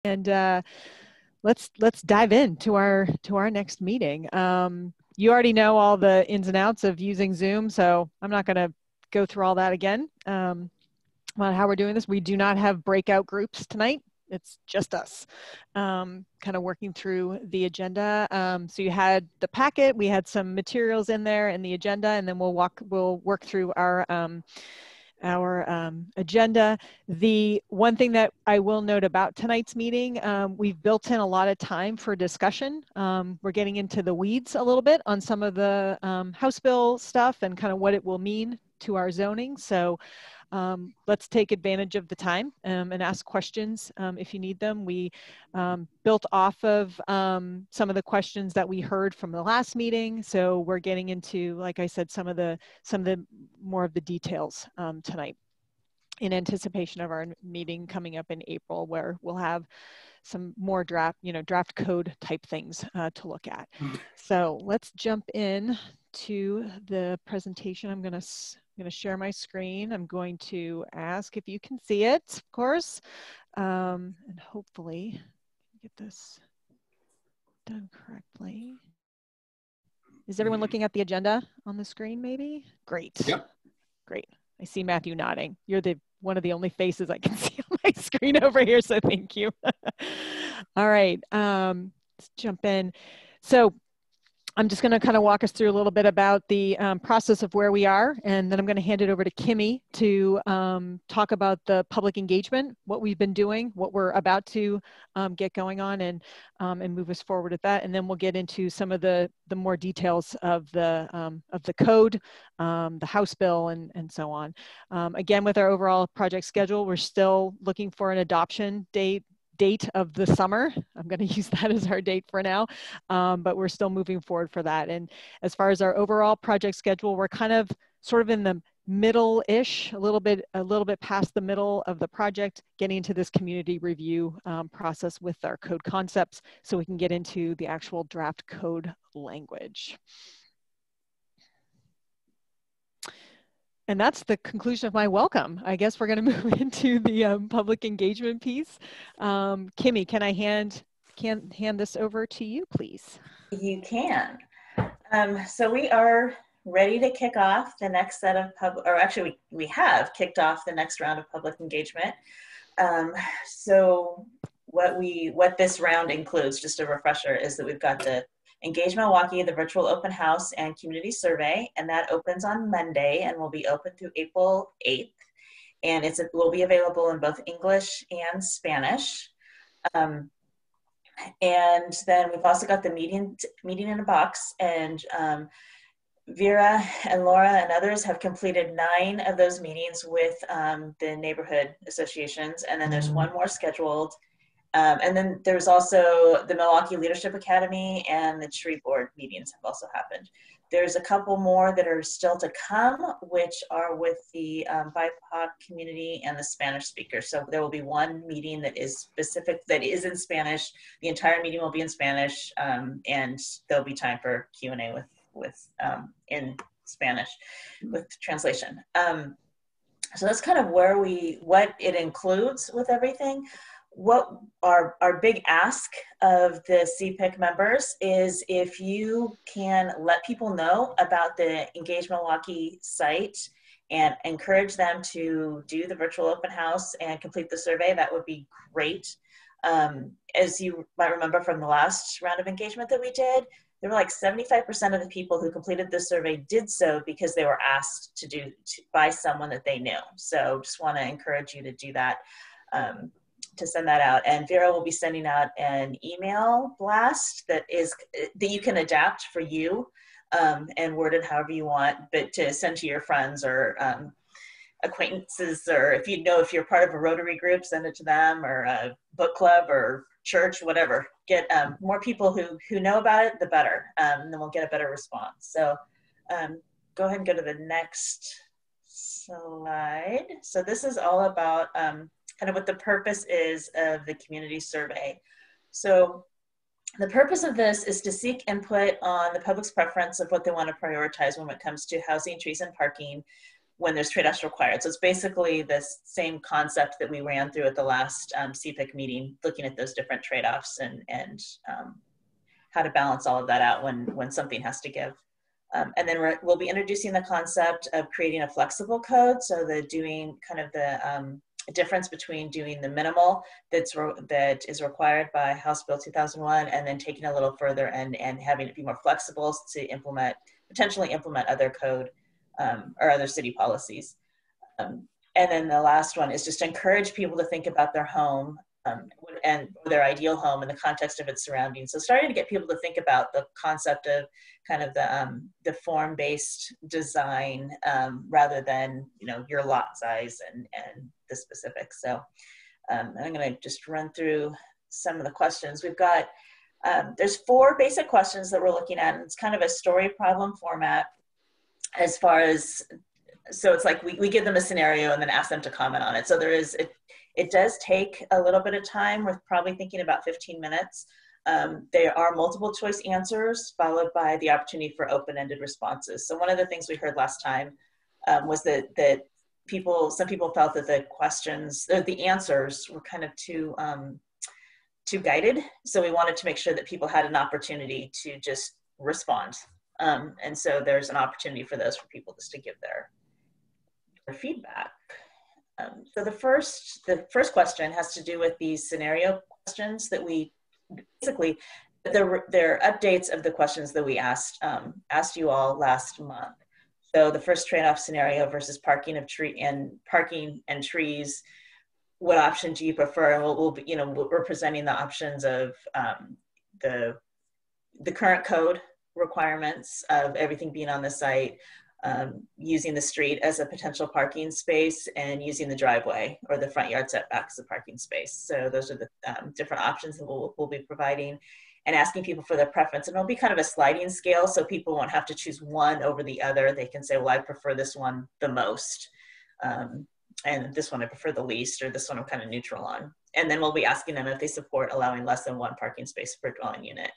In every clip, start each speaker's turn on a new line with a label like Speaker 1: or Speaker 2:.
Speaker 1: And let's dive into our next meeting. You already know all the ins and outs of using Zoom, so I'm not going to go through all that again. About how we're doing this, we do not have breakout groups tonight. It's just us, kind of working through the agenda. So you had the packet, we had some materials in there in the agenda, and then we'll work through our agenda. The one thing that I will note about tonight's meeting, we've built in a lot of time for discussion. We're getting into the weeds a little bit on some of the House bill stuff and kind of what it will mean to our zoning. So let's take advantage of the time and ask questions if you need them. We built off of some of the questions that we heard from the last meeting. So we're getting into, like I said, some of the more of the details tonight in anticipation of our meeting coming up in April, where we'll have some more draft code type things to look at. So let's jump in to the presentation. I'm going to share my screen. I'm going to ask if you can see it, of course, and hopefully get this done correctly. Is everyone looking at the agenda on the screen maybe? Great.
Speaker 2: Yep.
Speaker 1: Great. I see Matthew nodding. You're one of the only faces I can see on my screen over here, so thank you. All right, let's jump in. So I'm just going to kind of walk us through a little bit about the process of where we are, and then I'm going to hand it over to Kimmy to talk about the public engagement, what we've been doing, what we're about to get going on, and move us forward with that. And then we'll get into some of the more details of the code, the House bill, and so on. Again, with our overall project schedule, we're still looking for an adoption date of the summer. I'm going to use that as our date for now, but we're still moving forward for that. And as far as our overall project schedule, we're kind of sort of in the middle-ish, a little bit past the middle of the project, getting into this community review process with our code concepts, so we can get into the actual draft code language. And that's the conclusion of my welcome. I guess we're going to move into the public engagement piece. Kimmy, can I hand this over to you, please?
Speaker 3: You can. So we are ready to kick off the next set of we have kicked off the next round of public engagement. So what this round includes, just a refresher, is that we've got the Engage Milwaukee, the virtual open house and community survey, and that opens on Monday and will be open through April 8th. And it will be available in both English and Spanish. And then we've also got the meeting in a box, and Vera and Laura and others have completed 9 of those meetings with the neighborhood associations, and then there's one more scheduled. And then there's also the Milwaukee Leadership Academy and the Tree Board meetings have also happened. There's a couple more that are still to come, which are with the BIPOC community and the Spanish speakers. So there will be one meeting that is specific, that is in Spanish. The entire meeting will be in Spanish, and there'll be time for Q&A in Spanish with translation. So that's kind of what it includes with everything. What our big ask of the CPIC members is if you can let people know about the Engage Milwaukee site and encourage them to do the virtual open house and complete the survey, that would be great. As you might remember from the last round of engagement that we did, there were like 75% of the people who completed the survey did so because they were asked by someone that they knew. So just want to encourage you to do that. To send that out, and Vera will be sending out an email blast that you can adapt for you and word it however you want, but to send to your friends or acquaintances, or if you're part of a Rotary group, send it to them, or a book club or church, whatever. Get more people who know about it, the better, and then we'll get a better response. So go ahead and go to the next slide. So this is all about kind of what the purpose is of the community survey. So the purpose of this is to seek input on the public's preference of what they want to prioritize when it comes to housing, trees, and parking, when there's trade-offs required. So it's basically the same concept that we ran through at the last CPIC meeting, looking at those different trade-offs and how to balance all of that out when something has to give. And then we'll be introducing the concept of creating a flexible code. So the doing kind of the difference between doing the minimal that is required by House Bill 2001 and then taking a little further and having it be more flexible to potentially implement other code or other city policies. And then the last one is just to encourage people to think about their home and their ideal home in the context of its surroundings. So starting to get people to think about the concept of kind of the form-based design rather than, you know, your lot size and the specifics. So I'm going to just run through some of the questions. We've got, there's 4 basic questions that we're looking at, and it's kind of a story problem format as far as, so it's like we give them a scenario and then ask them to comment on it. So there is, it does take a little bit of time. We're probably thinking about 15 minutes. There are multiple choice answers followed by the opportunity for open-ended responses. So one of the things we heard last time was that some people felt that the questions, the answers were kind of too guided. So we wanted to make sure that people had an opportunity to just respond. And so there's an opportunity for those for people just to give their feedback. So the first question has to do with these scenario questions that we basically, they're updates of the questions that we asked you all last month. So the first trade-off scenario versus parking and trees. What option do you prefer? And we're presenting the options of the current code requirements of everything being on the site, using the street as a potential parking space, and using the driveway or the front yard setback as a parking space. So those are the different options that we'll be providing, and asking people for their preference. And it'll be kind of a sliding scale, so people won't have to choose one over the other. They can say, well, I prefer this one the most, and this one I prefer the least, or this one I'm kind of neutral on. And then we'll be asking them if they support allowing less than 1 parking space per dwelling unit.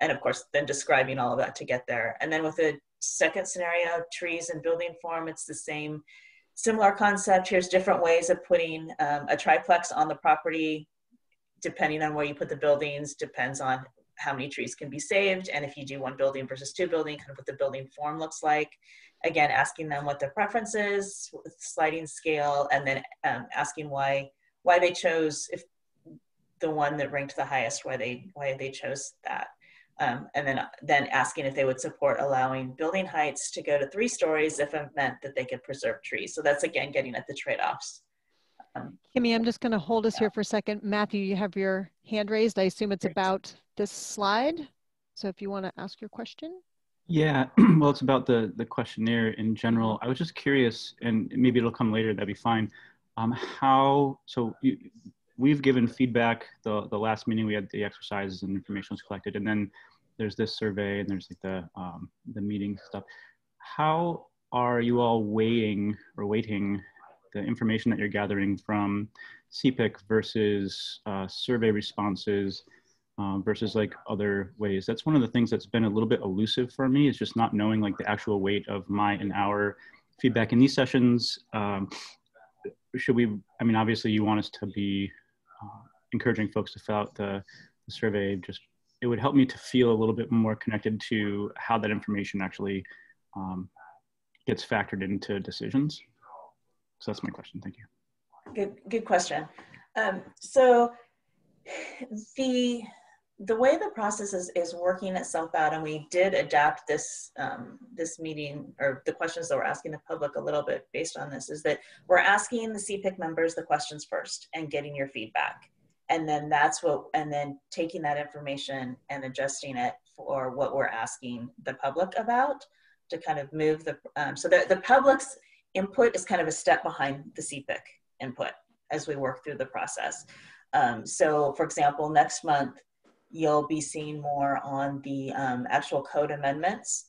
Speaker 3: And of course, then describing all of that to get there. And then with the second scenario, trees and building form, it's the same, similar concept. Here's different ways of putting a triplex on the property. Depending on where you put the buildings, depends on how many trees can be saved. And if you do 1 building versus 2 building, kind of what the building form looks like. Again, asking them what their preference is, with sliding scale, and then asking why they chose, if the one that ranked the highest, why they chose that. And then asking if they would support allowing building heights to go to 3 stories if it meant that they could preserve trees. So that's, again, getting at the trade-offs.
Speaker 1: Kimmy, I'm just going to hold us here for a second. Matthew, you have your hand raised. I assume it's about this slide. So if you want to ask your question.
Speaker 2: Yeah, well, it's about the questionnaire in general. I was just curious, and maybe it'll come later, that'd be fine. We've given feedback, the last meeting we had the exercises and information was collected, and then there's this survey and there's like the meeting stuff. How are you all weighting the information that you're gathering from CPIC versus survey responses versus like other ways? That's one of the things that's been a little bit elusive for me, is just not knowing like the actual weight of my and our feedback in these sessions. Should we, I mean, obviously you want us to be encouraging folks to fill out the survey. Just, it would help me to feel a little bit more connected to how that information actually gets factored into decisions. So that's my question. Thank you.
Speaker 3: Good question. So the way the process is working itself out, and we did adapt this meeting, or the questions that we're asking the public a little bit based on this, is that we're asking the CPIC members the questions first and getting your feedback. And then then taking that information and adjusting it for what we're asking the public about, to kind of move so the public's input is kind of a step behind the CPIC input as we work through the process. So for example, next month, you'll be seeing more on the actual code amendments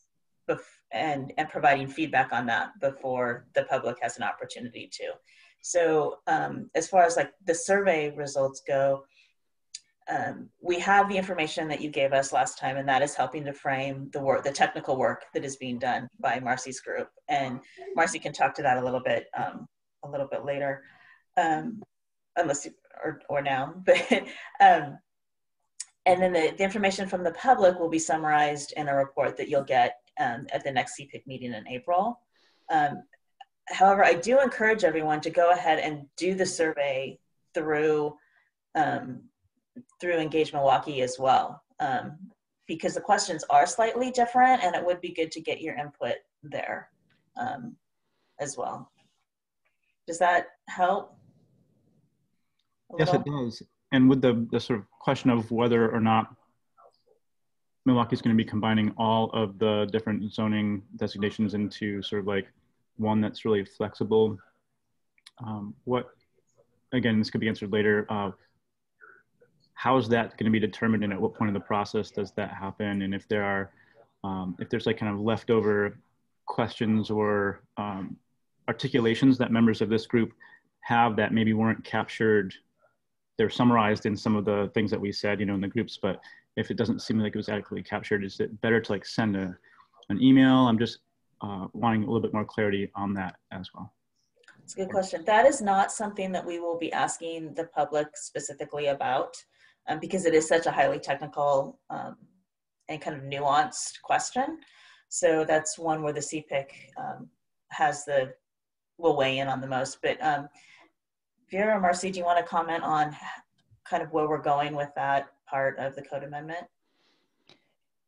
Speaker 3: and providing feedback on that before the public has an opportunity to. So as far as like the survey results go, we have the information that you gave us last time, and that is helping to frame the work, the technical work that is being done by Marcy's group. And Marcy can talk to that a little bit later, unless you, or now. But and then the information from the public will be summarized in a report that you'll get at the next CPIC meeting in April. However, I do encourage everyone to go ahead and do the survey through Engage Milwaukee as well, because the questions are slightly different, and it would be good to get your input there as well. Does that help?
Speaker 2: Yes, it does. And with the sort of question of whether or not Milwaukee is going to be combining all of the different zoning designations into sort of like one that's really flexible, again, this could be answered later, how is that going to be determined, and at what point in the process does that happen? And if there are, if there's like kind of leftover questions or articulations that members of this group have that maybe weren't captured, they're summarized in some of the things that we said, you know, in the groups, but if it doesn't seem like it was adequately captured, is it better to like send an email? I'm just wanting a little bit more clarity on that as well.
Speaker 3: That's a good question. That is not something that we will be asking the public specifically about, because it is such a highly technical and kind of nuanced question. So that's one where the CPIC will weigh in on the most. But Vera or Marcy, do you want to comment on kind of where we're going with that part of the code amendment?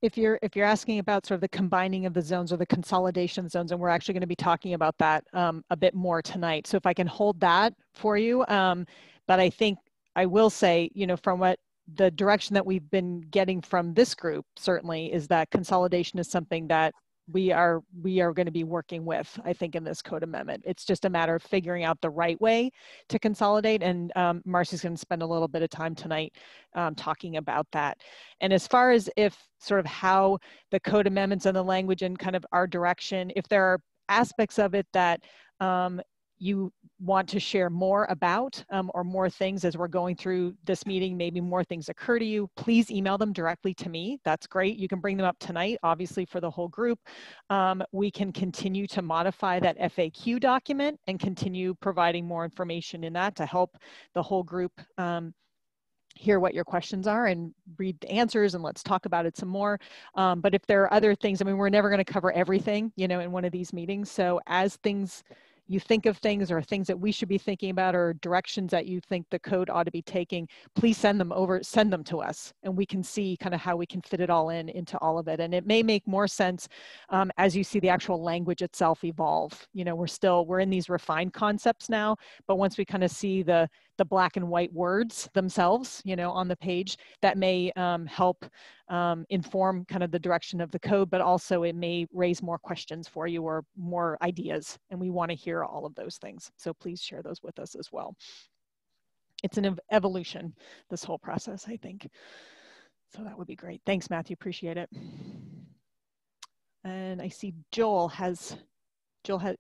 Speaker 1: If you're asking about sort of the combining of the zones or the consolidation zones, and we're actually going to be talking about that a bit more tonight. So if I can hold that for you, but I think I will say, you know, from what the direction that we've been getting from this group certainly is that consolidation is something that we are going to be working with, I think, in this code amendment. It's just a matter of figuring out the right way to consolidate, and Marcy's going to spend a little bit of time tonight talking about that. And as far as if sort of how the code amendments and the language and kind of our direction, if there are aspects of it that you want to share more about or more things as we're going through this meeting, maybe more things occur to you, please email them directly to me. That's great. You can bring them up tonight, obviously, for the whole group. We can continue to modify that FAQ document and continue providing more information in that to help the whole group hear what your questions are and read the answers, and let's talk about it some more. But if there are other things, I mean, we're never going to cover everything, you know, in one of these meetings. So as you think of things or things that we should be thinking about or directions that you think the code ought to be taking, please send them to us, and we can see kind of how we can fit it all into all of it. And it may make more sense as you see the actual language itself evolve. You know, we're in these refined concepts now, but once we kind of see the black and white words themselves, you know, on the page, that may help inform kind of the direction of the code, but also it may raise more questions for you or more ideas. And we want to hear all of those things. So please share those with us as well. It's an evolution, this whole process, I think. So that would be great. Thanks, Matthew. Appreciate it. And I see Joel,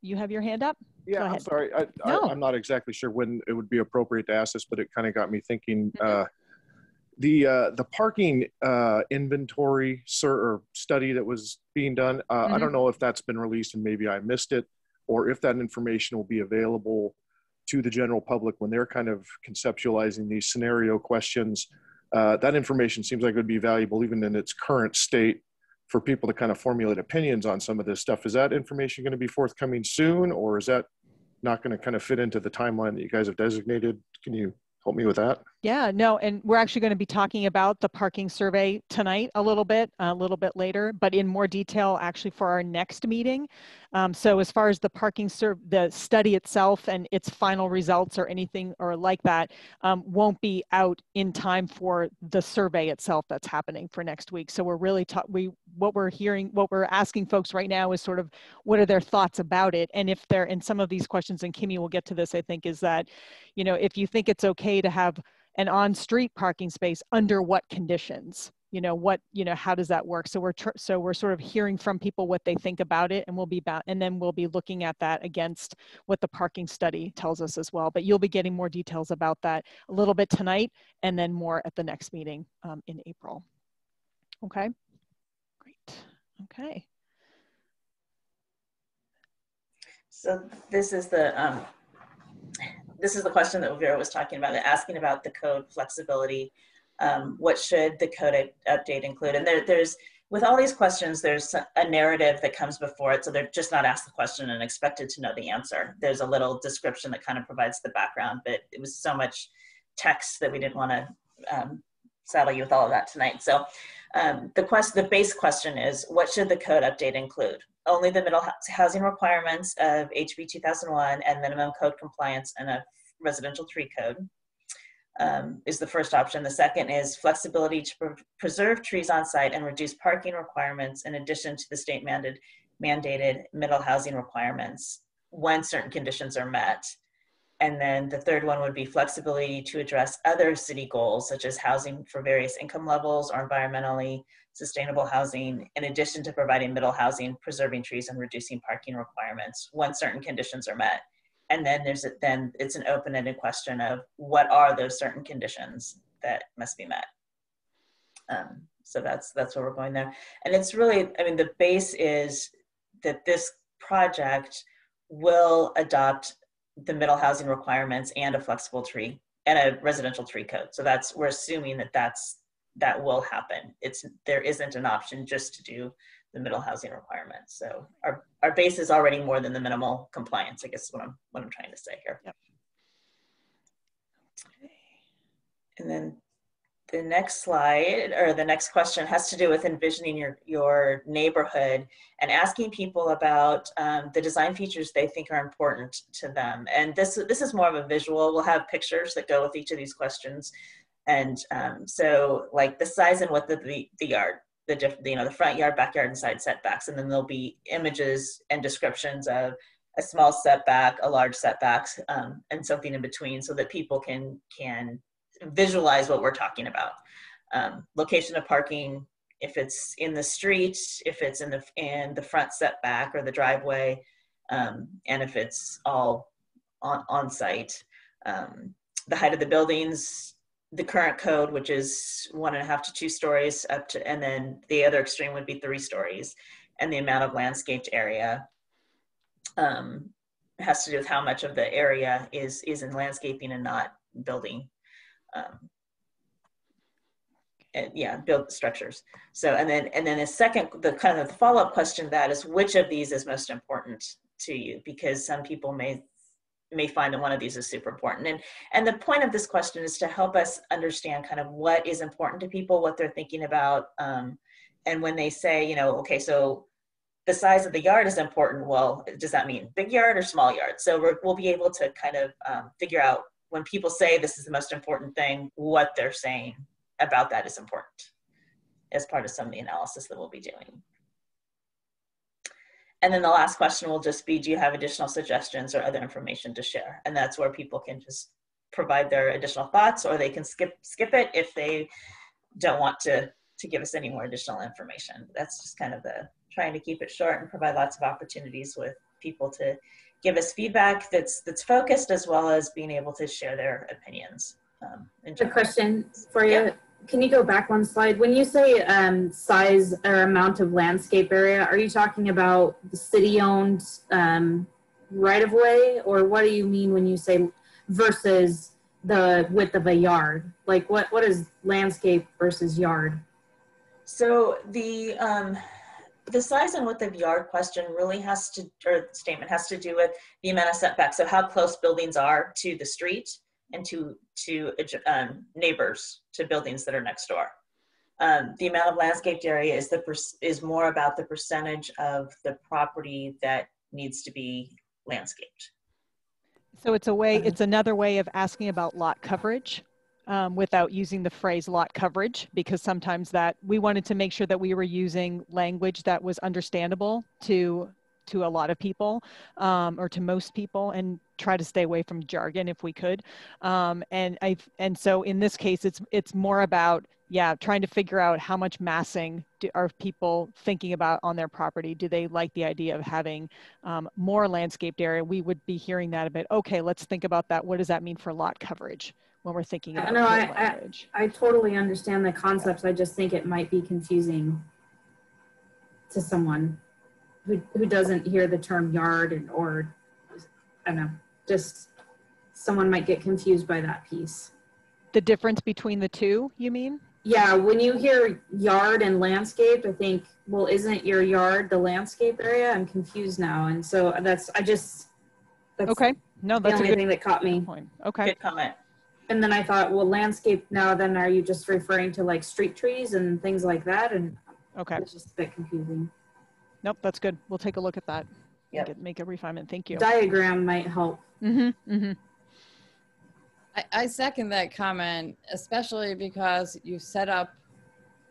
Speaker 1: you have your hand up?
Speaker 4: Yeah, I'm sorry. I'm not exactly sure when it would be appropriate to ask this, but it kind of got me thinking. The parking inventory or study that was being done, I don't know if that's been released and maybe I missed it, or if that information will be available to the general public when they're kind of conceptualizing these scenario questions. That information seems like it would be valuable even in its current state for people to kind of formulate opinions on some of this stuff. Is that information going to be forthcoming soon, or is that not going to kind of fit into the timeline that you guys have designated? Can you help me with that?
Speaker 1: Yeah, no, and we're actually going to be talking about the parking survey tonight a little bit later, but in more detail actually for our next meeting. So as far as the the study itself and its final results or anything or like that won't be out in time for the survey itself that's happening for next week. So we're really what we're asking folks right now is sort of what are their thoughts about it, and if they're in some of these questions, and Kimmy will get to this, I think, is that, you know, if you think it's okay to have an on-street parking space, under what conditions? you know, what, you know, how does that work? So we're sort of hearing from people what they think about it, and then we'll be looking at that against what the parking study tells us as well. But you'll be getting more details about that a little bit tonight, and then more at the next meeting in April. Okay, great. Okay.
Speaker 3: So this is the question that Vera was talking about, asking about the code flexibility. What should the code update include? And there's, with all these questions, there's a narrative that comes before it. So they're just not asked the question and expected to know the answer. There's a little description that kind of provides the background, but it was so much text that we didn't want to saddle you with all of that tonight. So the base question is, what should the code update include? Only the middle housing requirements of HB 2001 and minimum code compliance and a residential tree code is the first option. The second is flexibility to preserve trees on site and reduce parking requirements in addition to the state mandated middle housing requirements when certain conditions are met. And then the third one would be flexibility to address other city goals, such as housing for various income levels or environmentally sustainable housing, in addition to providing middle housing, preserving trees, and reducing parking requirements when certain conditions are met. And then it's an open-ended question of what are those certain conditions that must be met. So that's where we're going there. And it's really, I mean, the base is that this project will adopt the middle housing requirements and a flexible tree and a residential tree code. So we're assuming that will happen. There isn't an option just to do the middle housing requirements. So our base is already more than the minimal compliance, I guess is what I'm trying to say here.
Speaker 1: Yep.
Speaker 3: And then the next slide, or the next question, has to do with envisioning your neighborhood and asking people about the design features they think are important to them. And this is more of a visual. We'll have pictures that go with each of these questions. And so like the size and width of the yard, the front yard, backyard, and side setbacks. And then there'll be images and descriptions of a small setback, a large setback, and something in between, so that people can visualize what we're talking about. Location of parking, if it's in the street, if it's in the front setback or the driveway, and if it's all on site. The height of the buildings, the current code, which is 1.5 to 2 stories up to, and then the other extreme would be 3 stories, and the amount of landscaped area has to do with how much of the area is in landscaping and not building. Build structures. So, and then the second, the kind of the follow-up question to that is, which of these is most important to you? Because some people may find that one of these is super important. And the point of this question is to help us understand kind of what is important to people, what they're thinking about. And when they say, you know, okay, so the size of the yard is important. Well, does that mean big yard or small yard? So we'll be able to kind of figure out, when people say this is the most important thing, what they're saying about that is important as part of some of the analysis that we'll be doing. And then the last question will just be, do you have additional suggestions or other information to share? And that's where people can just provide their additional thoughts, or they can skip it if they don't want to give us any more additional information. That's just kind of trying to keep it short and provide lots of opportunities with people to give us feedback that's focused, as well as being able to share their opinions.
Speaker 5: A question for you. Yeah. Can you go back one slide? When you say size or amount of landscape area, are you talking about the city-owned right-of-way, or what do you mean when you say versus the width of a yard? Like what is landscape versus yard?
Speaker 3: So the size and width of yard question really statement has to do with the amount of setbacks. So how close buildings are to the street and to neighbors, to buildings that are next door. The amount of landscaped area is more about the percentage of the property that needs to be landscaped.
Speaker 1: So it's another way of asking about lot coverage without using the phrase lot coverage, because sometimes we wanted to make sure that we were using language that was understandable to to a lot of people, or to most people, and try to stay away from jargon if we could. And so in this case, it's more about, yeah, trying to figure out how much massing are people thinking about on their property. Do they like the idea of having more landscaped area? We would be hearing that a bit. Okay, let's think about that. What does that mean for lot coverage when we're thinking about language?
Speaker 5: I totally understand the concepts. I just think it might be confusing to someone who doesn't hear the term yard, or I don't know, just someone might get confused by that piece.
Speaker 1: The difference between the two, you mean?
Speaker 5: Yeah, when you hear yard and landscape, I think, well, isn't your yard the landscape area? I'm confused now. And so that's
Speaker 1: okay. No, that's
Speaker 5: the only thing that caught me.
Speaker 1: Point. Okay.
Speaker 3: Good comment.
Speaker 5: And then I thought, well, landscape now, then are you just referring to like street trees and things like that? And
Speaker 1: okay,
Speaker 5: it's just a bit confusing.
Speaker 1: Nope, that's good. We'll take a look at that.
Speaker 3: Yep.
Speaker 1: Make a refinement. Thank you.
Speaker 5: Diagram might help.
Speaker 1: Mm-hmm, mm-hmm.
Speaker 6: I second that comment, especially because you set up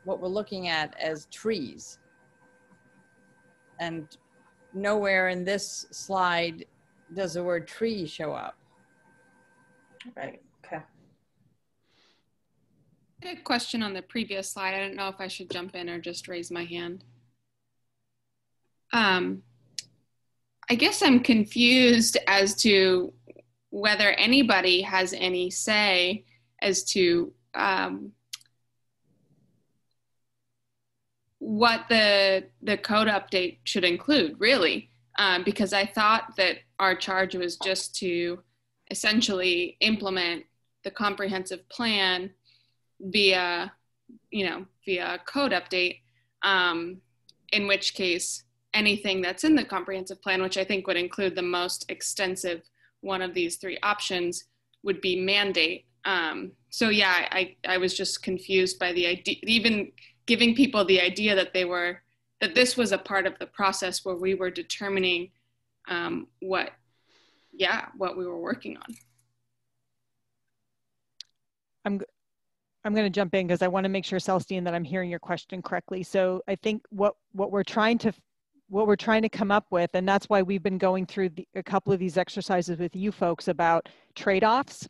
Speaker 6: what we're looking at as trees. And nowhere in this slide does the word tree show up.
Speaker 3: Right, okay.
Speaker 7: I had a question on the previous slide. I don't know if I should jump in or just raise my hand. I guess I'm confused as to whether anybody has any say as to what the code update should include, really, because I thought that our charge was just to essentially implement the comprehensive plan via code update, in which case anything that's in the comprehensive plan, which I think would include the most extensive one of these three options, would be mandate. So yeah, I was just confused by the idea, even giving people the idea that this was a part of the process where we were determining what we were working on.
Speaker 1: I'm going to jump in because I want to make sure, Celestine, that I'm hearing your question correctly. So I think what we're trying to come up with, and that's why we've been going through a couple of these exercises with you folks about trade-offs.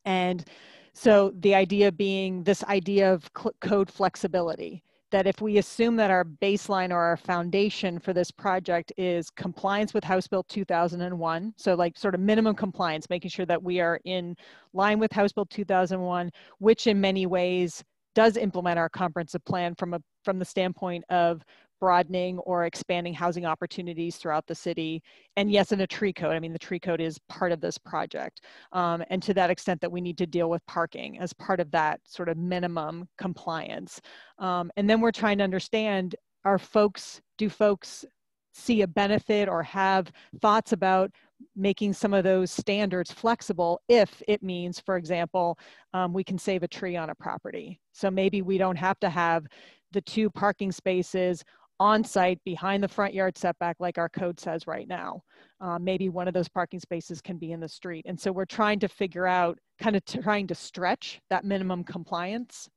Speaker 1: And so the idea being this idea of code flexibility, that if we assume that our baseline or our foundation for this project is compliance with House Bill 2001, so like sort of minimum compliance, making sure that we are in line with House Bill 2001, which in many ways does implement our comprehensive plan from the standpoint of broadening or expanding housing opportunities throughout the city. And yes, in a tree code, I mean, the tree code is part of this project. And to that extent that we need to deal with parking as part of that sort of minimum compliance. And then we're trying to understand, do folks see a benefit or have thoughts about making some of those standards flexible if it means, for example, we can save a tree on a property. So maybe we don't have to have the 2 parking spaces on site behind the front yard setback like our code says right now. Maybe one of those parking spaces can be in the street. And so we're trying to figure out, trying to stretch that minimum compliance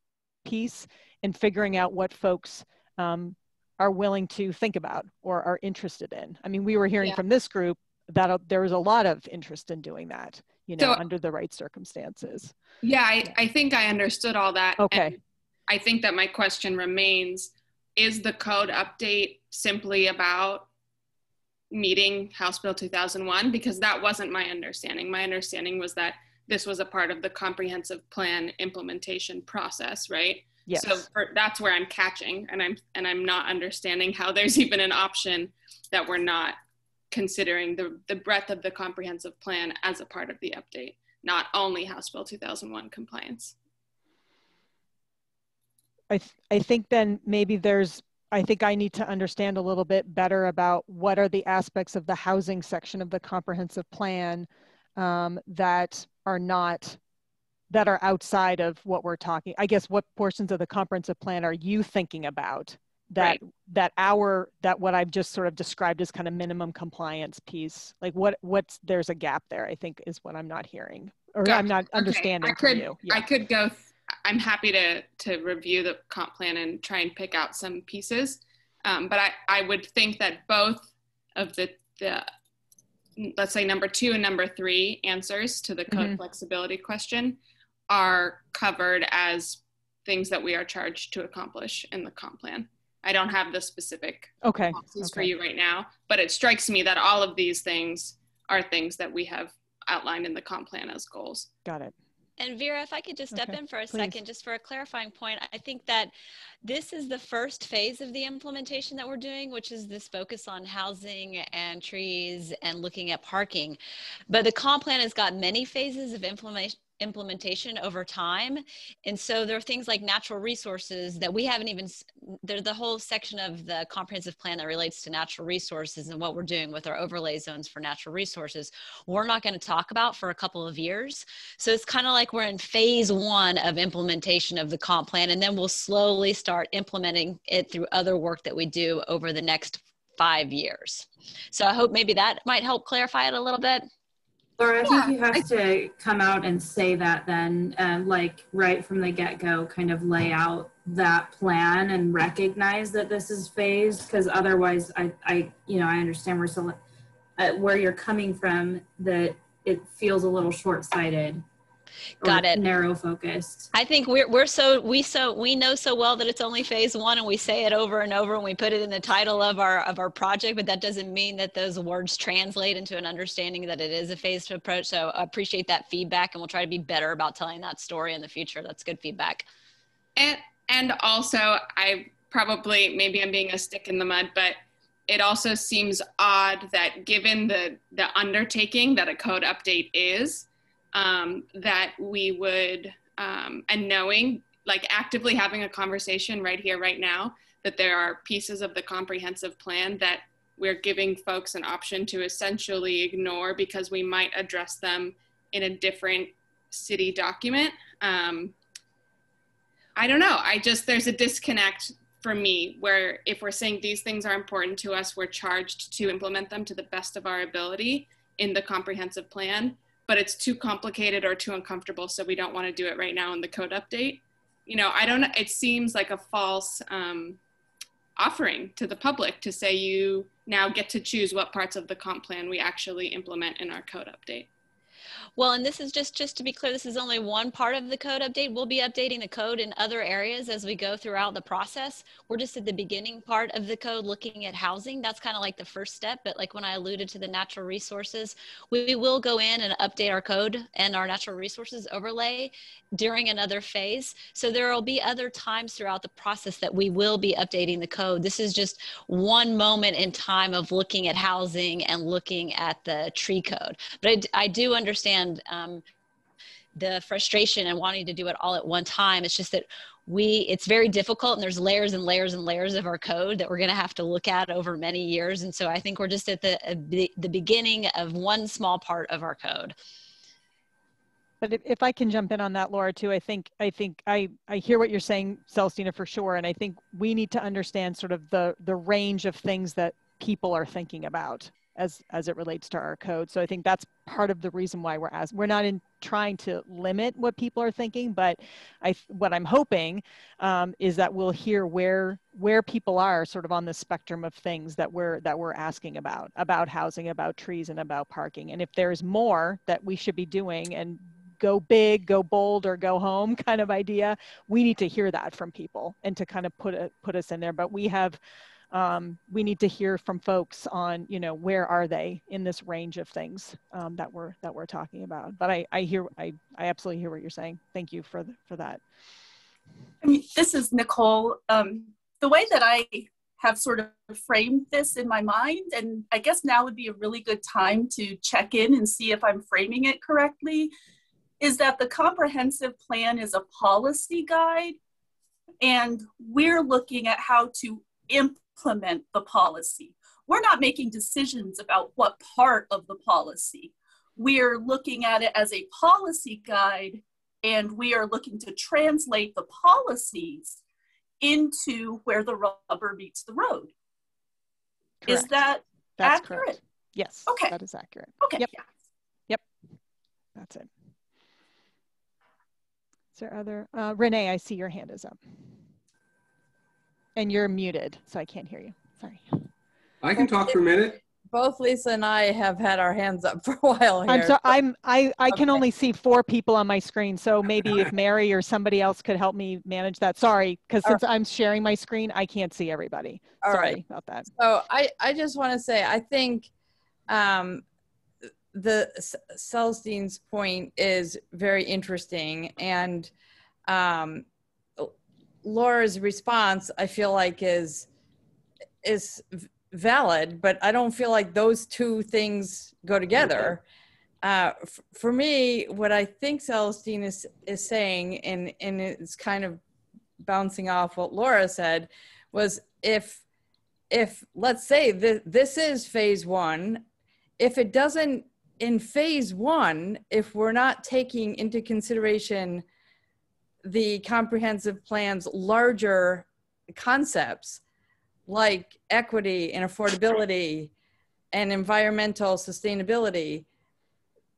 Speaker 1: piece and figuring out what folks are willing to think about or are interested in. I mean, we were hearing from this group that there was a lot of interest in doing that, under the right circumstances.
Speaker 7: Yeah, I think I understood all that.
Speaker 1: Okay.
Speaker 7: And I think that my question remains, is the code update simply about meeting House Bill 2001? Because that wasn't my understanding. My understanding was that this was a part of the comprehensive plan implementation process, right?
Speaker 1: Yes.
Speaker 7: So that's where I'm catching, and I'm not understanding how there's even an option that we're not considering the breadth of the comprehensive plan as a part of the update, not only House Bill 2001 compliance.
Speaker 1: I think then maybe I think I need to understand a little bit better about what are the aspects of the housing section of the comprehensive plan that are outside of what we're talking. I guess what portions of the comprehensive plan are you thinking about that what I've just sort of described as kind of minimum compliance piece? Like there's a gap there, I think, is what I'm not hearing, or
Speaker 7: Gotcha.
Speaker 1: I'm not understanding from you. Yeah.
Speaker 7: I could go, I'm happy to review the comp plan and try and pick out some pieces. But I would think that both of the let's say number 2 and number 3 answers to the code flexibility question are covered as things that we are charged to accomplish in the comp plan. I don't have the specific policies for you right now, but it strikes me that all of these things are things that we have outlined in the comp plan as goals.
Speaker 1: Got it.
Speaker 8: And Vera, if I could just step in for a second, just for a clarifying point, I think that this is the first phase of the implementation that we're doing, which is this focus on housing and trees and looking at parking. But the comp plan has got many phases of implementation over time. And so there are things like natural resources that we haven't even, there's the whole section of the comprehensive plan that relates to natural resources and what we're doing with our overlay zones for natural resources. We're not going to talk about for a couple of years. So it's kind of like we're in phase 1 of implementation of the comp plan, and then we'll slowly start implementing it through other work that we do over the next 5 years. So I hope maybe that might help clarify it a little bit.
Speaker 5: Laura, I think you have to come out and say that then, like right from the get-go, kind of lay out that plan and recognize that this is phased, because otherwise I understand where you're coming from, that it feels a little short-sighted.
Speaker 8: Got it.
Speaker 5: Narrow focused.
Speaker 8: I think we know so well that it's only phase 1, and we say it over and over, and we put it in the title of our project, but that doesn't mean that those words translate into an understanding that it is a phased approach. So I appreciate that feedback, and we'll try to be better about telling that story in the future. That's good feedback.
Speaker 7: And also, maybe I'm being a stick in the mud, but it also seems odd that given the undertaking that a code update is, that we would, and knowing, like actively having a conversation right here, right now, that there are pieces of the comprehensive plan that we're giving folks an option to essentially ignore because we might address them in a different city document. I don't know. There's a disconnect for me where if we're saying these things are important to us, we're charged to implement them to the best of our ability in the comprehensive plan, but it's too complicated or too uncomfortable, so we don't want to do it right now in the code update. I don't know, it seems like a false offering to the public to say you now get to choose what parts of the comp plan we actually implement in our code update.
Speaker 8: Well, and this is just to be clear, this is only one part of the code update. We'll be updating the code in other areas as we go throughout the process. We're just at the beginning part of the code looking at housing. That's kind of like the first step. But like when I alluded to the natural resources, we will go in and update our code and our natural resources overlay during another phase. So there will be other times throughout the process that we will be updating the code. This is just one moment in time of looking at housing and looking at the tree code. But I do understand the frustration and wanting to do it all at one time. It's just that it's very difficult, and there's layers and layers and layers of our code that we're going to have to look at over many years. And so I think we're just at the beginning of one small part of our code.
Speaker 1: But if I can jump in on that, Laura, too, I think I hear what you're saying, Celestina, for sure. And I think we need to understand sort of the range of things that people are thinking about as it relates to our code. So I think that's part of the reason why we're not trying to limit what people are thinking, but what I'm hoping is that we'll hear where people are sort of on the spectrum of things that we're asking about housing, about trees, and about parking. And if there's more that we should be doing, and go big, go bold, or go home kind of idea, we need to hear that from people and to kind of put us in there. But we need to hear from folks on, where are they in this range of things that we're talking about. But I absolutely hear what you're saying. Thank you for that.
Speaker 9: This is Nicole. The way that I have sort of framed this in my mind, and I guess now would be a really good time to check in and see if I'm framing it correctly, is that the comprehensive plan is a policy guide, and we're looking at how to implement the policy. We're not making decisions about what part of the policy. We're looking at it as a policy guide, and we are looking to translate the policies into where the rubber meets the road. Correct. Is that
Speaker 1: That's
Speaker 9: accurate?
Speaker 1: Correct. Yes.
Speaker 9: Okay.
Speaker 1: That is accurate.
Speaker 9: Okay.
Speaker 1: Yep.
Speaker 9: Yeah.
Speaker 1: Yep. That's it. Is there other? Renee, I see your hand is up. And you're muted, so I can't hear you. Sorry.
Speaker 10: I can talk for a minute.
Speaker 6: both Lisa and I have had our hands up for a while here.
Speaker 1: I'm sorry, I can
Speaker 6: Okay.
Speaker 1: only see 4 people on my screen. So maybe if Mary or somebody else could help me manage that. Sorry, because since I'm sharing my screen, I can't see everybody. Sorry about that.
Speaker 6: So I just want to say, I think the Celestine's point is very interesting, and Laura's response, I feel like is valid, but I don't feel like those two things go together. For me, what I think Celestine is saying, and it's kind of bouncing off what Laura said, was if let's say this is phase 1, if it doesn't, in phase 1, if we're not taking into consideration the comprehensive plan's larger concepts like equity and affordability and environmental sustainability,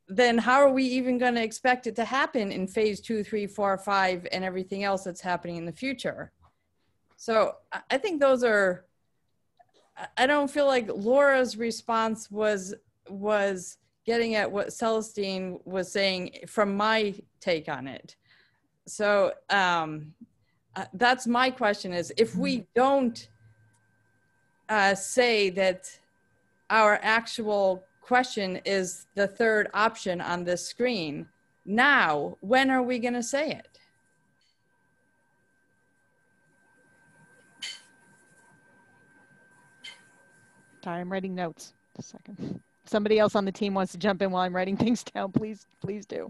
Speaker 6: then how are we even going to expect it to happen in phase 2, 3, 4, 5, and everything else that's happening in the future? So I think those are, I don't feel like Laura's response was getting at what Celestine was saying from my take on it. So that's my question, is if we don't say that our actual question is the third option on this screen, now, when are we going to say it?
Speaker 1: Sorry, I'm writing notes. Just a second. Somebody else on the team wants to jump in while I'm writing things down. Please do.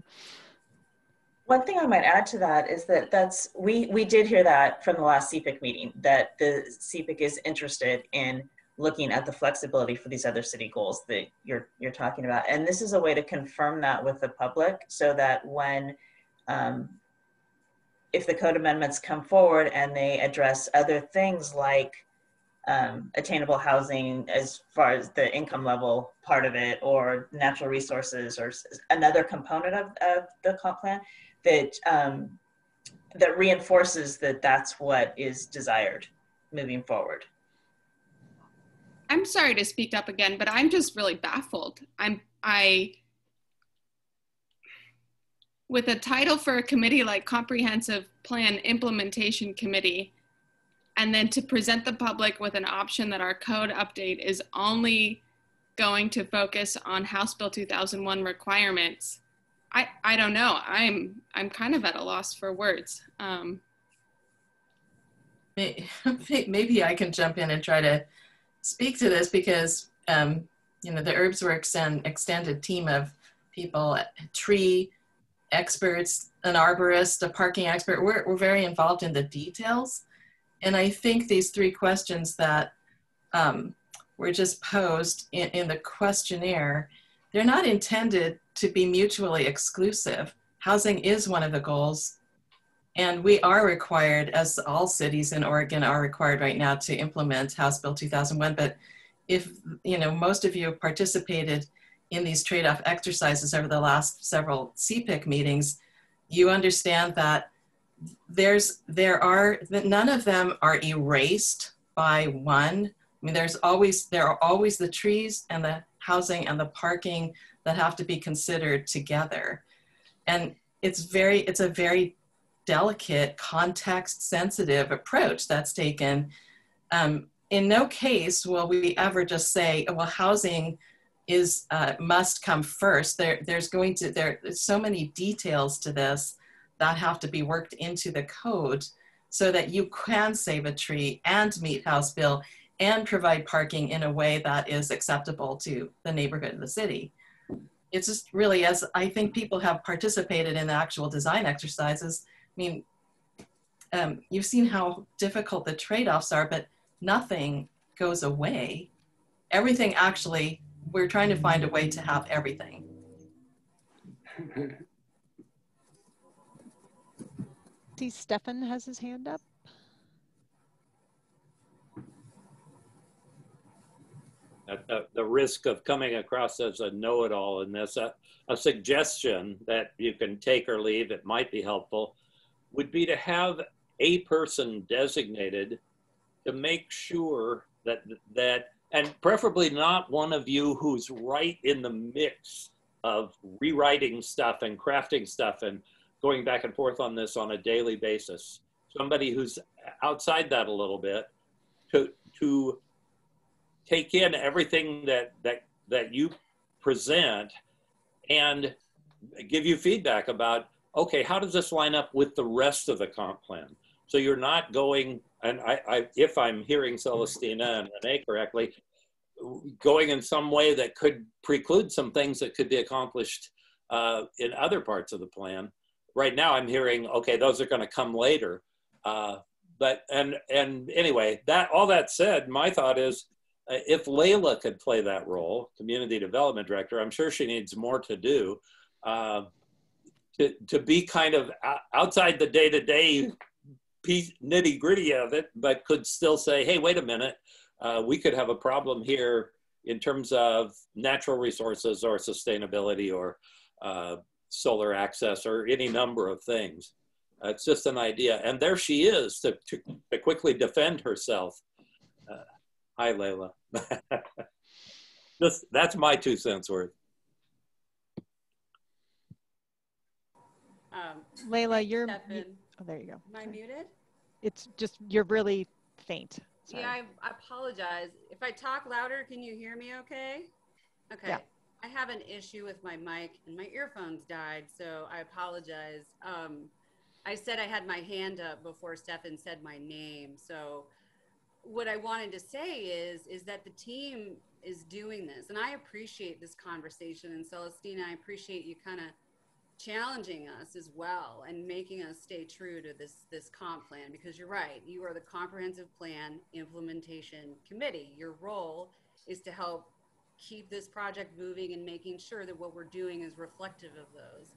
Speaker 3: One thing I might add to that is that we did hear that from the last CPIC meeting, that the CPIC is interested in looking at the flexibility for these other city goals that you're talking about. And this is a way to confirm that with the public, so that when, if the code amendments come forward and they address other things like attainable housing as far as the income level part of it, or natural resources, or another component of the comp plan, that reinforces that that's what is desired moving forward.
Speaker 7: I'm sorry to speak up again, but I'm just really baffled. With a title for a committee like Comprehensive Plan Implementation Committee, and then to present the public with an option that our code update is only going to focus on House Bill 2001 requirements, I don't know. I'm kind of at a loss for words.
Speaker 10: Maybe I can jump in and try to speak to this, because you know, the Herbsworks and extended team of people, tree experts, an arborist, a parking expert, we're very involved in the details. And I think these 3 questions that were just posed in the questionnaire, they're not intended to be mutually exclusive. Housing is one of the goals, and we are required, as all cities in Oregon are required right now, to implement House Bill 2001. But if, you know, most of you have participated in these trade-off exercises over the last several CPIC meetings, you understand that none of them are erased by one. I mean, there are always the trees and the housing and the parking that have to be considered together. And it's a very delicate, context-sensitive approach that's taken. In no case will we ever just say, well, housing must come first. There's so many details to this that have to be worked into the code so that you can save a tree and meet House Bill and provide parking in a way that is acceptable to the neighborhood of the city. It's just really, as I think people have participated in the actual design exercises, I mean, you've seen how difficult the trade-offs are, but nothing goes away. Everything actually, we're trying to find a way to have everything.
Speaker 1: See, Stefan has his hand up.
Speaker 11: At the risk of coming across as a know-it-all in this, a suggestion that you can take or leave, it might be helpful, would be to have a person designated to make sure that and preferably not one of you who's right in the mix of rewriting stuff and crafting stuff and going back and forth on this on a daily basis. Somebody who's outside that a little bit to take in everything that you present and give you feedback about, okay, how does this line up with the rest of the comp plan? So you're not going, and if I'm hearing Celestina and Renee correctly, going in some way that could preclude some things that could be accomplished in other parts of the plan. Right now I'm hearing, okay, those are gonna come later. And anyway, all that said, my thought is, if Layla could play that role, Community Development Director, I'm sure she needs more to do to be kind of outside the day-to-day nitty-gritty of it, but could still say, hey, wait a minute, we could have a problem here in terms of natural resources or sustainability or solar access or any number of things. It's just an idea. And there she is to quickly defend herself. Hi, Layla. That's my 2 cents worth.
Speaker 1: Layla, you're,
Speaker 12: oh,
Speaker 1: there you go.
Speaker 12: Am I muted?
Speaker 1: It's just, you're really faint. Sorry.
Speaker 12: Yeah, I apologize. If I talk louder, can you hear me okay? Okay. Yeah. I have an issue with my mic and my earphones died, so I apologize. I said I had my hand up before Stefan said my name. So what I wanted to say is that the team is doing this, and I appreciate this conversation. And Celestina, I appreciate you kind of challenging us as well and making us stay true to this comp plan, because you're right, you are the Comprehensive Plan Implementation Committee. Your role is to help keep this project moving and making sure that what we're doing is reflective of those.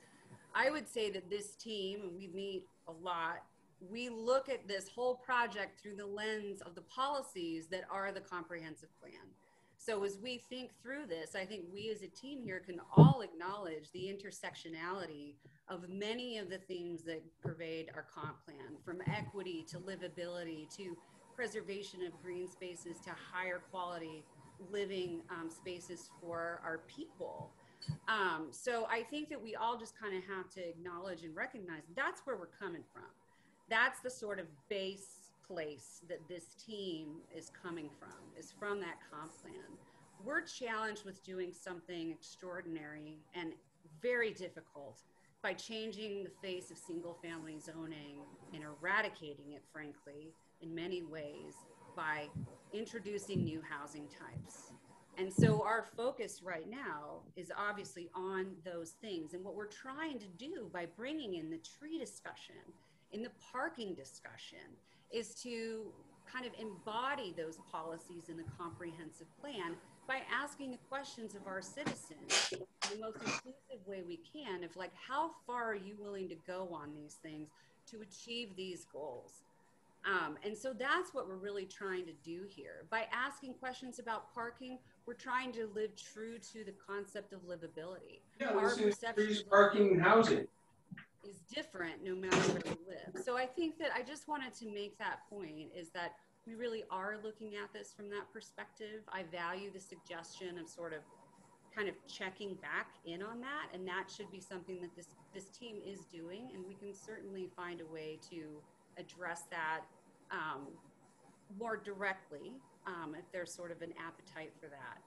Speaker 12: I would say that this team, and we meet a lot, we look at this whole project through the lens of the policies that are the comprehensive plan. So as we think through this, I think we as a team here can all acknowledge the intersectionality of many of the themes that pervade our comp plan, from equity to livability to preservation of green spaces to higher quality living spaces for our people. So I think that we all just kind of have to acknowledge and recognize that's where we're coming from. That's the sort of base place that this team is coming from, is from that comp plan. We're challenged with doing something extraordinary and very difficult by changing the face of single family zoning and eradicating it, frankly, in many ways, by introducing new housing types. And so our focus right now is obviously on those things. And what we're trying to do by bringing in the tree discussion, in the parking discussion, is to kind of embody those policies in the comprehensive plan by asking the questions of our citizens in the most inclusive way we can, of like, how far are you willing to go on these things to achieve these goals? And so that's what we're really trying to do here. By asking questions about parking, we're trying to live true to the concept of livability.
Speaker 13: Yeah,
Speaker 12: our perception of
Speaker 13: parking and housing
Speaker 12: is different no matter where we live. So I think that I just wanted to make that point, is that we really are looking at this from that perspective. I value the suggestion of sort of kind of checking back in on that, and that should be something that this team is doing, and we can certainly find a way to address that more directly if there's sort of an appetite for that.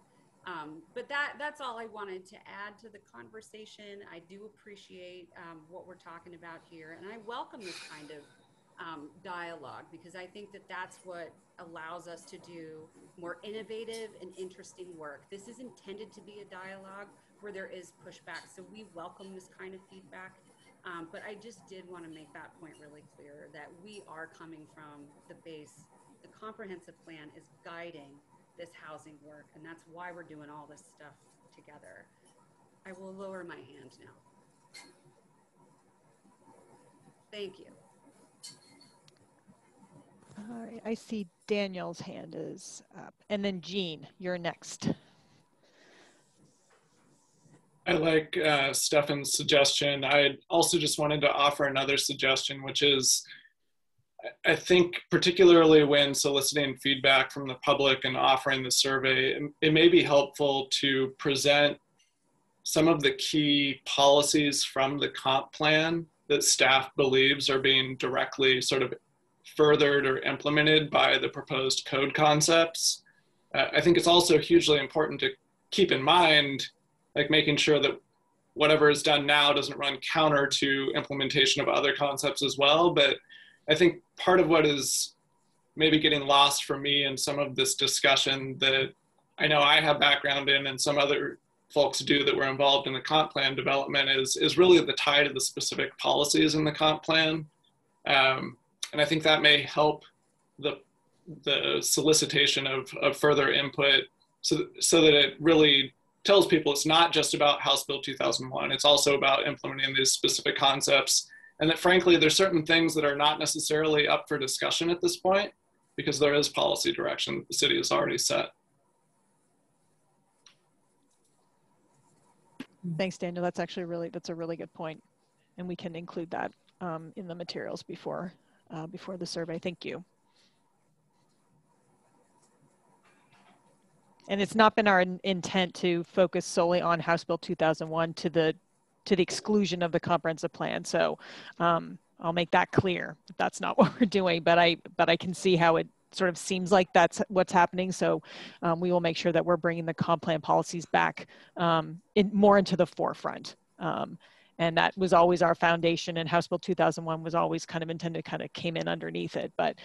Speaker 12: But that's all I wanted to add to the conversation. I do appreciate what we're talking about here, and I welcome this kind of dialogue, because I think that that's what allows us to do more innovative and interesting work. This is intended to be a dialogue where there is pushback, so we welcome this kind of feedback. But I just did want to make that point really clear, that we are coming from the base. The comprehensive plan is guiding this housing work, and that's why we're doing all this stuff together. I will lower my hand now. Thank you.
Speaker 1: All right, I see Daniel's hand is up, and then Jean, you're next.
Speaker 14: I like Stefan's suggestion. I also just wanted to offer another suggestion, which is
Speaker 13: I think particularly when soliciting feedback from the public and offering the survey, it may be helpful to present some of the key policies from the comp plan that staff believes are being directly sort of furthered or implemented by the proposed code concepts. I think it's also hugely important to keep in mind, like making sure that whatever is done now doesn't run counter to implementation of other concepts as well. But I think part of what is maybe getting lost for me in some of this discussion that I know I have background in and some other folks do that were involved in the comp plan development is really the tie to the specific policies in the comp plan. And I think that may help the solicitation of further input so that it really tells people it's not just about House Bill 2001, it's also about implementing these specific concepts. And that frankly, there's certain things that are not necessarily up for discussion at this point because there is policy direction that the city has already set.
Speaker 1: Thanks, Daniel. That's actually that's a really good point. And we can include that in the materials before the survey. Thank you. And it's not been our intent to focus solely on House Bill 2001 to the exclusion of the comprehensive plan. So I'll make that clear. That's not what we're doing, but I can see how it sort of seems like that's what's happening. So we will make sure that we're bringing the comp plan policies back more into the forefront. And that was always our foundation, and House Bill 2001 was always kind of intended, kind of came in underneath it, but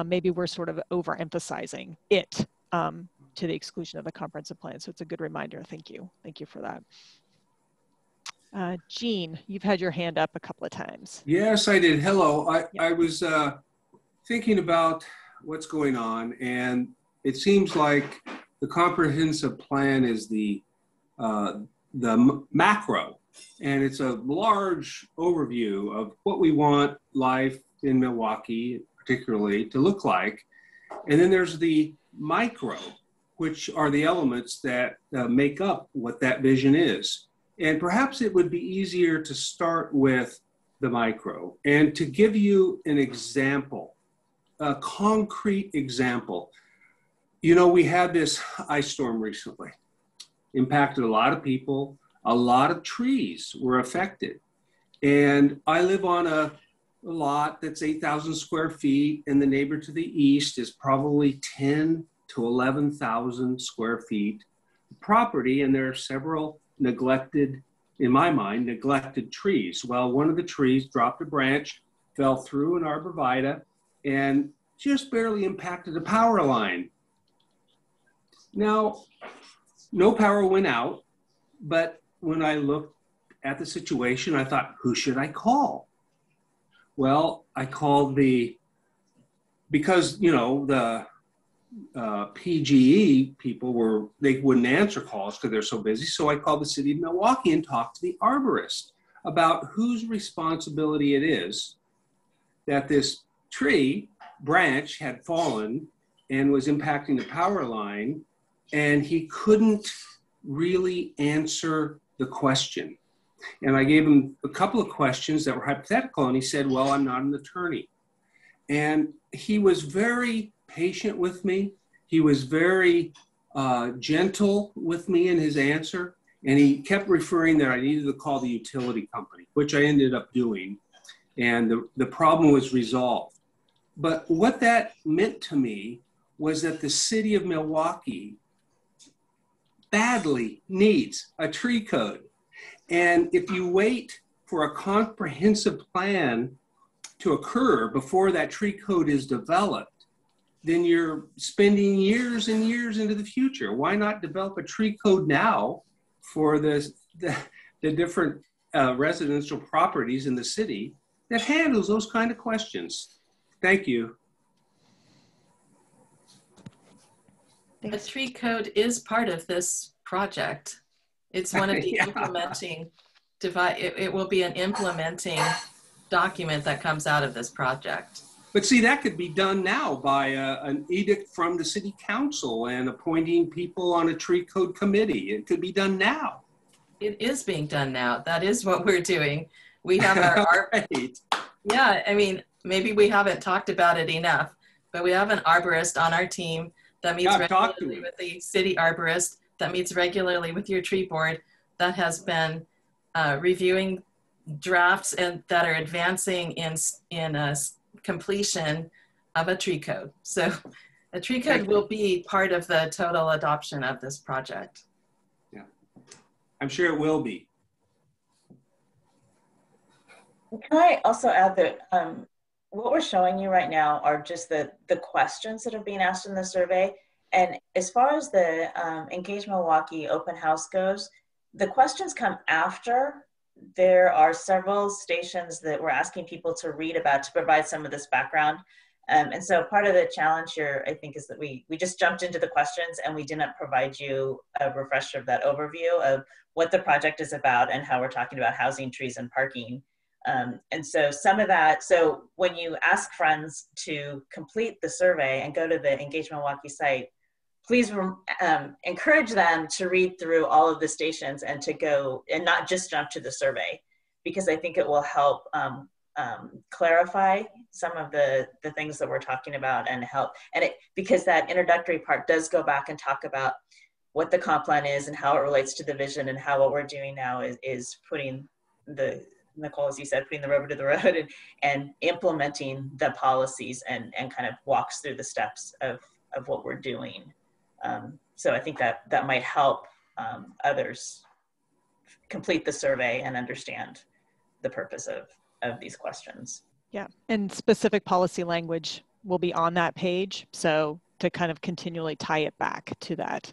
Speaker 1: maybe we're sort of overemphasizing it to the exclusion of the comprehensive plan. So it's a good reminder. Thank you. Thank you for that. Jean, you've had your hand up a couple of times.
Speaker 14: Yes, I did. Hello. I was thinking about what's going on, and it seems like the comprehensive plan is the macro, and it's a large overview of what we want life in Milwaukee particularly to look like. And then there's the micro, which are the elements that make up what that vision is. And perhaps it would be easier to start with the micro and to give you an example, a concrete example. You know, we had this ice storm recently, impacted a lot of people, a lot of trees were affected. And I live on a lot that's 8,000 square feet, and the neighbor to the east is probably 10 to 11,000 square feet property, and there are several neglected, in my mind, neglected trees. Well, one of the trees dropped a branch, fell through an arborvitae, and just barely impacted the power line. Now, no power went out, but when I looked at the situation, I thought, who should I call? Well, I called because, you know, the PGE people they wouldn't answer calls because they're so busy. So I called the city of Milwaukee and talked to the arborist about whose responsibility it is that this tree branch had fallen and was impacting the power line, and he couldn't really answer the question. And I gave him a couple of questions that were hypothetical, and he said, well, I'm not an attorney. And he was very patient with me. He was very gentle with me in his answer. And he kept referring that I needed to call the utility company, which I ended up doing. And the problem was resolved. But what that meant to me was that the city of Milwaukee badly needs a tree code. And if you wait for a comprehensive plan to occur before that tree code is developed, then you're spending years and years into the future. Why not develop a tree code now for the different residential properties in the city that handles those kind of questions? Thank you.
Speaker 10: The tree code is part of this project. It's one of the
Speaker 14: Yeah.
Speaker 10: implementing device. It will be an implementing document that comes out of this project.
Speaker 14: But see, that could be done now by an edict from the city council and appointing people on a tree code committee. It could be done now.
Speaker 10: It is being done now. That is what we're doing. We have our
Speaker 14: right.
Speaker 10: Yeah, I mean, maybe we haven't talked about it enough, but we have an arborist on our team that meets regularly with the city arborist, that meets regularly with your tree board, that has been reviewing drafts and that are advancing in a completion of a tree code. So a tree code will be part of the total adoption of this project.
Speaker 14: Yeah, I'm sure it will be.
Speaker 3: Can I also add that what we're showing you right now are just the questions that are being asked in the survey. And as far as the Engage Milwaukee open house goes, the questions come after. There are several stations that we're asking people to read about to provide some of this background. And so part of the challenge here, I think, is that we just jumped into the questions and we didn't provide you a refresher of that overview of what the project is about and how we're talking about housing, trees, and parking. And so some of that, so when you ask friends to complete the survey and go to the Engage Milwaukee site, please encourage them to read through all of the stations and to go and not just jump to the survey, because I think it will help clarify some of the things that we're talking about and help. And because that introductory part does go back and talk about what the comp plan is and how it relates to the vision, and how what we're doing now is putting Nicole, as you said, putting the rubber to the road and implementing the policies and kind of walks through the steps of what we're doing. So I think that might help others complete the survey and understand the purpose of these questions.
Speaker 1: Yeah, and specific policy language will be on that page. So to kind of continually tie it back to that.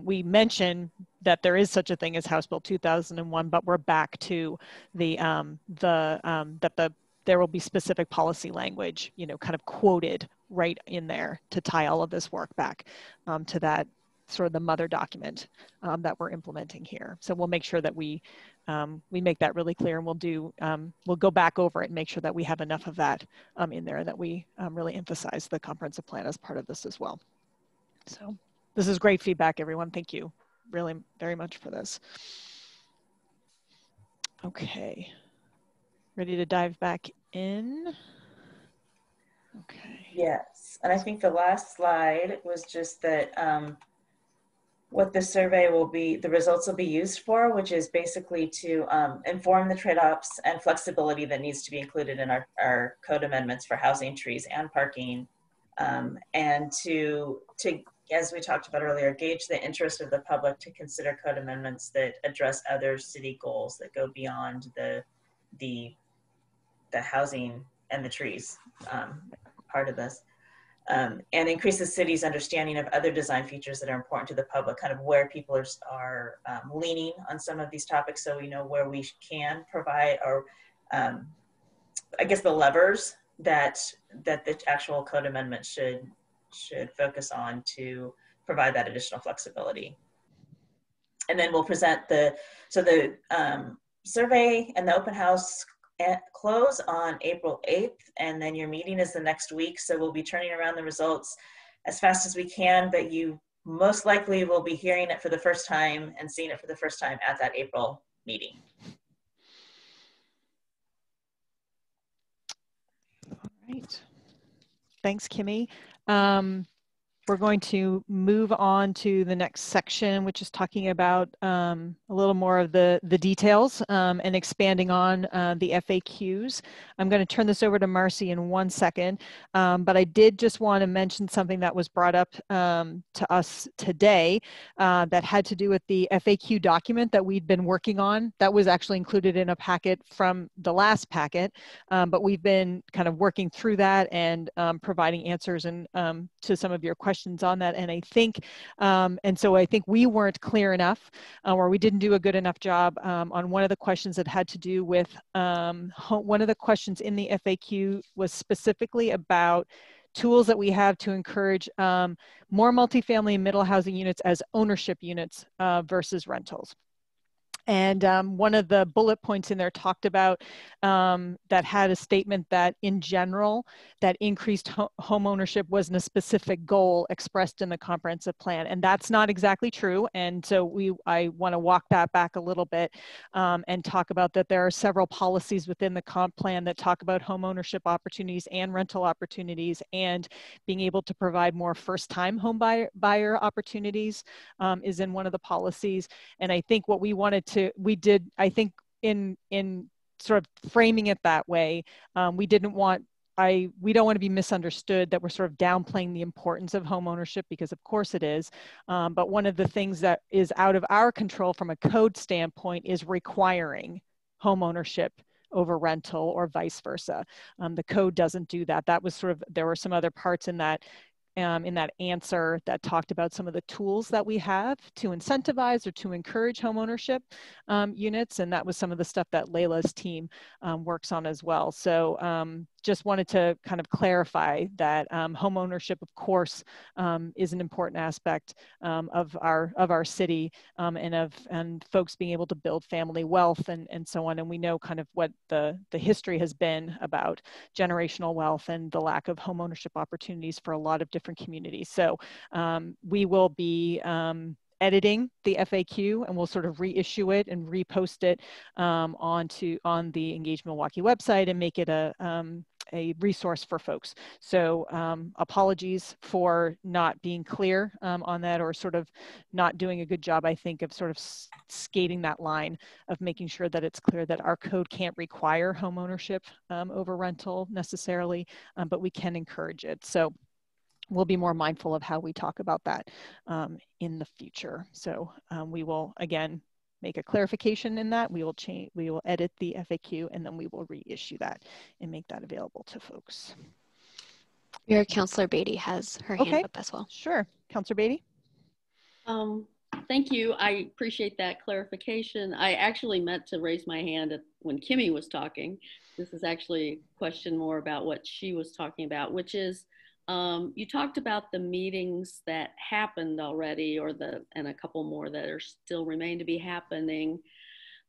Speaker 1: We mentioned that there is such a thing as House Bill 2001, but we're back to that there will be specific policy language, kind of quoted right in there to tie all of this work back to that sort of the mother document that we're implementing here. So we'll make sure that we make that really clear, and we'll go back over it and make sure that we have enough of that in there, that we really emphasize the comprehensive plan as part of this as well. So this is great feedback, everyone. Thank you really very much for this. Okay, ready to dive back in? Okay.
Speaker 3: Yes, and I think the last slide was just that what the survey will be, the results will be used for, which is basically to inform the trade-offs and flexibility that needs to be included in our code amendments for housing, trees, and parking, and to, as we talked about earlier, gauge the interest of the public to consider code amendments that address other city goals that go beyond the housing and the trees part of this. And increase the city's understanding of other design features that are important to the public, kind of where people are leaning on some of these topics, so we know where we can provide, or I guess the levers that the actual code amendment should focus on to provide that additional flexibility. And then we'll present the survey and the open house close on April 8th, and then your meeting is the next week. So we'll be turning around the results as fast as we can, but you most likely will be hearing it for the first time and seeing it for the first time at that April meeting.
Speaker 1: All right. Thanks, Kimmy. We're going to move on to the next section, which is talking about a little more of the details and expanding on the FAQs. I'm going to turn this over to Marcy in 1 second, but I did just want to mention something that was brought up to us today that had to do with the FAQ document that we'd been working on. That was actually included in a packet from the last packet, but we've been kind of working through that and providing answers and to some of your questions on that. And I think, and so I think we weren't clear enough, or we didn't do a good enough job on one of the questions that had to do with, one of the questions in the FAQ was specifically about tools that we have to encourage more multifamily and middle housing units as ownership units versus rentals. And one of the bullet points in there talked about that had a statement that in general, that increased home ownership wasn't a specific goal expressed in the comprehensive plan. And that's not exactly true. And so I want to walk that back a little bit and talk about that there are several policies within the comp plan that talk about home ownership opportunities and rental opportunities, and being able to provide more first-time home buyer opportunities is in one of the policies. And I think what we did, I think in sort of framing it that way, we don't want to be misunderstood that we're sort of downplaying the importance of home ownership, because of course it is. But one of the things that is out of our control from a code standpoint is requiring home ownership over rental or vice versa. The code doesn't do that. That was there were some other parts in that answer that talked about some of the tools that we have to incentivize or to encourage homeownership units. And that was some of the stuff that Layla's team works on as well. So just wanted to kind of clarify that homeownership, of course, is an important aspect of our city, and folks being able to build family wealth and so on. And we know kind of what the history has been about generational wealth and the lack of homeownership opportunities for a lot of different communities. So we will be editing the FAQ, and we'll sort of reissue it and repost it on the Engage Milwaukee website and make it a resource for folks. So apologies for not being clear on that, or sort of not doing a good job, I think, of sort of skating that line of making sure that it's clear that our code can't require home ownership over rental necessarily, but we can encourage it. So we'll be more mindful of how we talk about that in the future. So we will, again, make a clarification in that. We will edit the FAQ, and then we will reissue that and make that available to folks.
Speaker 15: Your Counselor Beatty has her hand up as well.
Speaker 1: Sure, Counselor Beatty.
Speaker 16: Thank you. I appreciate that clarification. I actually meant to raise my hand when Kimmy was talking. This is actually a question more about what she was talking about, which is, you talked about the meetings that happened already, and a couple more that are still remain to be happening.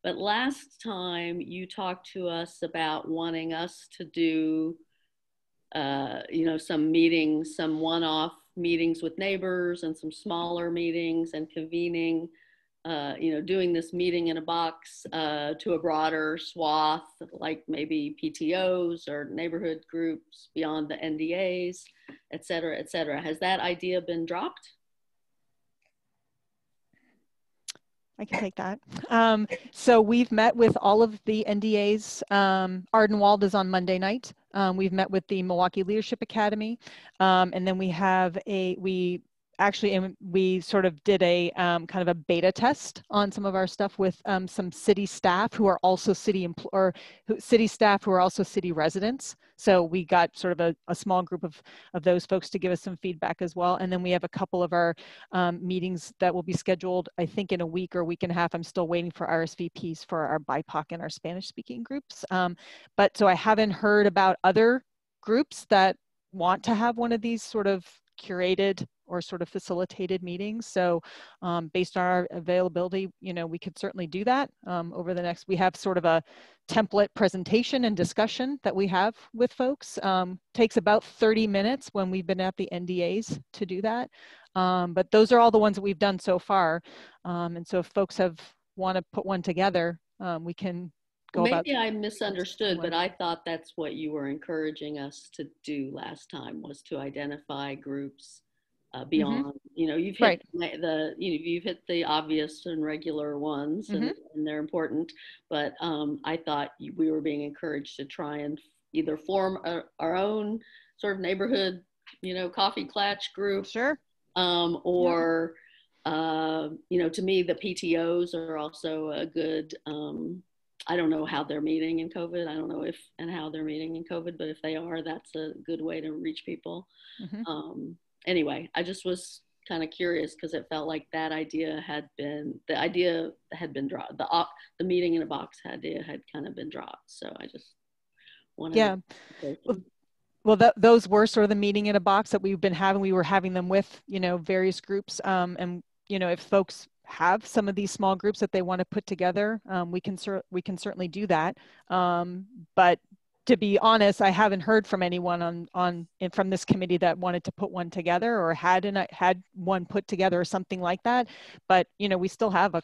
Speaker 16: But last time you talked to us about wanting us to do, some meetings, some one-off meetings with neighbors and some smaller meetings, and convening, doing this meeting in a box to a broader swath, like maybe PTOs or neighborhood groups beyond the NDAs, et cetera, et cetera. Has that idea been dropped?
Speaker 1: I can take that. So we've met with all of the NDAs. Ardenwald is on Monday night. We've met with the Milwaukee Leadership Academy. And then we sort of did a kind of a beta test on some of our stuff with some city staff who are also city staff who are also city residents. So we got sort of a small group of those folks to give us some feedback as well. And then we have a couple of our meetings that will be scheduled, I think, in a week or week and a half. I'm still waiting for RSVPs for our BIPOC and our Spanish speaking groups. But so I haven't heard about other groups that want to have one of these sort of curated or sort of facilitated meetings. So based on our availability, we could certainly do that over the next, we have sort of a template presentation and discussion that we have with folks. Takes about 30 minutes when we've been at the NDAs to do that. But those are all the ones that we've done so far. And so if folks want to put one together, we can go about.
Speaker 16: Maybe I misunderstood, but I thought that's what you were encouraging us to do last time, was to identify groups beyond, you've hit you've hit the obvious and regular ones, and they're important, but I thought we were being encouraged to try and either form our own sort of neighborhood, coffee klatch group.
Speaker 1: Sure.
Speaker 16: Or, to me, the PTOs are also a good, I don't know how they're meeting in COVID. I don't know if and how they're meeting in COVID, but if they are, that's a good way to reach people. Anyway, I just was kind of curious because it felt like the idea had been dropped. The meeting in a box idea had kind of been dropped. So I just wanted to
Speaker 1: Well, those were sort of the meeting in a box that we've been having. We were having them with, various groups. And, if folks have some of these small groups that they want to put together, we can certainly do that. But to be honest, I haven't heard from anyone from this committee that wanted to put one together or had one put together or something like that. But we still have a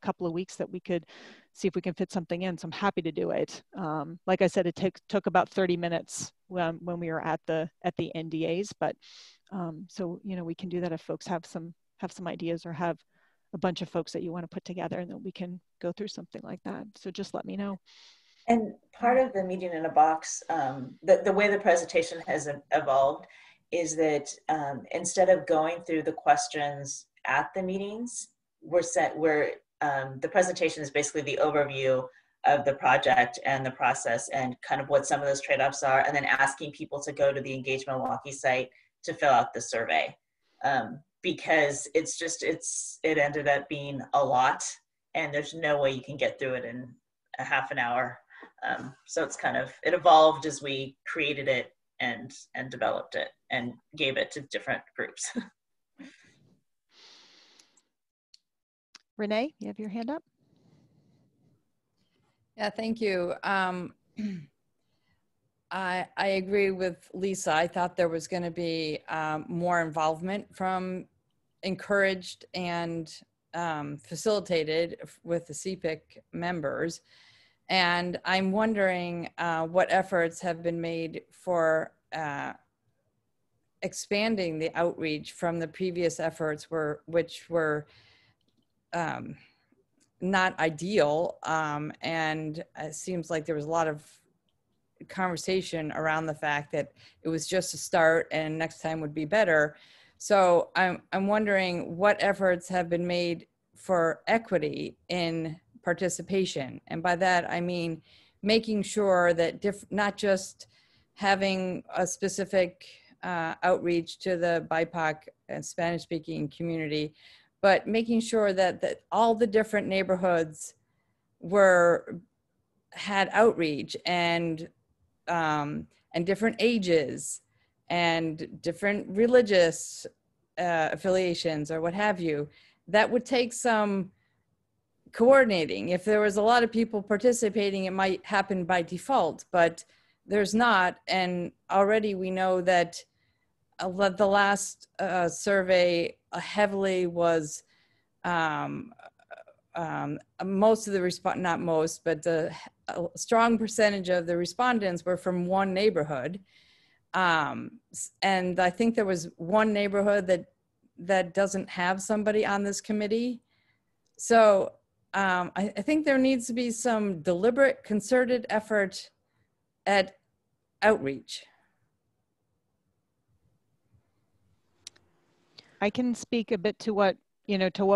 Speaker 1: couple of weeks that we could see if we can fit something in. So I'm happy to do it. Like I said, it took about 30 minutes when we were at the NDAs, but so we can do that if folks have some ideas or have a bunch of folks that you want to put together, and then we can go through something like that. So just let me know.
Speaker 3: And part of the meeting in a box, the way the presentation has evolved is that instead of going through the questions at the meetings, the presentation is basically the overview of the project and the process and kind of what some of those trade-offs are, and then asking people to go to the Engage Milwaukee site to fill out the survey. Because it ended up being a lot, and there's no way you can get through it in a half an hour. So it's it evolved as we created it and developed it and gave it to different groups.
Speaker 1: Renee, you have your hand up?
Speaker 6: Yeah, thank you. I agree with Lisa. I thought there was going to be more involvement from encouraged and facilitated with the CPIC members. And I'm wondering what efforts have been made for expanding the outreach from the previous efforts which were not ideal. And it seems like there was a lot of conversation around the fact that it was just a start and next time would be better. So I'm wondering what efforts have been made for equity in participation. And by that, I mean making sure that not just having a specific outreach to the BIPOC and Spanish-speaking community, but making sure that all the different neighborhoods had outreach and different ages and different religious affiliations or what have you. That would take some coordinating. If there was a lot of people participating, it might happen by default, but there's not. And already we know that the last survey heavily was most of the not most, but a strong percentage of the respondents were from one neighborhood. And I think there was one neighborhood that doesn't have somebody on this committee. So I think there needs to be some deliberate, concerted effort at outreach.
Speaker 1: I can speak a bit to what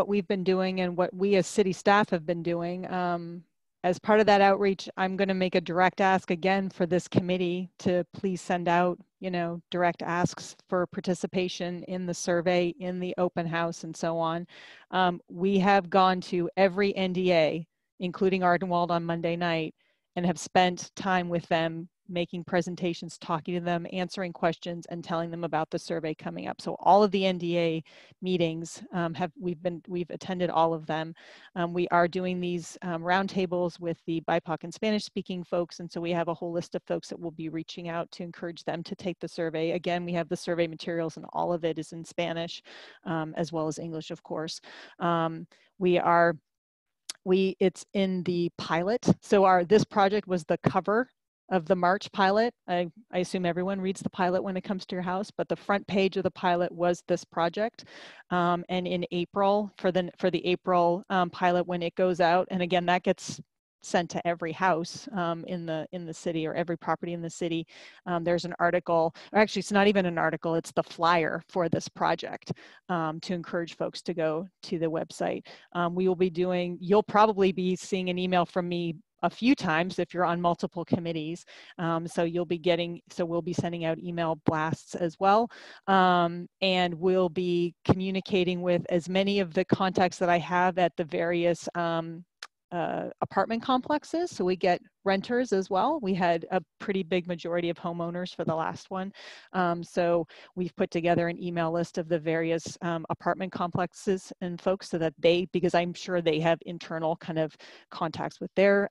Speaker 1: we've been doing and what we as city staff have been doing. As part of that outreach, I'm going to make a direct ask again for this committee to please send out, direct asks for participation in the survey, in the open house, and so on. We have gone to every NDA, including Ardenwald on Monday night, and have spent time with them, making presentations, talking to them, answering questions, and telling them about the survey coming up. So all of the NDA meetings we've attended all of them. We are doing these roundtables with the BIPOC and Spanish speaking folks. And so we have a whole list of folks that will be reaching out to encourage them to take the survey. Again, we have the survey materials and all of it is in Spanish, as well as English, of course. It's in the pilot. So this project was the cover of the March pilot. I assume everyone reads the pilot when it comes to your house, but the front page of the pilot was this project. And in April, for the April pilot, when it goes out, and again, that gets sent to every house in the city or every property in the city. There's an article, or actually it's not even an article, it's the flyer for this project to encourage folks to go to the website. You'll probably be seeing an email from me a few times if you're on multiple committees. So we'll be sending out email blasts as well. And we'll be communicating with as many of the contacts that I have at the various apartment complexes. So we get renters as well. We had a pretty big majority of homeowners for the last one. So we've put together an email list of the various apartment complexes and folks so that because I'm sure they have internal kind of contacts with their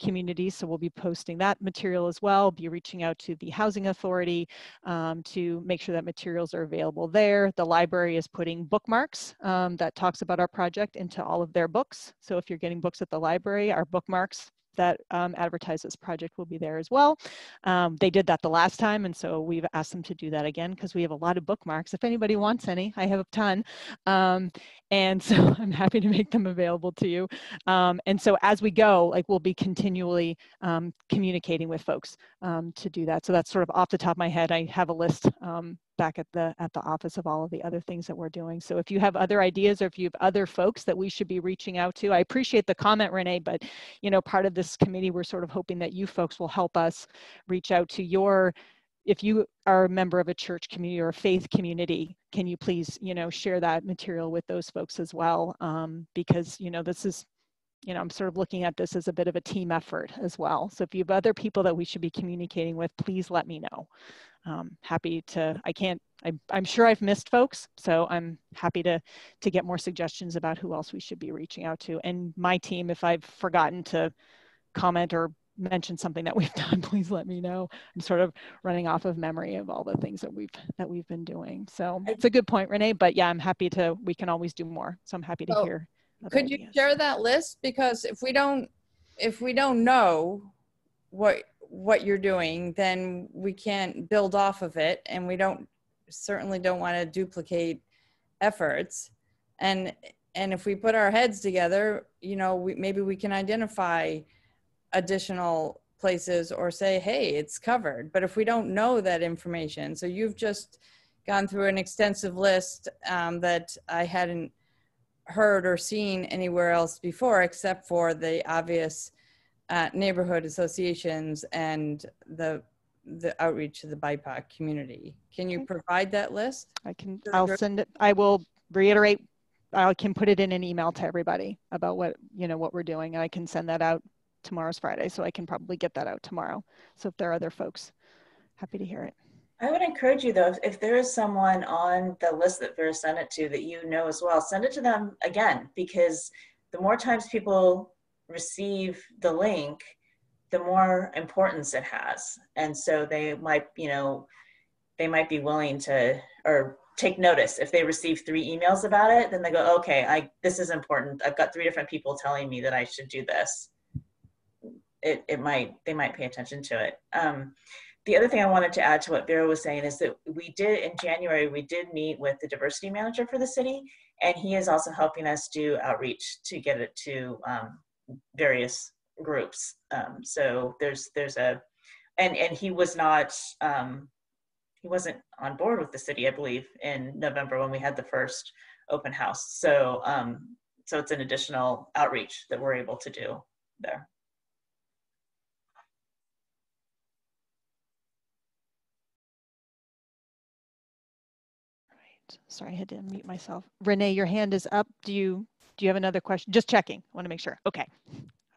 Speaker 1: communities. So we'll be posting that material as well, be reaching out to the housing authority to make sure that materials are available there. The library is putting bookmarks that talks about our project into all of their books. So if you're getting books at the library, our bookmarks that advertise this project will be there as well. They did that the last time, and so we've asked them to do that again because we have a lot of bookmarks. If anybody wants any, I have a ton. And so I'm happy to make them available to you. And so as we go, like we'll be continually communicating with folks to do that. So that's sort of off the top of my head. I have a list back at the office of all of the other things that we're doing. So if you have other ideas or if you have other folks that we should be reaching out to, I appreciate the comment, Renee, but you know, part of this committee, we're sort of hoping that you folks will help us reach out to if you are a member of a church community or a faith community, can you please, you know, share that material with those folks as well? Because, you know, this is, you know, I'm sort of looking at this as a bit of a team effort as well. So if you have other people that we should be communicating with, please let me know. Happy to, I'm sure I've missed folks, so I'm happy to get more suggestions about who else we should be reaching out to. And my team, if I've forgotten to comment or mention something that we've done, please let me know. I'm sort of running off of memory of all the things that we've been doing. So it's a good point, Renee, but yeah, I'm happy we can always do more. So I'm happy to hear.
Speaker 6: Could you share that list? Because if we don't know what you're doing, then we can't build off of it, and we certainly don't want to duplicate efforts. And if we put our heads together, you know, maybe we can identify additional places or say, hey, it's covered. But if we don't know that information, so you've just gone through an extensive list that I hadn't heard or seen anywhere else before, except for the obvious neighborhood associations and the outreach to the BIPOC community. Can you provide that list?
Speaker 1: I'll send it. I will reiterate. I can put it in an email to everybody about what we're doing, and I can send that out. Tomorrow's Friday, so I can probably get that out tomorrow. So if there are other folks, happy to hear it.
Speaker 3: I would encourage you though, if there is someone on the list that Vera sent it to that you know as well, send it to them again, because the more times people receive the link, the more importance it has. And so they might be willing to, or take notice. If they receive 3 emails about it, then they go, okay, this is important. I've got 3 different people telling me that I should do this. They might pay attention to it. The other thing I wanted to add to what Vera was saying is that in January, we did meet with the diversity manager for the city, and he is also helping us do outreach to get it to various groups. So and he was not, he wasn't on board with the city, I believe, in November when we had the first open house. So, so it's an additional outreach that we're able to do there.
Speaker 1: Sorry, I had to unmute myself. Renee, your hand is up. Do you have another question? Just checking. I want to make sure. Okay.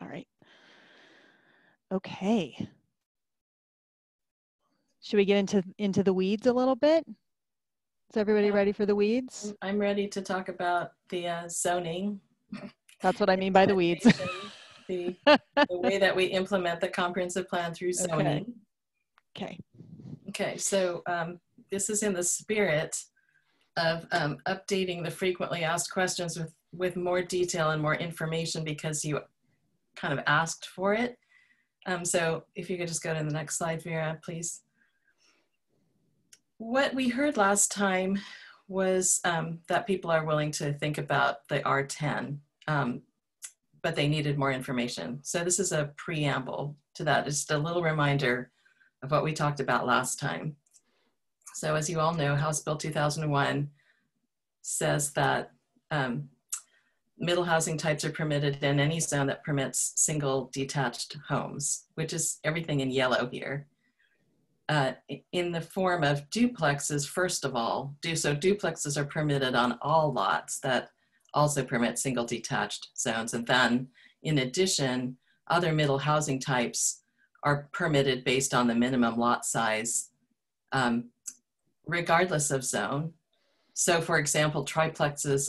Speaker 1: All right. Okay. Should we get into the weeds a little bit? Is everybody ready for the weeds?
Speaker 10: I'm ready to talk about the zoning.
Speaker 1: That's what I mean by the weeds.
Speaker 10: the way that we implement the comprehensive plan through zoning. Okay. So this is in the spirit of updating the frequently asked questions with more detail and more information because you kind of asked for it. So if you could just go to the next slide, Vera, please. What we heard last time was that people are willing to think about the R10, but they needed more information. So this is a preamble to that. Just a little reminder of what we talked about last time. So as you all know, House Bill 2001 says that middle housing types are permitted in any zone that permits single detached homes, which is everything in yellow here. In the form of duplexes, first of all, so duplexes are permitted on all lots that also permit single detached zones. And then in addition, other middle housing types are permitted based on the minimum lot size, regardless of zone. So for example, triplexes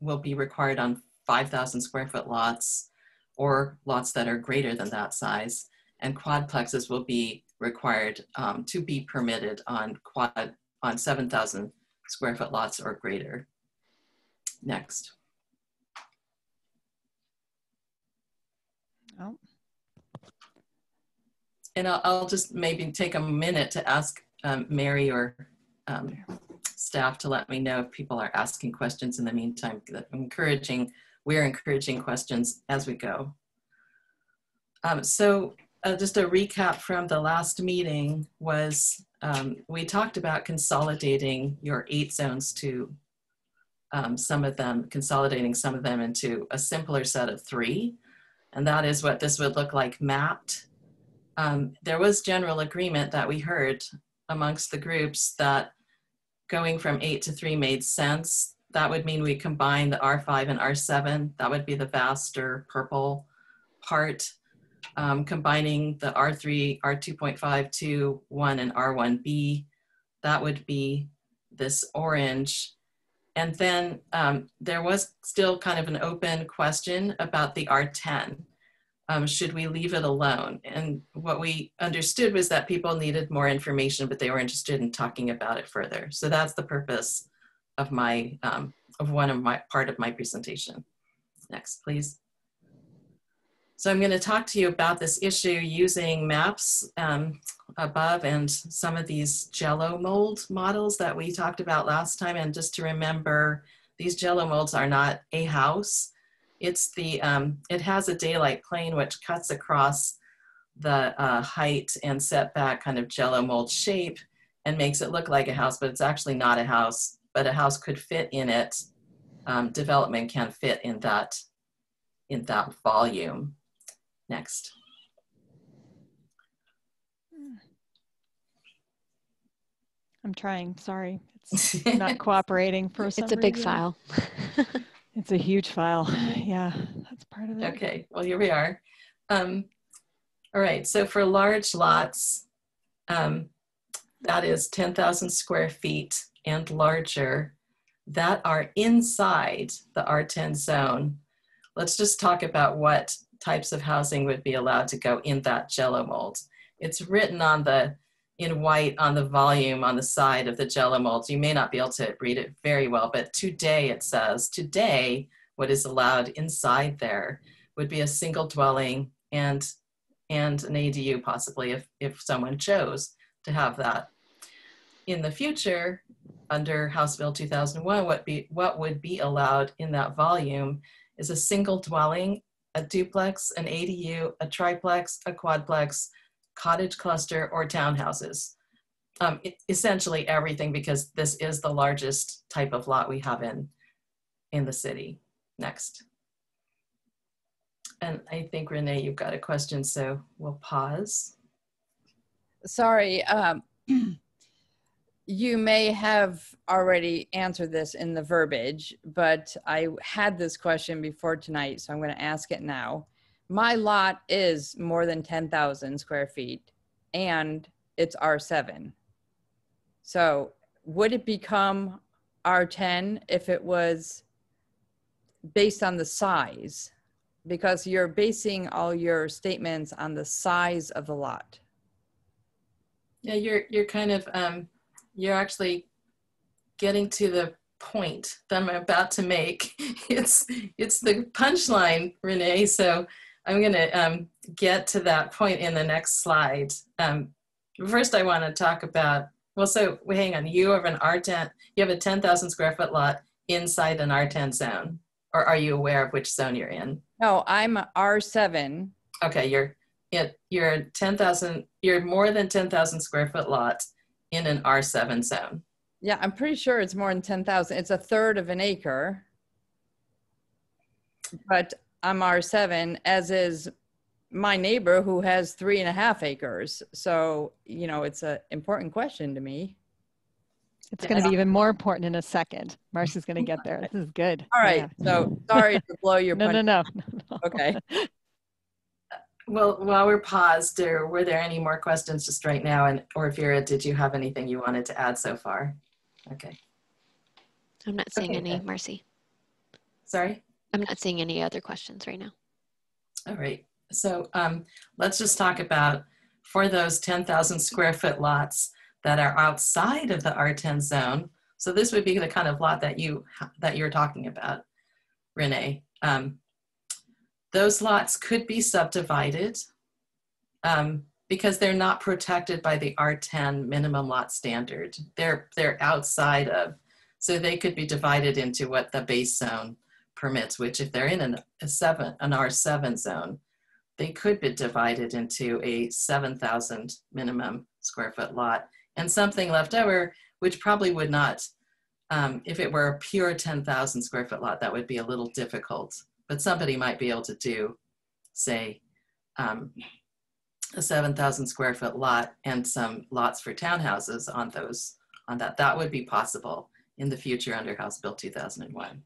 Speaker 10: will be required on 5,000 square foot lots or lots that are greater than that size. And quadplexes will be required to be permitted on 7,000 square foot lots or greater. Next.
Speaker 1: Oh.
Speaker 10: And I'll just maybe take a minute to ask Mary or staff to let me know if people are asking questions in the meantime. We're encouraging questions as we go. So just a recap from the last meeting was we talked about consolidating your 8 zones to consolidating some of them into a simpler set of 3. And that is what this would look like mapped. There was general agreement that we heard amongst the groups that going from 8 to 3 made sense. That would mean we combine the R5 and R7. That would be the vaster purple part. Combining the R3, R2.5 to 1 and R1B, that would be this orange. And then there was still kind of an open question about the R10. Should we leave it alone? And what we understood was that people needed more information, but they were interested in talking about it further. So that's the purpose of part of my presentation. Next, please. So I'm going to talk to you about this issue using maps above and some of these Jello mold models that we talked about last time. And just to remember, these Jello molds are not a house. It's it has a daylight plane which cuts across the height and setback kind of Jello mold shape and makes it look like a house, but it's actually not a house, but a house could fit in it. Development can fit in that volume. Next.
Speaker 1: I'm trying, sorry. It's not cooperating for some
Speaker 15: It's a big
Speaker 1: reason.
Speaker 15: file.
Speaker 1: It's a huge file. Yeah, that's part of it.
Speaker 10: Okay, well, here we are. All right, so for large lots, that is 10,000 square feet and larger that are inside the R10 zone. Let's just talk about what types of housing would be allowed to go in that Jello mold. It's written in white on the volume on the side of the Jello molds. You may not be able to read it very well, but today it says, today what is allowed inside there would be a single dwelling and an ADU possibly if someone chose to have that. In the future, under House Bill 2001, what would be allowed in that volume is a single dwelling, a duplex, an ADU, a triplex, a quadplex, cottage cluster, or townhouses. Essentially everything, because this is the largest type of lot we have in the city. Next. And I think, Renee, you've got a question, so we'll pause.
Speaker 6: Sorry, you may have already answered this in the verbiage, but I had this question before tonight, so I'm going to ask it now. My lot is more than 10,000 square feet and it's R7. So would it become R10 if it was based on the size? Because you're basing all your statements on the size of the lot.
Speaker 10: Yeah, you're kind of, you're actually getting to the point that I'm about to make. It's the punchline, Renee. So I'm going to get to that point in the next slide. First, I want to talk about, well, so hang on. You have an R10, you have a 10,000 square foot lot inside an R10 zone, or are you aware of which zone you're in?
Speaker 6: No, I'm R7.
Speaker 10: Okay, you're 10,000. You're more than 10,000 square foot lot in an R7 zone.
Speaker 6: Yeah, I'm pretty sure it's more than 10,000. It's a third of an acre, but I'm R7, as is my neighbor who has 3.5 acres. So, you know, it's an important question to me.
Speaker 1: It's going to be even more important in a second. Marcia's going to get there. This is good.
Speaker 6: All right. Yeah. So sorry to blow your
Speaker 1: No.
Speaker 6: Okay.
Speaker 10: Well, while we're paused, were there any more questions just right now? And or Vera, did you have anything you wanted to add so far? Okay.
Speaker 15: I'm not seeing any, Marcy.
Speaker 10: Sorry?
Speaker 15: I'm not seeing any other questions right now.
Speaker 10: All right. So let's just talk about, for those 10,000 square foot lots that are outside of the R10 zone. So this would be the kind of lot that you're talking about, Renee. Those lots could be subdivided because they're not protected by the R10 minimum lot standard. They're outside of, so they could be divided into what the base zone permits, which if they're in an R7 zone, they could be divided into a 7,000 minimum square foot lot and something left over, which probably would not, if it were a pure 10,000 square foot lot, that would be a little difficult. But somebody might be able to do, say, a 7,000 square foot lot and some lots for townhouses on that. That would be possible in the future under House Bill 2001.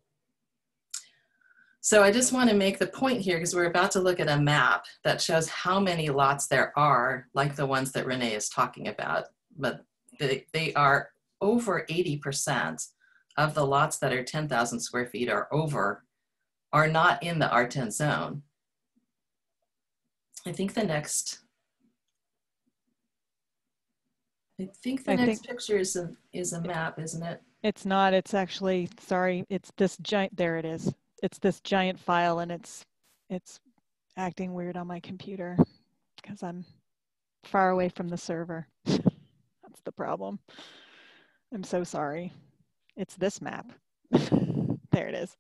Speaker 10: So I just want to make the point here, because we're about to look at a map that shows how many lots there are, like the ones that Renee is talking about, but they are over 80% of the lots that are 10,000 square feet or over are not in the R10 zone. I think the next picture is a map, isn't it?
Speaker 1: It's not, it's actually, sorry, it's this giant, there it is. It's this giant file and it's acting weird on my computer because I'm far away from the server. That's the problem. I'm so sorry. It's this map. There it is.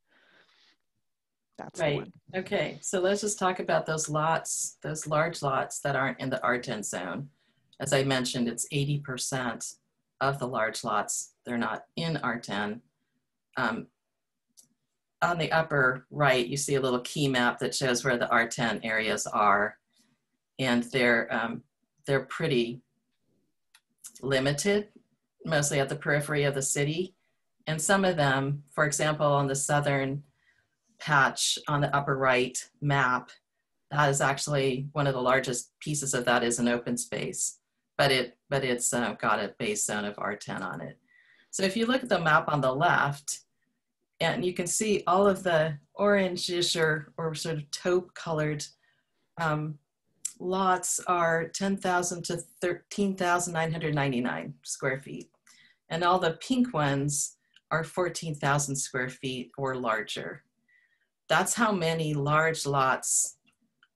Speaker 1: That's
Speaker 10: right.
Speaker 1: The one.
Speaker 10: Okay, so let's just talk about those lots, those large lots that aren't in the R10 zone. As I mentioned, it's 80% of the large lots. They're not in R10. On the upper right, you see a little key map that shows where the R10 areas are, and they're pretty limited, mostly at the periphery of the city. And some of them, for example, on the southern patch on the upper right map, that is actually one of the largest pieces of that is an open space, but it's got a base zone of R10 on it. So if you look at the map on the left, and you can see all of the orangish or sort of taupe colored lots are 10,000 to 13,999 square feet. And all the pink ones are 14,000 square feet or larger. That's how many large lots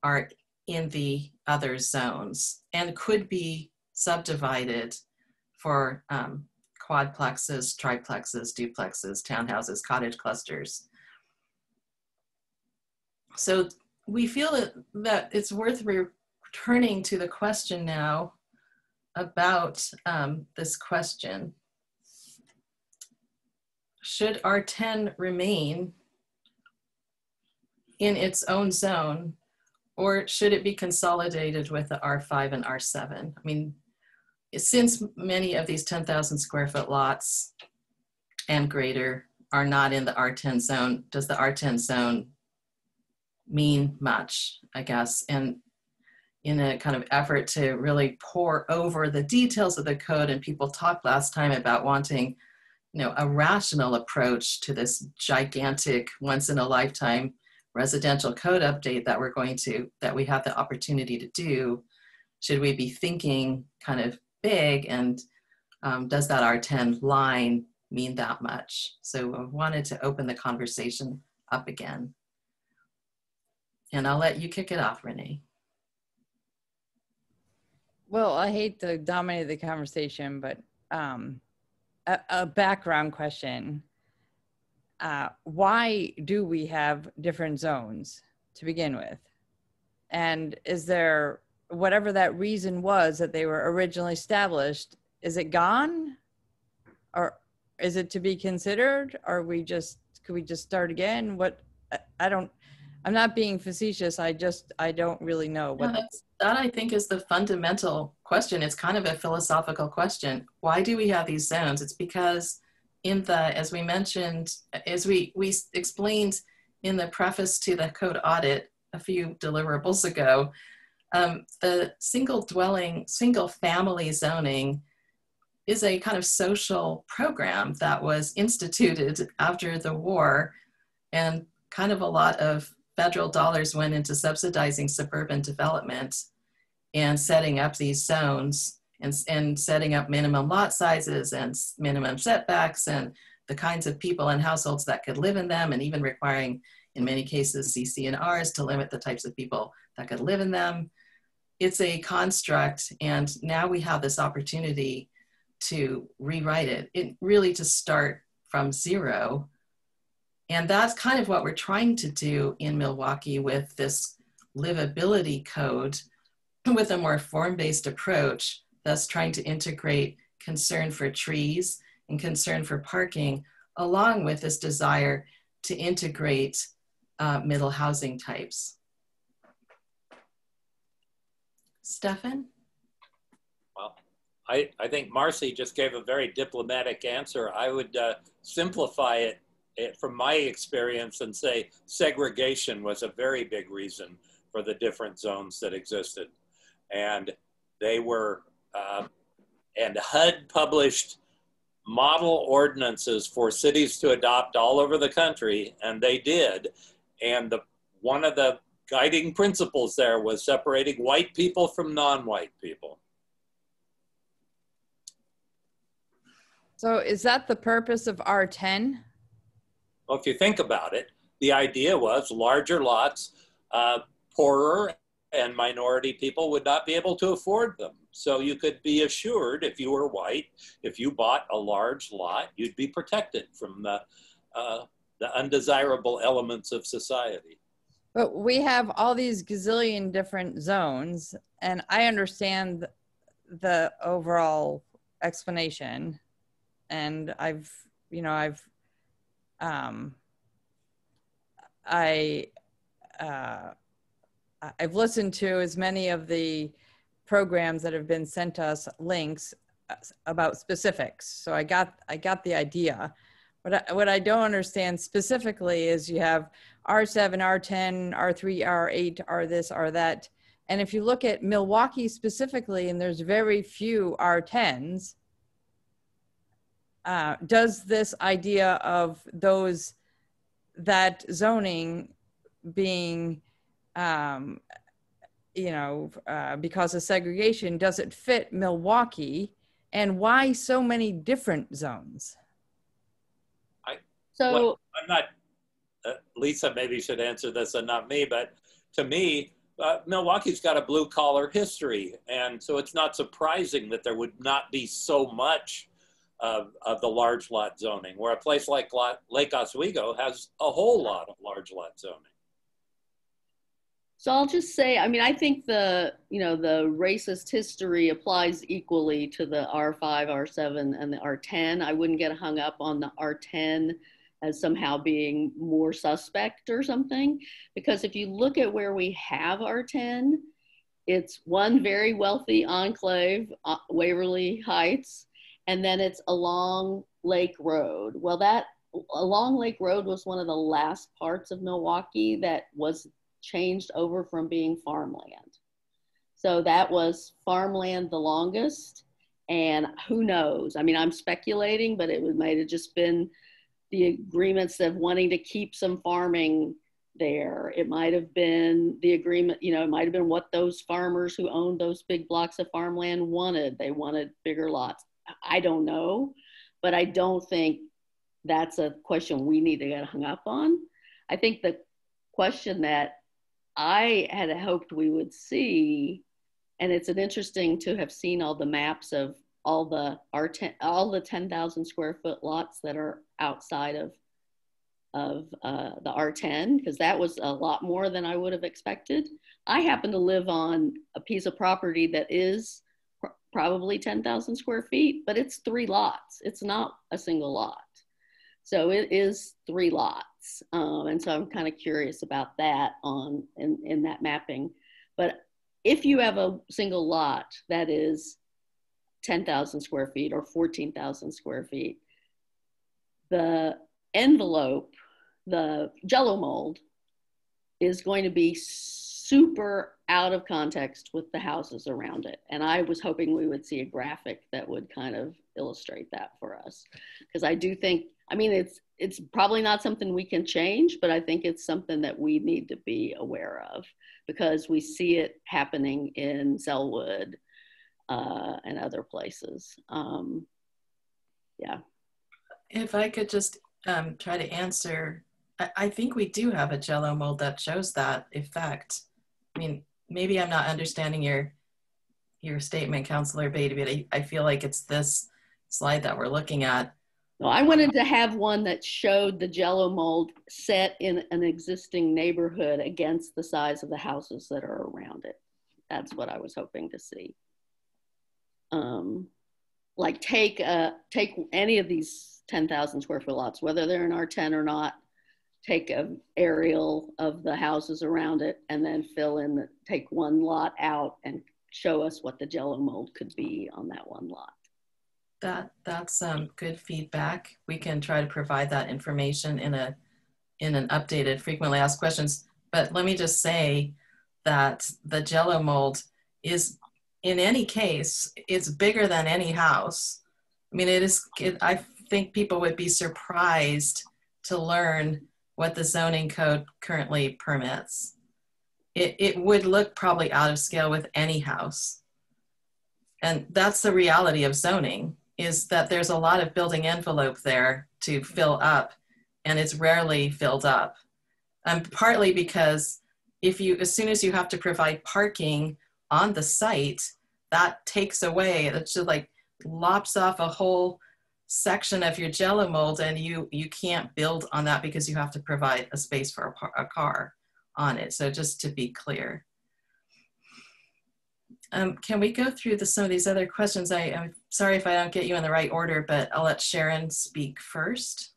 Speaker 10: are in the other zones and could be subdivided for quadplexes, triplexes, duplexes, townhouses, cottage clusters. So we feel that it's worth returning to the question now about this question. Should R10 remain in its own zone, or should it be consolidated with the R5 and R7? I mean, since many of these 10,000 square foot lots and greater are not in the R10 zone, does the R10 zone mean much, I guess? And in a kind of effort to really pour over the details of the code, and people talked last time about wanting, you know, a rational approach to this gigantic once in a lifetime residential code update that we have the opportunity to do. Should we be thinking kind of big, and does that R10 line mean that much? So I wanted to open the conversation up again. And I'll let you kick it off, Renee.
Speaker 6: Well, I hate to dominate the conversation, but a background question. Why do we have different zones to begin with? And is there, whatever that reason was that they were originally established, is it gone? Or is it to be considered? Or could we just start again? I'm not being facetious. I don't really know.
Speaker 10: That I think is the fundamental question. It's kind of a philosophical question. Why do we have these zones? It's because as we mentioned, as we explained in the preface to the code audit a few deliverables ago, The single family zoning is a kind of social program that was instituted after the war, and kind of a lot of federal dollars went into subsidizing suburban development and setting up these zones and setting up minimum lot sizes and minimum setbacks and the kinds of people and households that could live in them, and even requiring, in many cases, CC&Rs to limit the types of people that could live in them. It's a construct, and now we have this opportunity to rewrite it really to start from zero. And that's kind of what we're trying to do in Milwaukee with this livability code, with a more form-based approach, thus trying to integrate concern for trees and concern for parking, along with this desire to integrate middle housing types. Stefan?
Speaker 11: Well, I think Marcy just gave a very diplomatic answer. I would simplify it from my experience and say segregation was a very big reason for the different zones that existed. And they were, and HUD published model ordinances for cities to adopt all over the country, and they did. And one of the guiding principles there was separating white people from non-white people.
Speaker 6: So is that the purpose of R10?
Speaker 11: Well, if you think about it, the idea was larger lots, poorer and minority people would not be able to afford them. So you could be assured, if you were white, if you bought a large lot, you'd be protected from the undesirable elements of society.
Speaker 6: But we have all these gazillion different zones, and I understand the overall explanation. And I've listened to as many of the programs that have been sent to us links about specifics. So I got the idea. What I don't understand specifically is you have R7, R10, R3, R8, R this, R that. And if you look at Milwaukee specifically, and there's very few R10s, does this idea of that zoning being, because of segregation, does it fit Milwaukee? And why so many different zones?
Speaker 11: Well, I'm not, Lisa maybe should answer this and not me, but to me, Milwaukee's got a blue collar history. And so it's not surprising that there would not be so much of the large lot zoning, where a place like Lake Oswego has a whole lot of large lot zoning.
Speaker 16: So I'll just say, I mean, I think the racist history applies equally to the R5, R7, and the R10. I wouldn't get hung up on the R10 as somehow being more suspect or something, because if you look at where we have R10, it's one very wealthy enclave, Waverly Heights, and then it's along Lake Road. Well, along Lake Road was one of the last parts of Milwaukee that was changed over from being farmland. So that was farmland the longest, and who knows? I mean, I'm speculating, but it might have just been the agreements of wanting to keep some farming there. It might have been the agreement, it might have been what those farmers who owned those big blocks of farmland wanted. They wanted bigger lots. I don't know, but I don't think that's a question we need to get hung up on. I think the question that I had hoped we would see, and it's interesting to have seen all the maps of all the 10,000 square foot lots that are outside of the R10, because that was a lot more than I would have expected. I happen to live on a piece of property that is probably 10,000 square feet, but it's 3 lots. It's not a single lot. So it is 3 lots. And so I'm kind of curious about that in that mapping. But if you have a single lot that is 10,000 square feet or 14,000 square feet, the envelope, the jello mold, is going to be super out of context with the houses around it. And I was hoping we would see a graphic that would kind of illustrate that for us. Because I do think, I mean, it's probably not something we can change, but I think it's something that we need to be aware of because we see it happening in Selwood and other places. Yeah.
Speaker 10: If I could just try to answer, I think we do have a Jell-O mold that shows that effect. I mean, maybe I'm not understanding your statement, Councilor Beatty, but I feel like it's this slide that we're looking at.
Speaker 16: No, I wanted to have one that showed the Jell-O mold set in an existing neighborhood against the size of the houses that are around it. That's what I was hoping to see. Like take any of these 10,000 square foot lots, whether they're in R10 or not, take an aerial of the houses around it and then take one lot out and show us what the Jell-O mold could be on that one lot.
Speaker 10: That's good feedback. We can try to provide that information in an updated frequently asked questions. But let me just say that the Jell-O mold is, in any case, it's bigger than any house. I mean, I think people would be surprised to learn what the zoning code currently permits. It would look probably out of scale with any house. And that's the reality of zoning, is that there's a lot of building envelope there to fill up, and it's rarely filled up. Partly because as soon as you have to provide parking on the site, that takes away, it just like lops off a whole section of your Jell-O mold, and you can't build on that because you have to provide a space for a car on it. So just to be clear. Can we go through some of these other questions? I'm sorry if I don't get you in the right order, but I'll let Sharon speak first.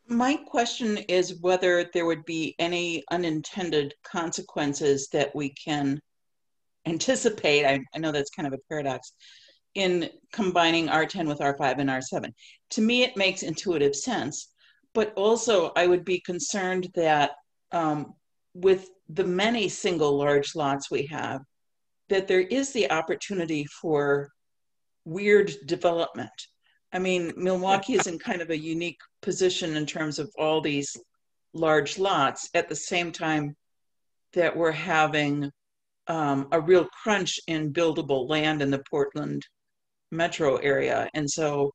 Speaker 17: My question is whether there would be any unintended consequences that we can anticipate. I know that's kind of a paradox in combining R10 with R5 and R7. To me, it makes intuitive sense, but also I would be concerned that with the many single large lots we have, that there is the opportunity for weird development. I mean, Milwaukee is in kind of a unique position in terms of all these large lots at the same time that we're having a real crunch in buildable land in the Portland metro area. And so,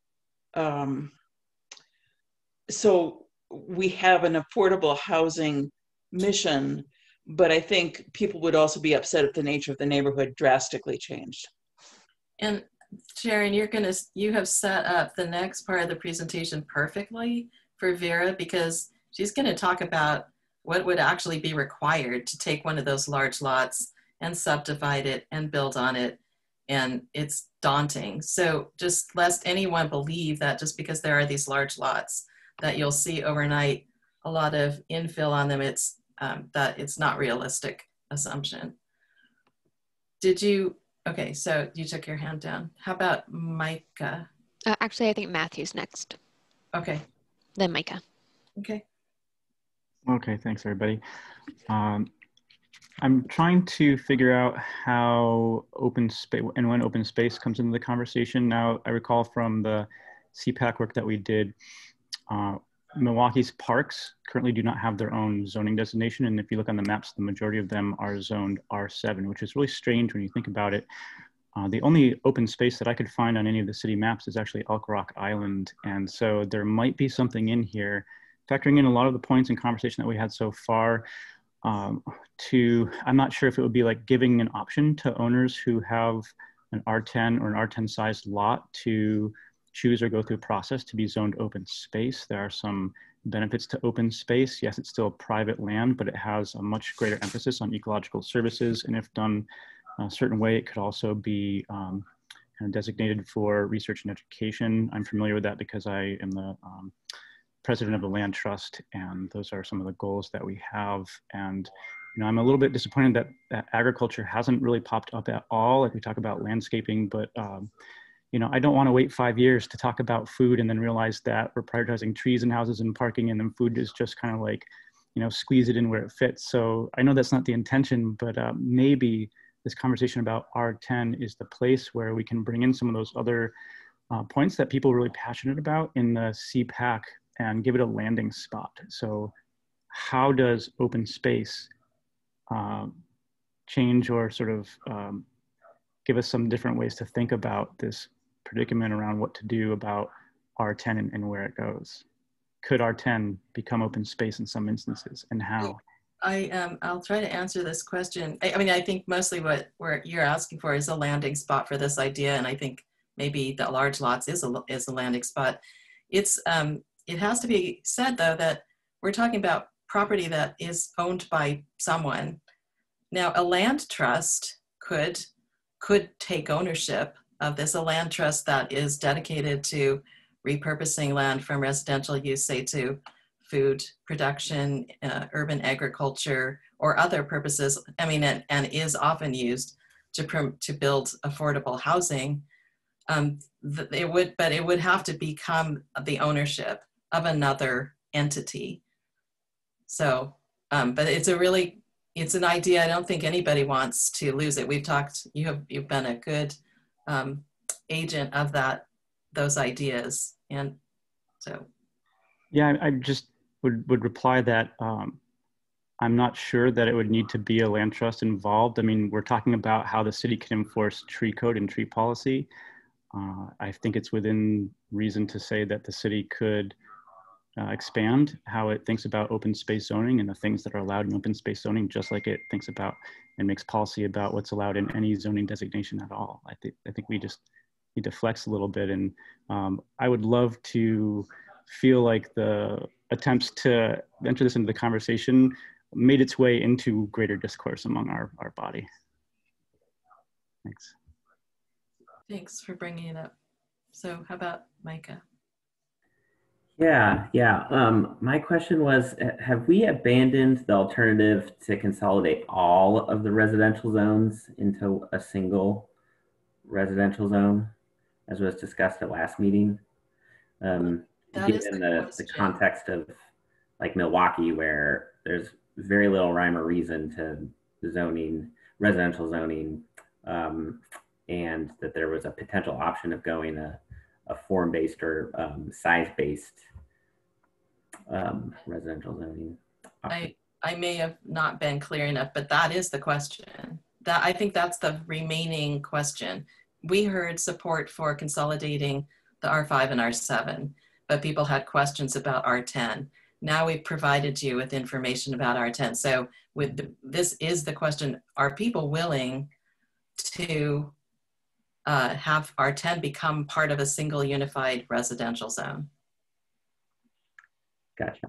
Speaker 17: so we have an affordable housing mission, but I think people would also be upset if the nature of the neighborhood drastically changed.
Speaker 10: And Sharon, you have set up the next part of the presentation perfectly for Vera, because she's going to talk about what would actually be required to take one of those large lots and subdivide it and build on it. And it's daunting. So just lest anyone believe that just because there are these large lots that you'll see overnight a lot of infill on them, that it's not realistic assumption. Okay, so you took your hand down. How about Micah?
Speaker 15: Actually, I think Matthew's next.
Speaker 10: Okay.
Speaker 15: Then Micah.
Speaker 10: Okay.
Speaker 2: Okay, thanks everybody. I'm trying to figure out how open space and when open space comes into the conversation. Now, I recall from the CPIC work that we did, Milwaukee's parks currently do not have their own zoning designation. And if you look on the maps, the majority of them are zoned R7, which is really strange when you think about it. The only open space that I could find on any of the city maps is actually Elk Rock Island. And so there might be something in here, factoring in a lot of the points in conversation that we had so far, I'm not sure if it would be like giving an option to owners who have an R10 or an R10 sized lot to choose or go through a process to be zoned open space. There are some benefits to open space. Yes, it's still private land, but it has a much greater emphasis on ecological services. And if done a certain way, it could also be kind of designated for research and education. I'm familiar with that because I am the president of the land trust, and those are some of the goals that we have. And I'm a little bit disappointed that agriculture hasn't really popped up at all. Like we talk about landscaping, but I don't want to wait 5 years to talk about food and then realize that we're prioritizing trees and houses and parking, and then food is just kind of like, squeeze it in where it fits. So I know that's not the intention, but maybe this conversation about R10 is the place where we can bring in some of those other points that people are really passionate about in the CPIC and give it a landing spot. So how does open space change or sort of give us some different ways to think about this predicament around what to do about R10 and where it goes? Could R10 become open space in some instances, and how?
Speaker 10: I'll try to answer this question. I mean, I think mostly what you're asking for is a landing spot for this idea, and I think maybe the large lots is a landing spot. It's it has to be said though that we're talking about property that is owned by someone. Now, a land trust could take ownership of this, a land trust that is dedicated to repurposing land from residential use, say, to food production, urban agriculture, or other purposes. I mean, and is often used to build affordable housing. It would have to become the ownership of another entity. So, but it's an idea. I don't think anybody wants to lose it. We've talked. You've been a good agent of those ideas, and so. Yeah,
Speaker 2: I just would reply that I'm not sure that it would need to be a land trust involved. I mean, we're talking about how the city can enforce tree code and tree policy. I think it's within reason to say that the city could expand how it thinks about open space zoning and the things that are allowed in open space zoning, just like it thinks about and makes policy about what's allowed in any zoning designation at all. I think we just need to flex a little bit. And I would love to feel like the attempts to enter this into the conversation made its way into greater discourse among our body. Thanks.
Speaker 10: Thanks for bringing it up. So how about Micah?
Speaker 18: Yeah. My question was, have we abandoned the alternative to consolidate all of the residential zones into a single residential zone, as was discussed at last meeting? Given the context of like Milwaukee, where there's very little rhyme or reason to residential zoning, and that there was a potential option of going a form-based or size-based residential zoning.
Speaker 10: I may have not been clear enough, but that is the question. I think that's the remaining question. We heard support for consolidating the R5 and R7, but people had questions about R10. Now we've provided you with information about R10. So this is the question, are people willing to have R10 become part of a single unified residential zone?
Speaker 18: Gotcha.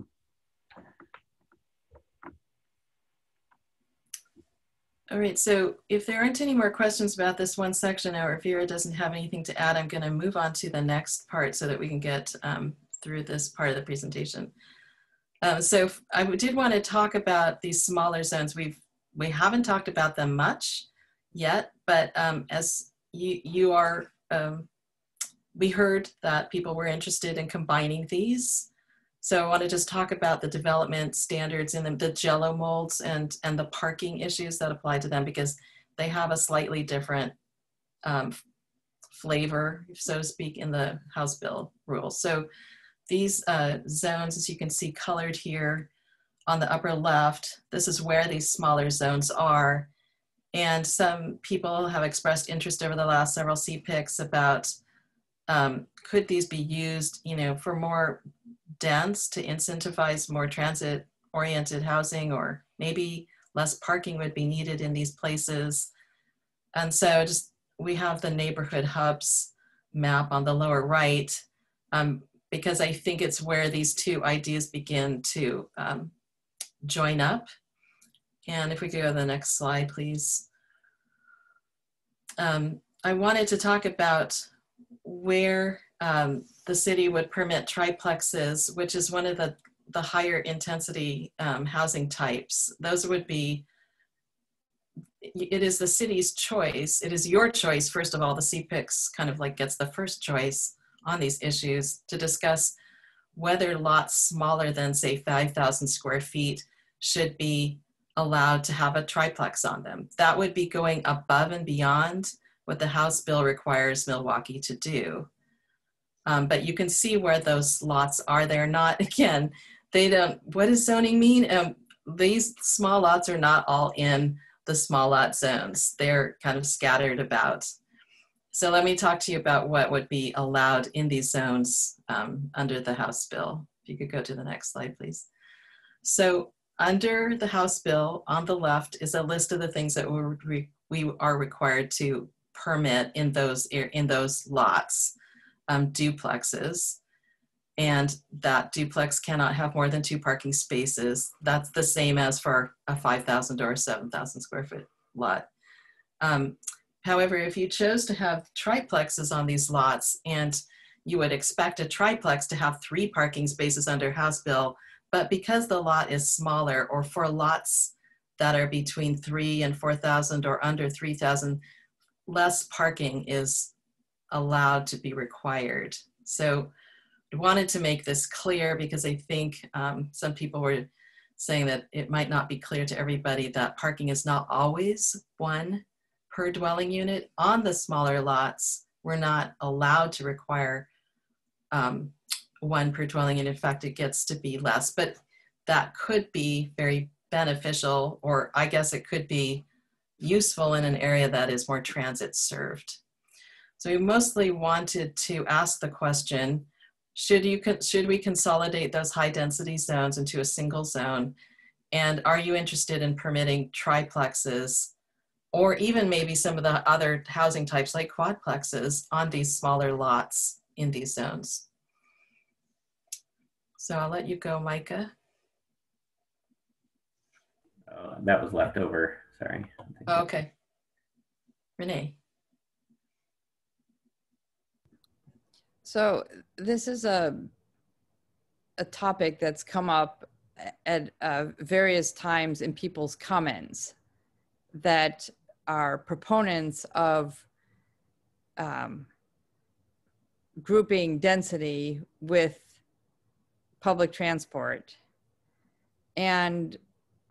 Speaker 10: All right, so if there aren't any more questions about this one section, or if Vera doesn't have anything to add, I'm going to move on to the next part so that we can get through this part of the presentation. So I did want to talk about these smaller zones. We haven't talked about them much yet, but as we heard that people were interested in combining these. So I want to just talk about the development standards and the jello molds and the parking issues that apply to them, because they have a slightly different flavor, so to speak, in the House Bill rules. So these zones, as you can see colored here on the upper left, this is where these smaller zones are. And some people have expressed interest over the last several CPICs about could these be used, for more dense, to incentivize more transit-oriented housing, or maybe less parking would be needed in these places. And so we have the neighborhood hubs map on the lower right, because I think it's where these two ideas begin to join up. And if we could go to the next slide, please. I wanted to talk about where the city would permit triplexes, which is one of the higher intensity housing types. Those would be, it is the city's choice. It is your choice, first of all. The CPICs kind of like gets the first choice on these issues to discuss whether lots smaller than, say, 5,000 square feet should be allowed to have a triplex on them. That would be going above and beyond what the House bill requires Milwaukee to do. But you can see where those lots are. They're not, again, they don't, what does zoning mean? These small lots are not all in the small lot zones. They're kind of scattered about. So let me talk to you about what would be allowed in these zones under the House bill. If you could go to the next slide, please. So under the House bill, on the left is a list of the things that we are required to permit in those lots, duplexes. And that duplex cannot have more than 2 parking spaces. That's the same as for a 5,000 or 7,000 square foot lot. However, if you chose to have triplexes on these lots, and you would expect a triplex to have 3 parking spaces under House bill, but because the lot is smaller, or for lots that are between 3 and 4,000 or under 3,000, less parking is allowed to be required. So I wanted to make this clear because I think some people were saying that it might not be clear to everybody that parking is not always 1 per dwelling unit. On the smaller lots, we're not allowed to require 1 per dwelling unit. In fact, it gets to be less, but that could be very beneficial, or I guess it could be useful in an area that is more transit served. So we mostly wanted to ask the question, should we consolidate those high density zones into a single zone? And are you interested in permitting triplexes, or even maybe some of the other housing types like quadplexes on these smaller lots in these zones? So I'll let you go, Micah.
Speaker 18: That was left over, sorry.
Speaker 10: Oh, okay. Renee.
Speaker 6: So this is a topic that's come up at various times in people's comments that are proponents of grouping density with public transport. And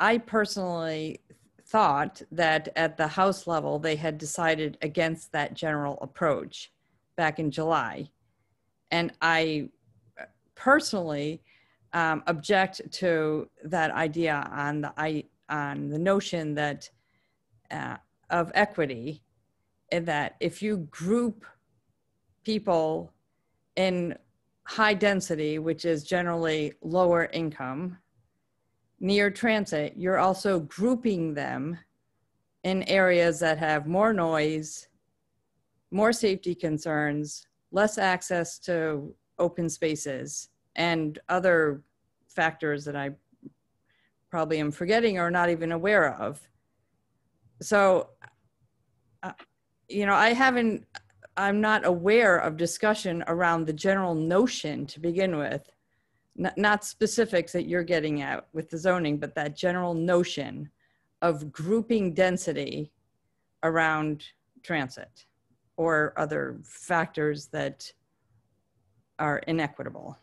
Speaker 6: I personally thought that at the House level, they had decided against that general approach back in July. And I personally object to that idea on the notion that of equity, in that if you group people in high density, which is generally lower income, near transit, you're also grouping them in areas that have more noise, more safety concerns, less access to open spaces, and other factors that I probably am forgetting or not even aware of. So, you know, I'm not aware of discussion around the general notion to begin with, not specifics that you're getting at with the zoning, but that general notion of grouping density around transit or other factors that are inequitable.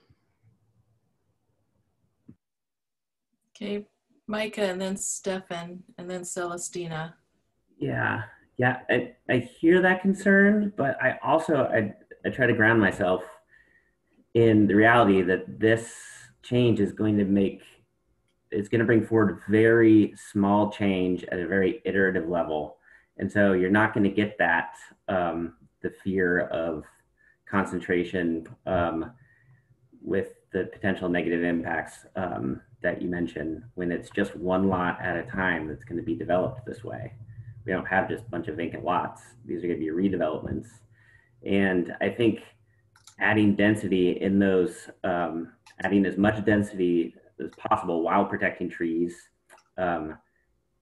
Speaker 10: Okay, Micah, and then Stefan, and then Celestina.
Speaker 18: Yeah, I hear that concern, but I also, I try to ground myself in the reality that this change is going to it's going to bring forward very small change at a very iterative level. And so you're not going to get that, the fear of concentration with the potential negative impacts that you mentioned when it's just one lot at a time that's going to be developed this way. We don't have just a bunch of vacant lots. These are going to be redevelopments. And I think adding density in those, adding as much density as possible while protecting trees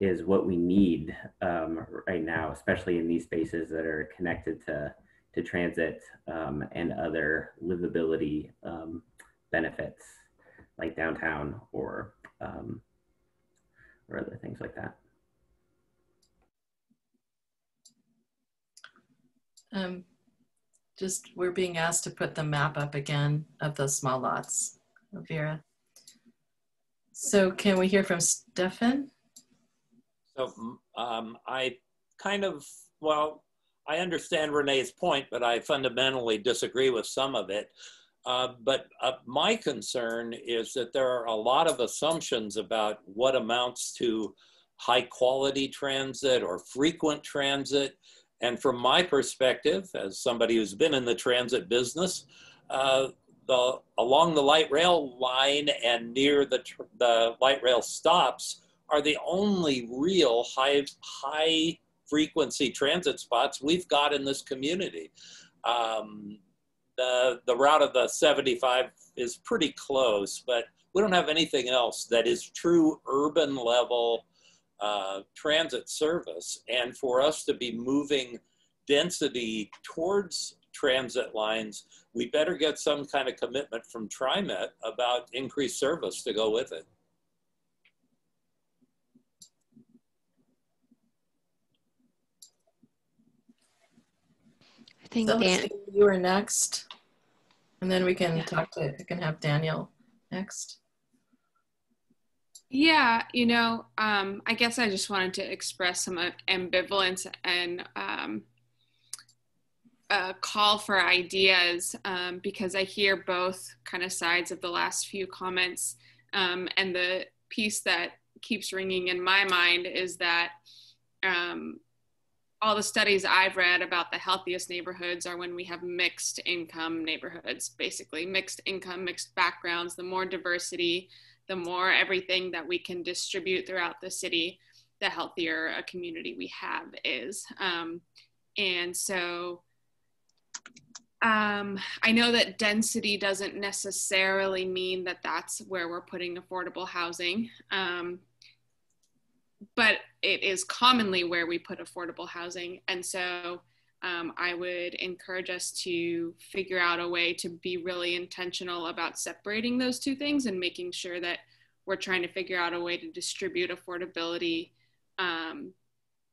Speaker 18: is what we need right now, especially in these spaces that are connected to transit and other livability benefits like downtown or other things like that.
Speaker 10: Just we're being asked to put the map up again of those small lots. Vera. So can we hear from Stefan?
Speaker 11: So I kind of, well, I understand Renee's point, but I fundamentally disagree with some of it. But my concern is that there are a lot of assumptions about what amounts to high quality transit or frequent transit. And from my perspective, as somebody who's been in the transit business, along the light rail line and near the light rail stops are the only real high frequency transit spots we've got in this community. The route of the 75 is pretty close, but we don't have anything else that is true urban level transit service. And for us to be moving density towards transit lines, we better get some kind of commitment from TriMet about increased service to go with it.
Speaker 15: I think
Speaker 10: Celestine, you are next, and then we can I can have Daniel next.
Speaker 7: Yeah, you know, I guess I just wanted to express some ambivalence and call for ideas because I hear both kind of sides of the last few comments. And the piece that keeps ringing in my mind is that all the studies I've read about the healthiest neighborhoods are when we have mixed income neighborhoods, basically mixed income, mixed backgrounds. The more diversity, the more everything that we can distribute throughout the city, the healthier a community we have is. And so I know that density doesn't necessarily mean that that's where we're putting affordable housing, but it is commonly where we put affordable housing. And so I would encourage us to figure out a way to be really intentional about separating those two things and making sure that we're trying to figure out a way to distribute affordability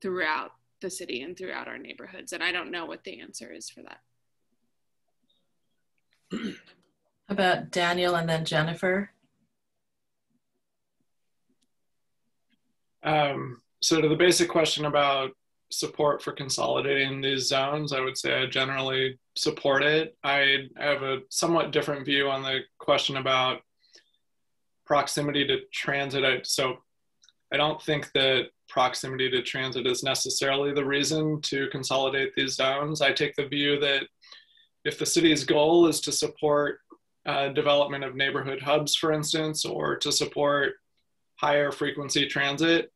Speaker 7: throughout the city and throughout our neighborhoods. And I don't know what the answer is for that.
Speaker 10: How about Daniel and then Jennifer?
Speaker 13: So to the basic question about support for consolidating these zones, I would say I generally support it. I have a somewhat different view on the question about proximity to transit. So I don't think that proximity to transit is necessarily the reason to consolidate these zones. I take the view that if the city's goal is to support development of neighborhood hubs, for instance, or to support higher frequency transit,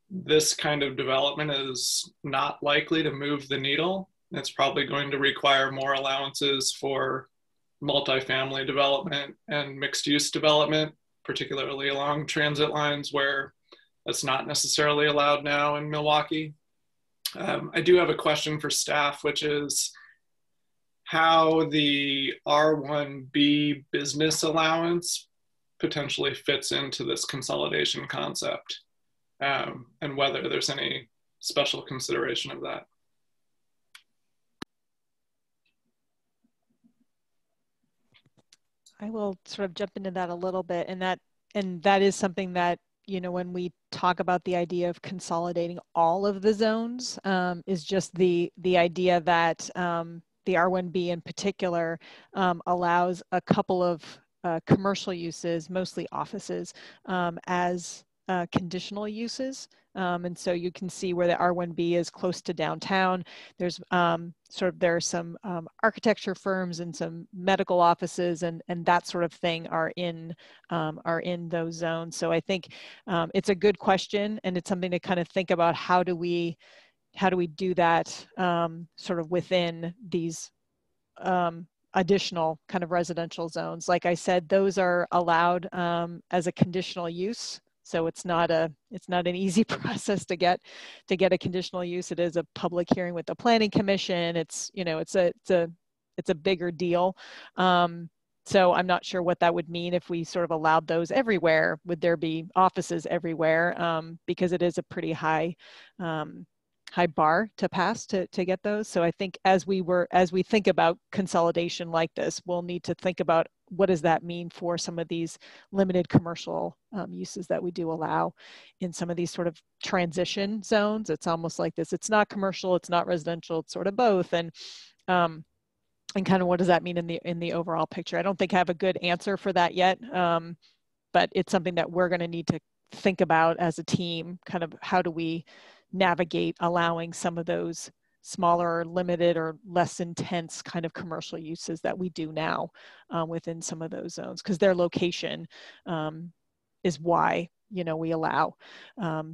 Speaker 13: this kind of development is not likely to move the needle. It's probably going to require more allowances for multifamily development and mixed use development, particularly along transit lines where that's not necessarily allowed now in Milwaukee. I do have a question for staff, which is how the R1B business allowance potentially fits into this consolidation concept, and whether there's any special consideration of that.
Speaker 1: I will sort of jump into that a little bit, and that is something that, you know, when we talk about the idea of consolidating all of the zones, is just the idea that the R1B in particular allows a couple of commercial uses, mostly offices, as conditional uses. And so you can see where the R1B is close to downtown. There's there are some architecture firms and some medical offices and that sort of thing are in those zones. So I think it's a good question, and it's something to kind of think about. How do we do that sort of within these additional kind of residential zones? Like I said, those are allowed as a conditional use. So it's not an easy process to get a conditional use. It is a public hearing with the Planning Commission. It's, you know, it's a bigger deal. So I'm not sure what that would mean if we sort of allowed those everywhere. Would there be offices everywhere? Because it is a pretty high bar to pass to get those. So I think as we think about consolidation like this, we'll need to think about what does that mean for some of these limited commercial uses that we do allow in some of these sort of transition zones. It's almost like this, it's not commercial, it's not residential, it's sort of both. And kind of what does that mean in the overall picture? I don't think I have a good answer for that yet, but it's something that we're going to need to think about as a team, kind of how do we navigate allowing some of those smaller, limited, or less intense kind of commercial uses that we do now within some of those zones, because their location is why, you know, we allow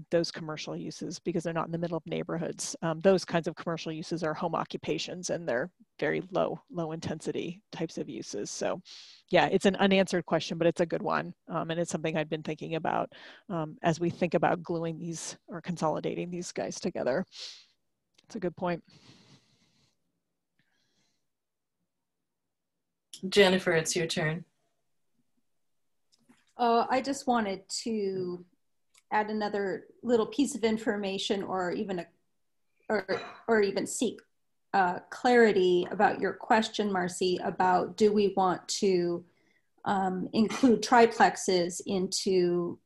Speaker 1: those commercial uses, because they're not in the middle of neighborhoods. Those kinds of commercial uses are home occupations, and they're very low intensity types of uses. So yeah, it's an unanswered question, but it's a good one. And it's something I've been thinking about as we think about gluing these or consolidating these guys together. It's a good point.
Speaker 10: Jennifer, it's your turn.
Speaker 19: I just wanted to add another little piece of information, or even even seek clarity about your question, Marcy, about do we want to include triplexes into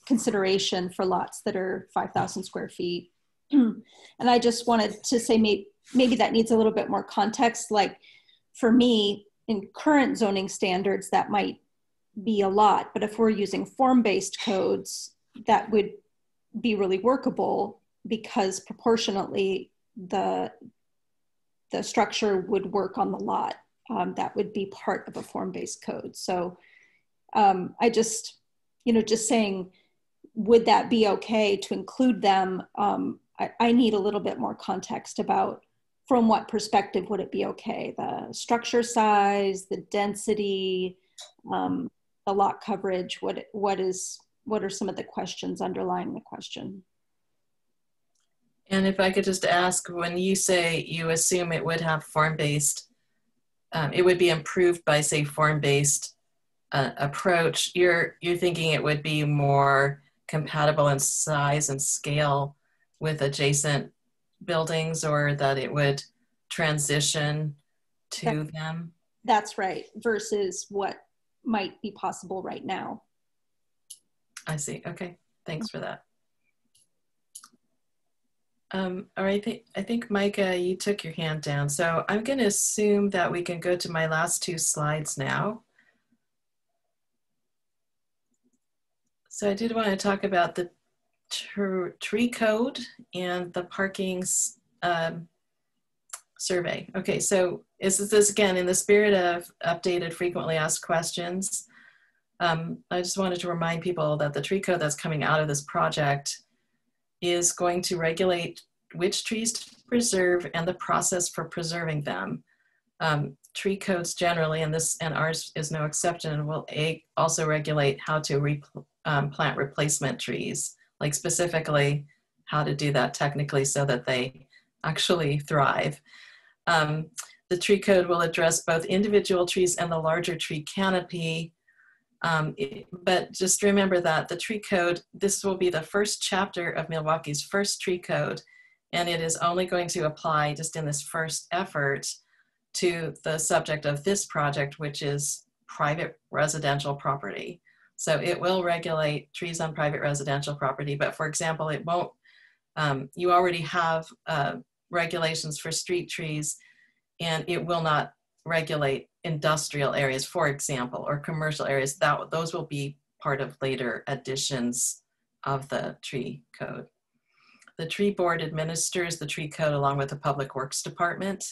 Speaker 19: consideration for lots that are 5,000 square feet. And I just wanted to say maybe that needs a little bit more context. Like for me, in current zoning standards, that might be a lot, but if we're using form-based codes, that would be really workable, because proportionately the structure would work on the lot. That would be part of a form-based code. So I just, just saying, would that be okay to include them? I need a little bit more context about from what perspective would it be okay? The structure size, the density, the lot coverage, what are some of the questions underlying the question?
Speaker 10: And if I could just ask, when you say you assume it would have form-based, it would be improved by, say, form-based approach, you're thinking it would be more compatible in size and scale with adjacent buildings, or that it would transition to them?
Speaker 19: That's right, versus what might be possible right now.
Speaker 10: I see. Okay, thanks for that. All right, I think Micah, you took your hand down. So I'm going to assume that we can go to my last two slides now. So I did want to talk about the tree code and the parking survey. Okay, so this is again in the spirit of updated frequently asked questions. I just wanted to remind people that the tree code that's coming out of this project is going to regulate which trees to preserve and the process for preserving them. Tree codes generally, and ours is no exception, will also regulate how to plant replacement trees, like specifically how to do that technically so that they actually thrive. The tree code will address both individual trees and the larger tree canopy. But just remember that the tree code, this will be the first chapter of Milwaukee's first tree code, and it is only going to apply just in this first effort to the subject of this project, which is private residential property. So it will regulate trees on private residential property, but for example, it won't, you already have regulations for street trees, and it will not regulate industrial areas, for example, or commercial areas. Those will be part of later additions of the tree code. The tree board administers the tree code along with the Public Works Department,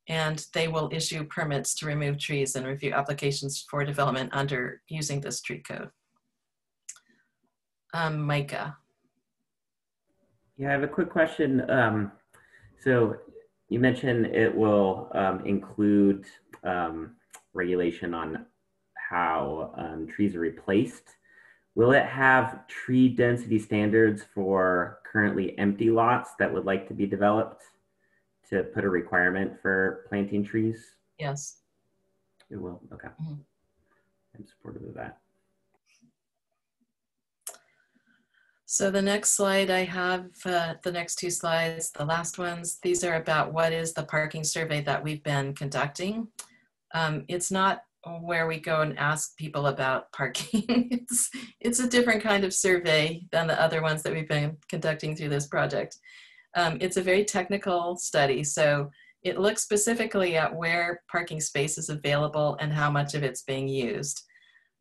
Speaker 10: and they will issue permits to remove trees and review applications for development under using this tree code. Micah.
Speaker 18: Yeah, I have a quick question. So you mentioned it will include regulation on how trees are replaced. Will it have tree density standards for currently empty lots that would like to be developed to put a requirement for planting trees?
Speaker 10: Yes.
Speaker 18: It will, okay. Mm-hmm. I'm supportive of that.
Speaker 10: So the next slide I have, the next two slides, the last ones, these are about what is the parking survey that we've been conducting. It's not where we go and ask people about parking. It's a different kind of survey than the other ones that we've been conducting through this project. It's a very technical study, so it looks specifically at where parking space is available and how much of it's being used.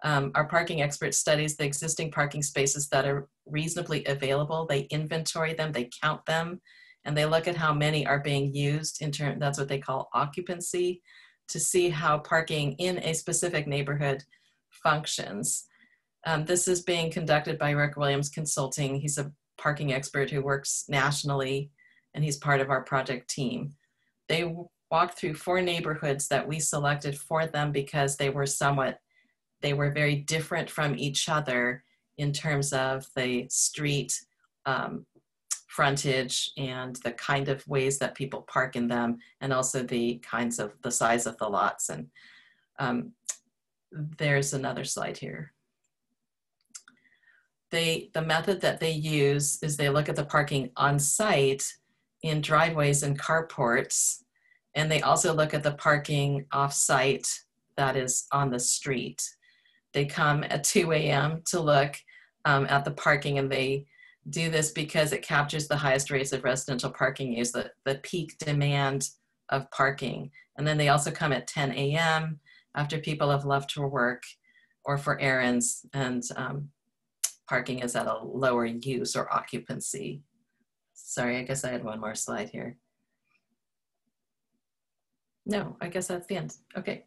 Speaker 10: Our parking expert studies the existing parking spaces that are reasonably available. They inventory them, they count them, and they look at how many are being used in turn. That's what they call occupancy, to see how parking in a specific neighborhood functions. This is being conducted by Rick Williams Consulting. He's a parking expert who works nationally, and he's part of our project team. They walked through 4 neighborhoods that we selected for them because they were very different from each other in terms of the street frontage and the kind of ways that people park in them, and also the size of the lots. And there's another slide here. The method that they use is they look at the parking on site in driveways and carports, and they also look at the parking off site that is on the street. They come at 2 a.m. to look at the parking, and they do this because it captures the highest rates of residential parking use, the peak demand of parking. And then they also come at 10 a.m. after people have left for work or for errands, and parking is at a lower use or occupancy. Sorry, I guess I had one more slide here. No, I guess that's the end. Okay.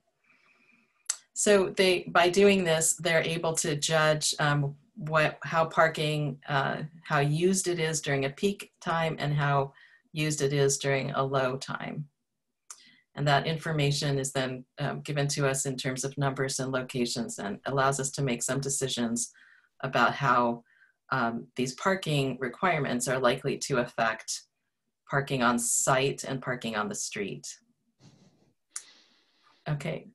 Speaker 10: So by doing this, they're able to judge how parking, how used it is during a peak time and how used it is during a low time. And that information is then given to us in terms of numbers and locations, and allows us to make some decisions about how these parking requirements are likely to affect parking on site and parking on the street. Okay,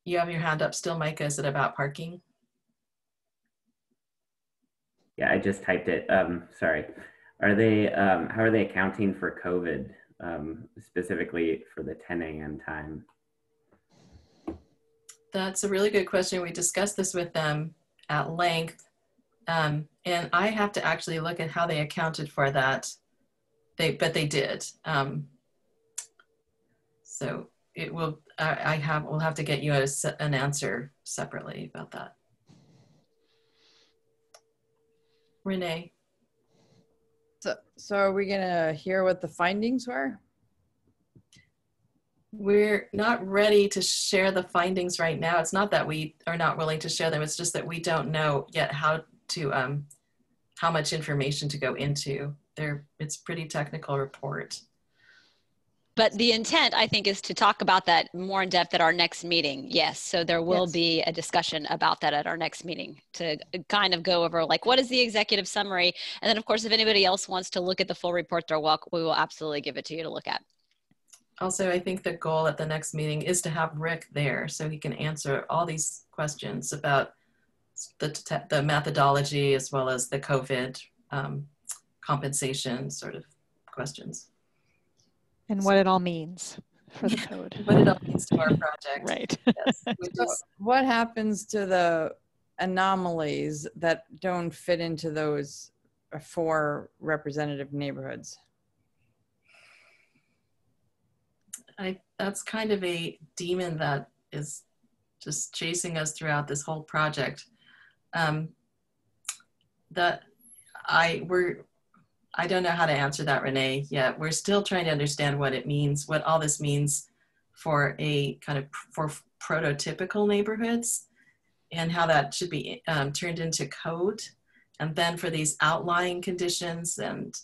Speaker 10: you have your hand up still, Micah. Is it about parking?
Speaker 18: Yeah, I just typed it. Sorry. Are they, how are they accounting for COVID, specifically for the 10 a.m. time?
Speaker 10: That's a really good question. We discussed this with them at length. And I have to actually look at how they accounted for that. But they did. So it will, we'll have to get you an answer separately about that. Renee.
Speaker 6: So are we gonna hear what the findings were?
Speaker 10: We're not ready to share the findings right now. It's not that we are not willing to share them. It's just that we don't know yet how much information to go into. It's a pretty technical report.
Speaker 8: But the intent, I think, is to talk about that more in depth at our next meeting. Yes, so there will be a discussion about that at our next meeting to kind of go over, like, what is the executive summary? And then, of course, if anybody else wants to look at the full report, we will absolutely give it to you to look at.
Speaker 10: Also, I think the goal at the next meeting is to have Rick there so he can answer all these questions about the methodology as well as the COVID compensation sort of questions.
Speaker 1: And what it all means for the code.
Speaker 10: What it all means to our project.
Speaker 1: Right.
Speaker 10: Yes,
Speaker 6: So what happens to the anomalies that don't fit into those 4 representative neighborhoods?
Speaker 10: That's kind of a demon that is just chasing us throughout this whole project. I don't know how to answer that, Renee, yet. We're still trying to understand what it means, what all this means for prototypical neighborhoods, and how that should be turned into code. And then for these outlying conditions and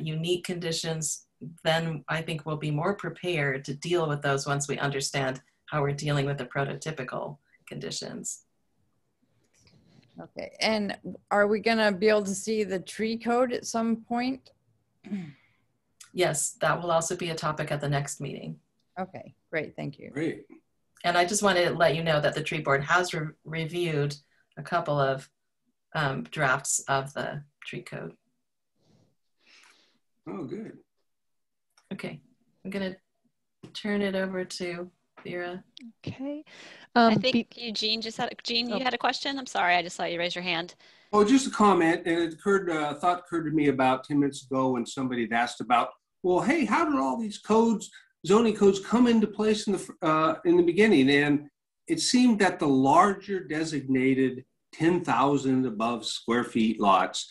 Speaker 10: unique conditions, then I think we'll be more prepared to deal with those once we understand how we're dealing with the prototypical conditions.
Speaker 6: Okay, and are we gonna be able to see the tree code at some point?
Speaker 10: Yes, that will also be a topic at the next meeting.
Speaker 6: Okay, great, thank you.
Speaker 14: Great.
Speaker 10: And I just wanted to let you know that the tree board has reviewed a couple of drafts of the tree code.
Speaker 14: Oh, good.
Speaker 10: Okay, I'm gonna turn it over to Vera.
Speaker 1: Okay.
Speaker 8: I think Eugene just had, you had a question? I'm sorry, I just saw you raise your hand.
Speaker 14: Oh, just a comment, and it occurred, thought occurred to me about 10 minutes ago when somebody had asked about, well, hey, how did all these codes, zoning codes, come into place in the beginning? And it seemed that the larger designated 10,000 above square feet lots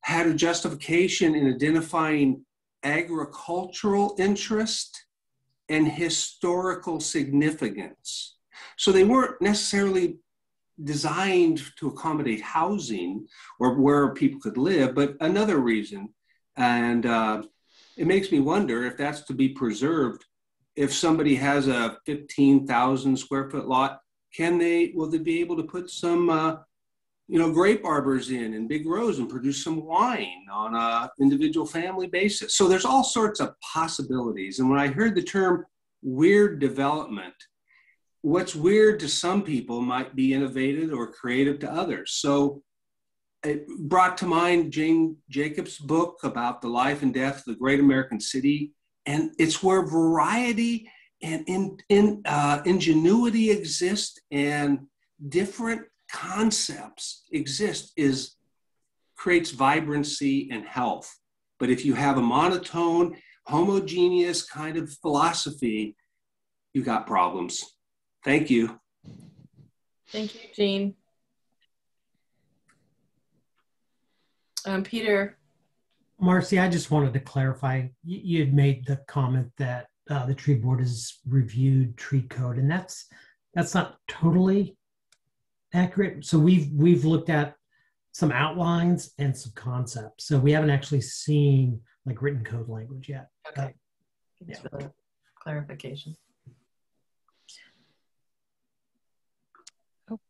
Speaker 14: had a justification in identifying agricultural interest and historical significance. So they weren't necessarily designed to accommodate housing or where people could live, but another reason. And it makes me wonder if that's to be preserved. If somebody has a 15,000 square foot lot, will they be able to put some, grape arbors in and big rows and produce some wine on a individual family basis? So there's all sorts of possibilities. And when I heard the term weird development, what's weird to some people might be innovative or creative to others. So it brought to mind Jane Jacobs' book about the life and death of the great American city. And it's where variety and ingenuity exist and different concepts exist creates vibrancy and health. But if you have a monotone, homogeneous kind of philosophy, you got problems. Thank you.
Speaker 10: Thank you, Jean. Peter.
Speaker 20: Marcy, I just wanted to clarify. You had made the comment that the tree board has reviewed tree code, and that's not totally accurate. So we've looked at some outlines and some concepts. So we haven't actually seen like written code language yet.
Speaker 10: Okay. Thanks for the clarification.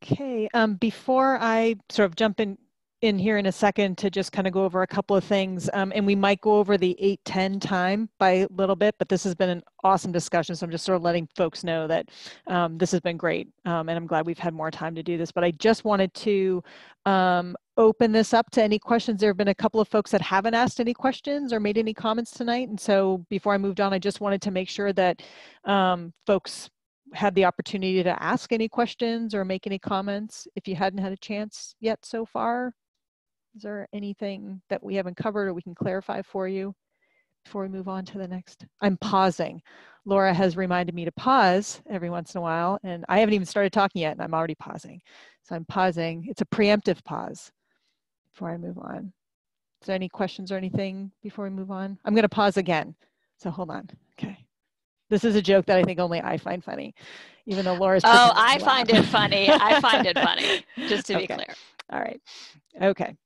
Speaker 1: Okay, before I sort of jump in here in a second to just kind of go over a couple of things, and we might go over the 8:10 time by a little bit, but this has been an awesome discussion, so I'm just sort of letting folks know that this has been great, and I'm glad we've had more time to do this, but I just wanted to open this up to any questions. There have been a couple of folks that haven't asked any questions or made any comments tonight, and so before I moved on, I just wanted to make sure that folks had the opportunity to ask any questions or make any comments if you hadn't had a chance yet so far. Is there anything that we haven't covered or we can clarify for you before we move on to the next? I'm pausing. Laura has reminded me to pause every once in a while, and I haven't even started talking yet and I'm already pausing. So I'm pausing. It's a preemptive pause before I move on. Is there any questions or anything before we move on? I'm going to pause again. So hold on. Okay. This is a joke that I think only I find funny, even though Laura's.
Speaker 8: Oh, I find it funny. I find it funny, just to be clear.
Speaker 1: All right. Okay.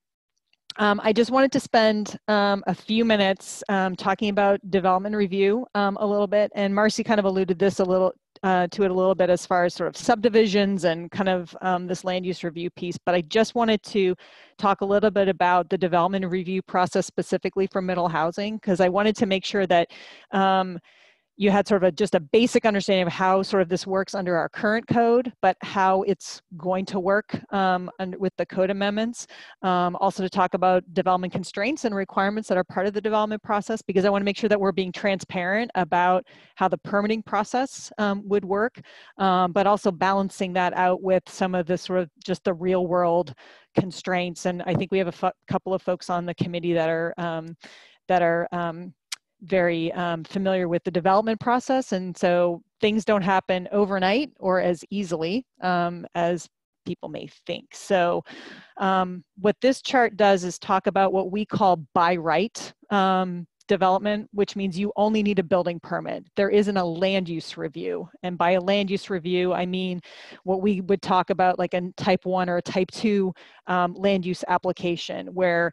Speaker 1: I just wanted to spend a few minutes talking about development review a little bit, and Marcy kind of alluded to it a little bit as far as sort of subdivisions and kind of this land use review piece, but I just wanted to talk a little bit about the development review process specifically for middle housing, because I wanted to make sure that you had sort of just a basic understanding of how sort of this works under our current code, but how it's going to work with the code amendments. Also to talk about development constraints and requirements that are part of the development process, because I want to make sure that we're being transparent about how the permitting process would work, but also balancing that out with some of the sort of just the real world constraints. And I think we have a couple of folks on the committee that are very familiar with the development process, and so things don't happen overnight or as easily as people may think. So what this chart does is talk about what we call by right development, which means you only need a building permit. There isn't a land use review. And by a land use review, I mean what we would talk about like a type 1 or a type 2 land use application, where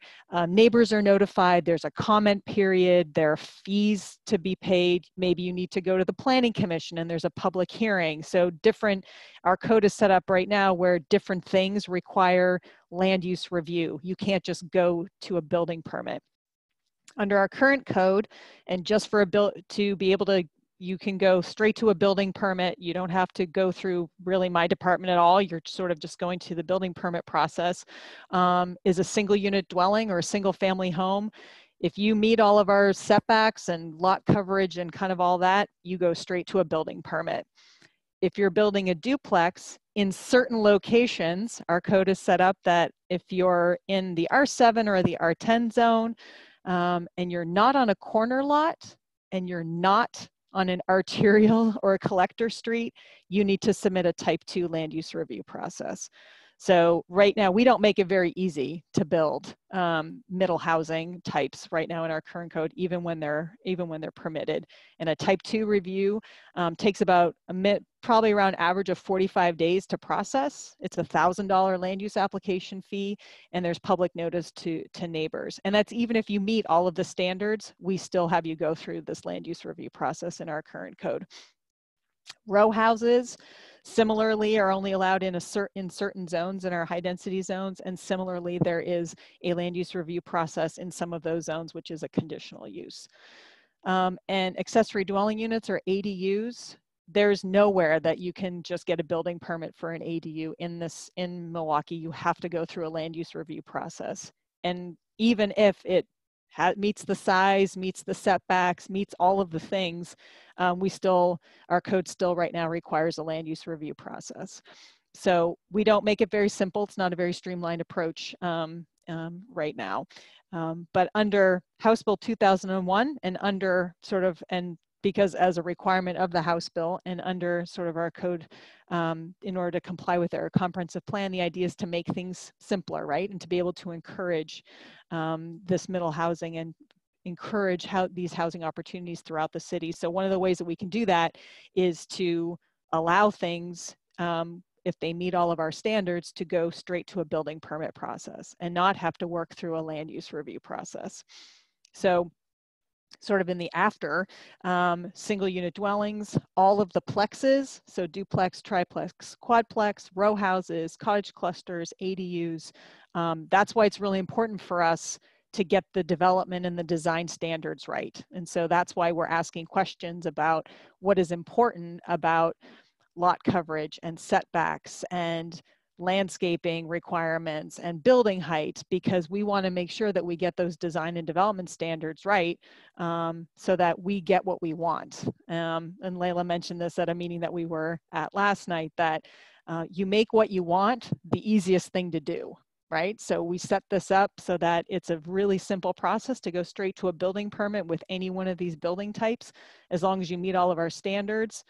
Speaker 1: neighbors are notified, there's a comment period, there are fees to be paid, maybe you need to go to the planning commission and there's a public hearing. So our code is set up right now where different things require land use review. You can't just go to a building permit. Under our current code, and just for you can go straight to a building permit. You don't have to go through really my department at all. You're sort of just going to the building permit process. Is a single unit dwelling or a single family home. If you meet all of our setbacks and lot coverage and kind of all that, you go straight to a building permit. if you're building a duplex in certain locations, our code is set up that if you're in the R7 or the R10 zone, and you're not on a corner lot and you're not on an arterial or a collector street, you need to submit a type 2 land use review process. So right now, we don't make it very easy to build middle housing types right now in our current code, even when they're permitted. And a type 2 review takes about probably around average of 45 days to process. It's a $1,000 land use application fee, and there's public notice to neighbors. And that's even if you meet all of the standards, we still have you go through this land use review process in our current code. Row houses, similarly, are only allowed in certain zones in our high density zones. And similarly, there is a land use review process in some of those zones, which is a conditional use. And accessory dwelling units, or ADUs, there's nowhere that you can just get a building permit for an ADU in Milwaukee. You have to go through a land use review process. And even if it meets the size, meets the setbacks, meets all of the things, our code still right now requires a land use review process. So we don't make it very simple. It's not a very streamlined approach right now. But under House Bill 2001 and because as a requirement of the House bill and under sort of our code, in order to comply with our comprehensive plan, the idea is to make things simpler, right? And to be able to encourage this middle housing and encourage these housing opportunities throughout the city. So one of the ways that we can do that is to allow things, if they meet all of our standards, to go straight to a building permit process and not have to work through a land use review process. So sort of in the after, single unit dwellings, all of the plexes, so duplex, triplex, quadplex, row houses, cottage clusters, ADUs. That's why it's really important for us to get the development and the design standards right. And so that's why we're asking questions about what is important about lot coverage and setbacks and landscaping requirements and building height, because we want to make sure that we get those design and development standards right, so that we get what we want. And Layla mentioned this at a meeting that we were at last night, that you make what you want the easiest thing to do, right? So we set this up so that it's a really simple process to go straight to a building permit with any one of these building types, as long as you meet all of our standards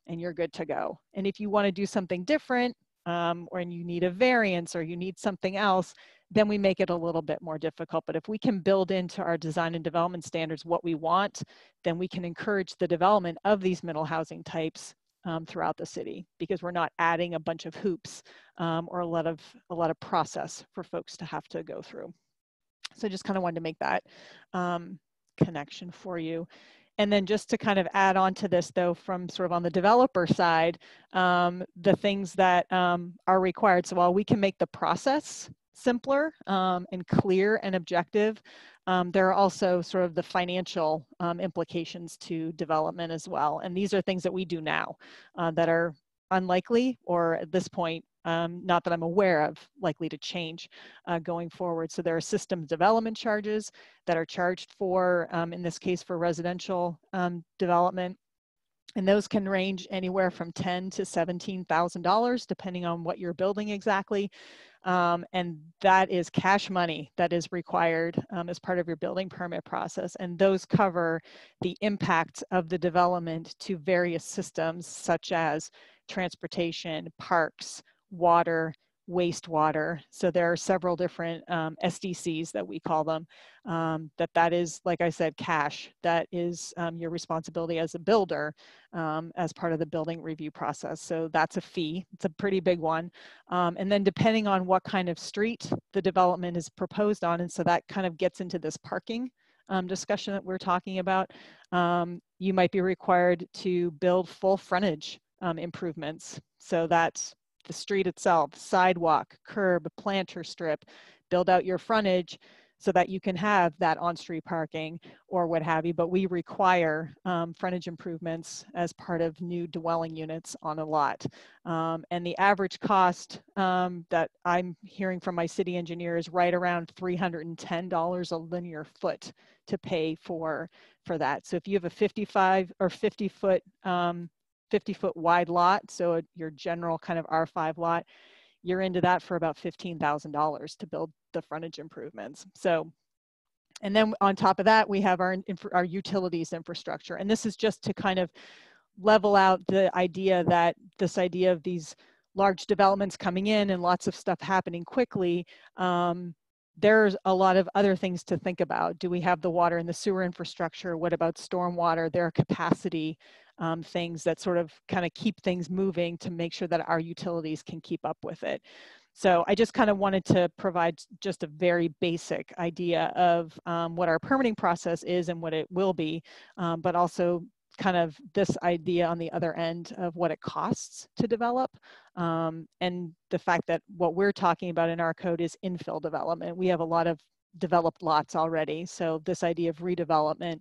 Speaker 1: and you're good to go. And if you want to do something different, or you need a variance or you need something else, then we make it a little bit more difficult. But if we can build into our design and development standards what we want, then we can encourage the development of these middle housing types throughout the city, because we're not adding a bunch of hoops or a lot of process for folks to have to go through. So just kind of wanted to make that connection for you. And then just to kind of add on to this, though, from sort of on the developer side, the things that are required. So while we can make the process simpler and clear and objective, there are also sort of the financial implications to development as well. And these are things that we do now that are unlikely, or at this point, not that I'm aware of, likely to change going forward. So there are systems development charges that are charged for, in this case, for residential development. And those can range anywhere from $10,000 to $17,000, depending on what you're building exactly. And that is cash money that is required as part of your building permit process. And those cover the impacts of the development to various systems, such as transportation, parks, water, wastewater. So there are several different SDCs that we call them, that is, like I said, cash. That is your responsibility as a builder as part of the building review process. So that's a fee. It's a pretty big one. And then depending on what kind of street the development is proposed on, and so that kind of gets into this parking discussion that we're talking about, you might be required to build full frontage improvements. So that's the street itself, sidewalk, curb, planter strip, build out your frontage so that you can have that on-street parking or what have you. But we require frontage improvements as part of new dwelling units on a lot. And the average cost that I'm hearing from my city engineer is right around $310 a linear foot to pay for that. So if you have a 55 or 50 foot 50-foot wide lot, so your general kind of R5 lot, you're into that for about $15,000 to build the frontage improvements. So, and then on top of that, we have our utilities infrastructure. And this is just to kind of level out the idea that this idea of these large developments coming in and lots of stuff happening quickly, there's a lot of other things to think about. Do we have the water and the sewer infrastructure? What about stormwater? There are capacity things that sort of kind of keep things moving to make sure that our utilities can keep up with it. So I just kind of wanted to provide just a very basic idea of what our permitting process is and what it will be, but also kind of this idea on the other end of what it costs to develop, and the fact that what we're talking about in our code is infill development. We have a lot of developed lots already, so this idea of redevelopment,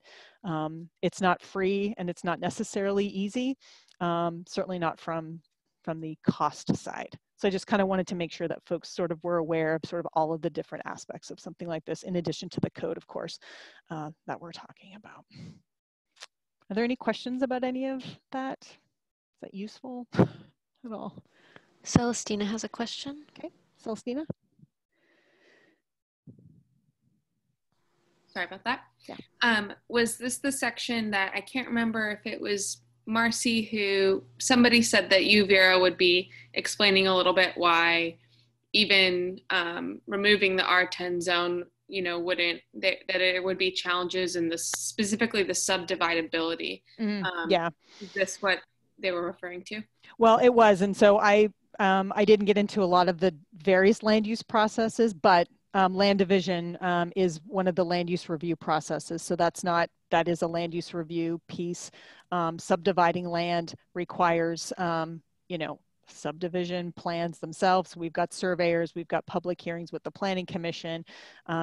Speaker 1: it's not free and it's not necessarily easy, certainly not from the cost side. So I just kind of wanted to make sure that folks sort of were aware of sort of all of the different aspects of something like this, in addition to the code, of course, that we're talking about. Are there any questions about any of that? Is that useful at all?
Speaker 15: Celestina has a question.
Speaker 1: Okay, Celestina.
Speaker 7: Sorry about that.
Speaker 1: Yeah.
Speaker 7: Was this the section that, I can't remember if it was Marcy who, somebody said that you, Vera, would be explaining a little bit why even removing the R10 zone, you know, wouldn't, that it would be challenges in the, specifically the subdividability.
Speaker 1: Yeah.
Speaker 7: Is this what they were referring to?
Speaker 1: Well, it was. And so I didn't get into a lot of the various land use processes, but land division is one of the land use review processes. So that is a land use review piece. Subdividing land requires, you know, subdivision plans themselves. We've got surveyors, we've got public hearings with the planning commission.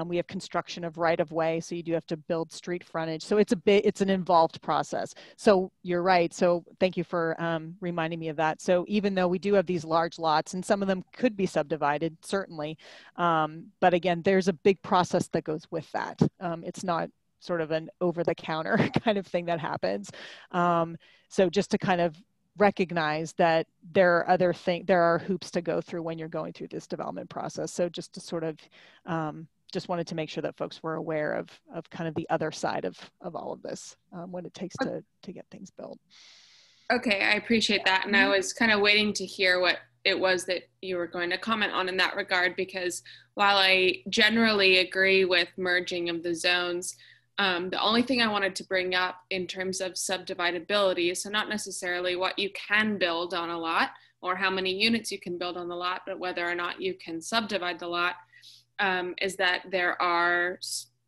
Speaker 1: We have construction of right-of-way, so you do have to build street frontage. So it's an involved process. So you're right. So thank you for reminding me of that. So even though we do have these large lots, and some of them could be subdivided, certainly, but again, there's a big process that goes with that. It's not sort of an over-the-counter kind of thing that happens. So just to kind of recognize that there are hoops to go through when you're going through this development process. So just to sort of, just wanted to make sure that folks were aware of kind of the other side of all of this, what it takes to get things built.
Speaker 7: Okay, I appreciate that. And I was kind of waiting to hear what it was that you were going to comment on in that regard, because while I generally agree with merging of the zones, the only thing I wanted to bring up in terms of subdividability, so not necessarily what you can build on a lot or how many units you can build on the lot, but whether or not you can subdivide the lot, is that there are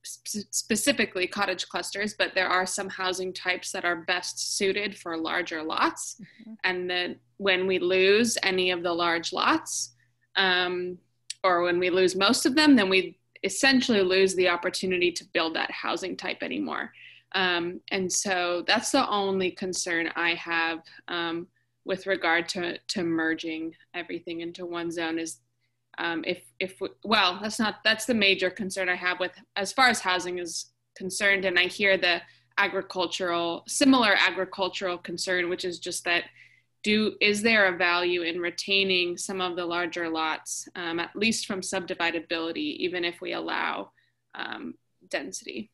Speaker 7: specifically cottage clusters, but there are some housing types that are best suited for larger lots. And then when we lose any of the large lots, or when we lose most of them, then we essentially lose the opportunity to build that housing type anymore. And so that's the only concern I have with regard to merging everything into one zone is that's the major concern I have with, as far as housing is concerned. And I hear the similar agricultural concern, which is just that is there a value in retaining some of the larger lots, at least from subdividability, even if we allow density?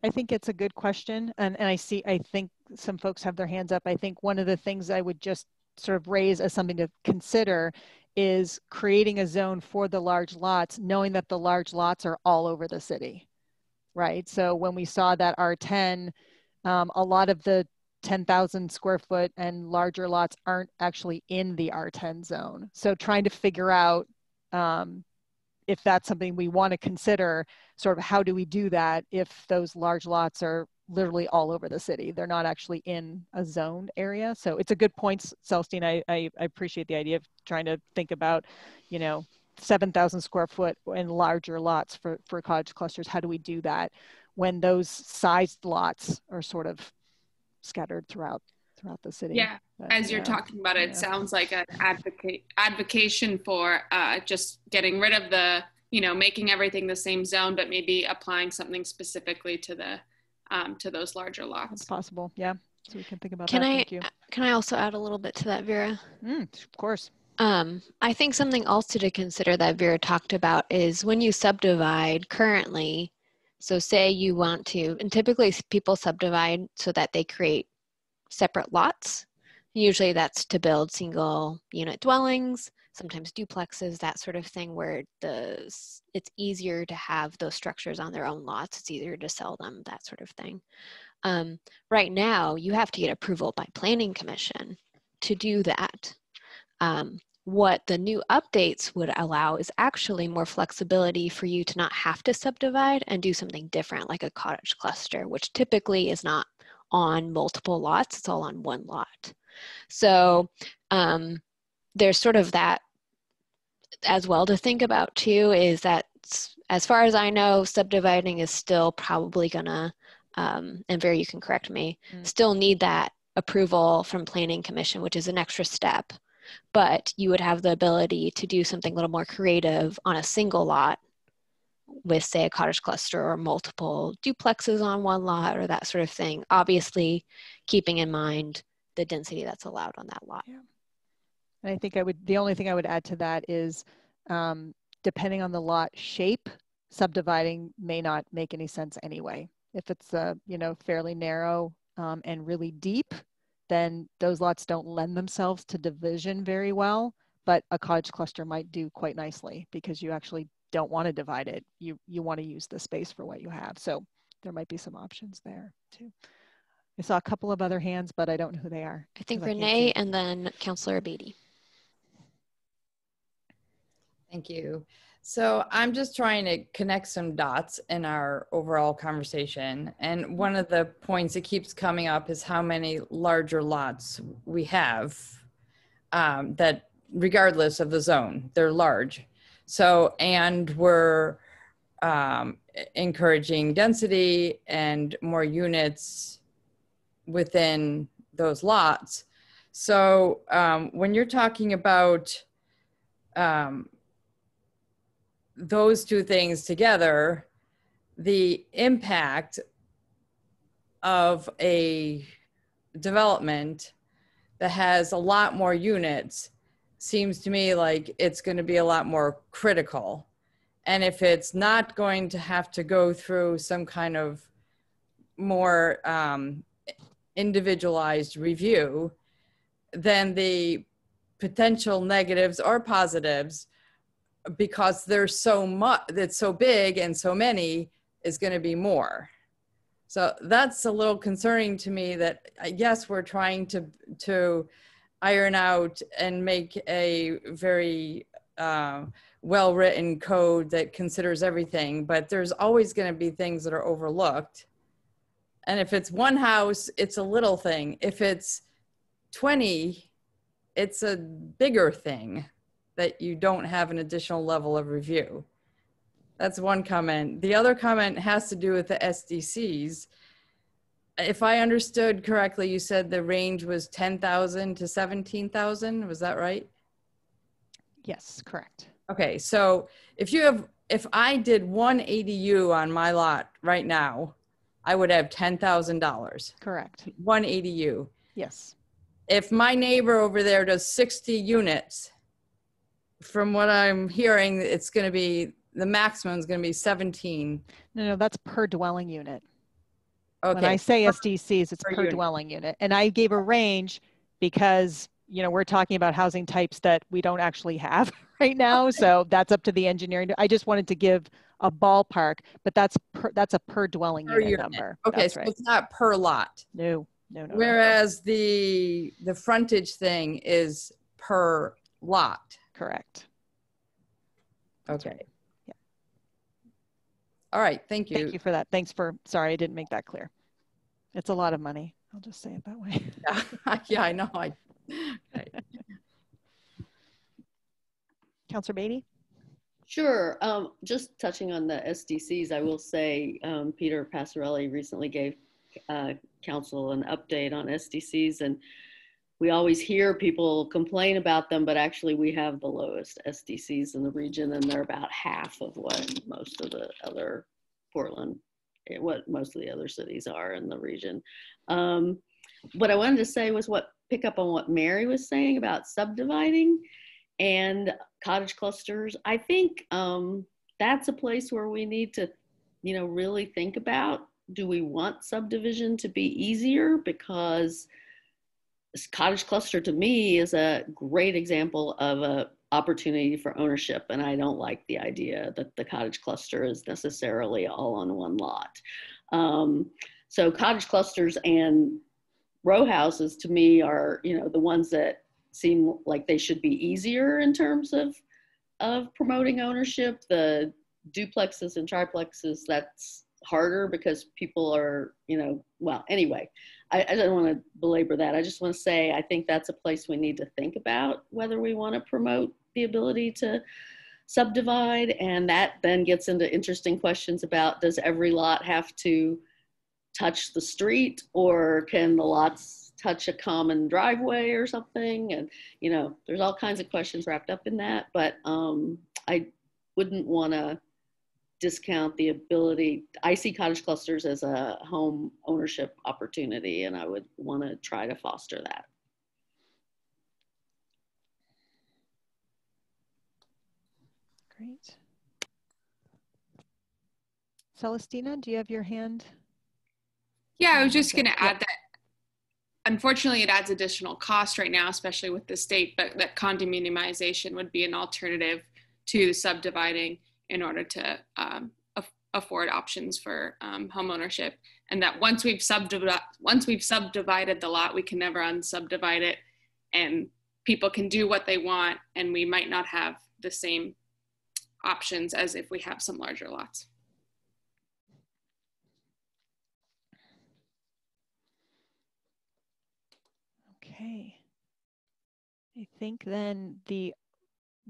Speaker 1: I think it's a good question. And I think some folks have their hands up. I think one of the things I would just sort of raise as something to consider is creating a zone for the large lots, knowing that the large lots are all over the city, right? So when we saw that R10, a lot of the 10,000 square foot and larger lots aren't actually in the R10 zone. So trying to figure out if that's something we want to consider, sort of how do we do that if those large lots are literally all over the city? They're not actually in a zoned area. So it's a good point, Celestine. I appreciate the idea of trying to think about, 7,000 square foot and larger lots for cottage clusters. How do we do that when those sized lots are sort of scattered throughout the city?
Speaker 7: Yeah, as you're talking about it, it sounds like an advocation for just getting rid of the, making everything the same zone, but maybe applying something specifically to the to those larger lots.
Speaker 1: It's possible, yeah. So we can think about
Speaker 15: Can
Speaker 1: that.
Speaker 15: I,
Speaker 1: Thank you.
Speaker 15: can I also add a little bit to that, Vera?
Speaker 1: Of course.
Speaker 15: I think something also to consider that Vera talked about is when you subdivide currently, so say you want to, and typically people subdivide so that they create separate lots. Usually that's to build single unit dwellings, sometimes duplexes, that sort of thing, where it's easier to have those structures on their own lots. It's easier to sell them, that sort of thing. Right now, you have to get approval by Planning Commission to do that. What the new updates would allow is actually more flexibility for you to not have to subdivide and do something different, like a cottage cluster, which typically is not on multiple lots, it's all on one lot. So there's sort of that as well to think about too, is that as far as I know, subdividing is still probably gonna, and Vera, you can correct me, still need that approval from Planning Commission, which is an extra step. But you would have the ability to do something a little more creative on a single lot with, say, a cottage cluster or multiple duplexes on one lot or that sort of thing. Obviously, keeping in mind the density that's allowed on that lot.
Speaker 1: Yeah. And I think the only thing I would add to that is depending on the lot shape, subdividing may not make any sense anyway. If it's fairly narrow and really deep, then those lots don't lend themselves to division very well, but a cottage cluster might do quite nicely because you actually don't want to divide it. You want to use the space for what you have. So there might be some options there too. I saw a couple of other hands, but I don't know who they are.
Speaker 15: I think Renee and then Councilor Beatty.
Speaker 6: Thank you. So I'm just trying to connect some dots in our overall conversation. And one of the points that keeps coming up is how many larger lots we have that regardless of the zone, they're large. So, and we're encouraging density and more units within those lots. So when you're talking about those two things together, the impact of a development that has a lot more units seems to me like it's going to be a lot more critical. And if it's not going to have to go through some kind of more individualized review, then the potential negatives or positives, because there's so much, that's so big and so many, is going to be more. So that's a little concerning to me that, yes, we're trying to iron out and make a very well-written code that considers everything, but there's always going to be things that are overlooked. And if it's one house, it's a little thing. If it's 20, it's a bigger thing that you don't have an additional level of review. That's one comment. The other comment has to do with the SDCs. If I understood correctly, you said the range was 10,000 to 17,000. Was that right?
Speaker 1: Yes, correct.
Speaker 6: Okay, so if I did one ADU on my lot right now, I would have $10,000.
Speaker 1: Correct.
Speaker 6: One ADU.
Speaker 1: Yes.
Speaker 6: If my neighbor over there does 60 units, from what I'm hearing, it's going to be, the maximum is going to be 17.
Speaker 1: No, that's per dwelling unit.
Speaker 6: Okay.
Speaker 1: When I say SDCs, it's per dwelling unit. And I gave a range because, we're talking about housing types that we don't actually have right now. Okay. So that's up to the engineering. I just wanted to give a ballpark, but that's a per dwelling unit number.
Speaker 6: Okay,
Speaker 1: that's
Speaker 6: so
Speaker 1: right.
Speaker 6: It's not per lot.
Speaker 1: No.
Speaker 6: Whereas the frontage thing is per lot.
Speaker 1: Correct.
Speaker 6: Okay.
Speaker 1: Right. Yeah.
Speaker 6: All right. Thank you.
Speaker 1: Thank you for that. Sorry, I didn't make that clear. It's a lot of money. I'll just say it that way.
Speaker 6: Yeah, I know. Okay.
Speaker 1: Councilor Beatty?
Speaker 16: Sure. Just touching on the SDCs, I will say Peter Passarelli recently gave council an update on SDCs, and we always hear people complain about them, but actually we have the lowest SDCs in the region, and they're about half of what most of the other cities are in the region. what I wanted to say was pick up on what Mary was saying about subdividing and cottage clusters. I think that's a place where we need to, really think about, do we want subdivision to be easier? Because this cottage cluster to me is a great example of a opportunity for ownership. And I don't like the idea that the cottage cluster is necessarily all on one lot. So cottage clusters and row houses to me are, the ones that seem like they should be easier in terms of promoting ownership. The duplexes and triplexes, that's harder because people are, well, anyway, I don't want to belabor that. I just want to say, I think that's a place we need to think about whether we want to promote the ability to subdivide. And that then gets into interesting questions about, does every lot have to touch the street, or can the lots touch a common driveway or something? And, there's all kinds of questions wrapped up in that, but I wouldn't want to discount the ability. I see cottage clusters as a home ownership opportunity, and I would want to try to foster that.
Speaker 1: Great. Celestina, do you have your hand?
Speaker 7: Yeah, I was just going to add that unfortunately it adds additional cost right now, especially with the state, but that condominiumization would be an alternative to the subdividing in order to afford options for home ownership. And that once we've subdivided the lot, we can never unsubdivide it, and people can do what they want, and we might not have the same options as if we have some larger lots.
Speaker 1: Okay. I think then the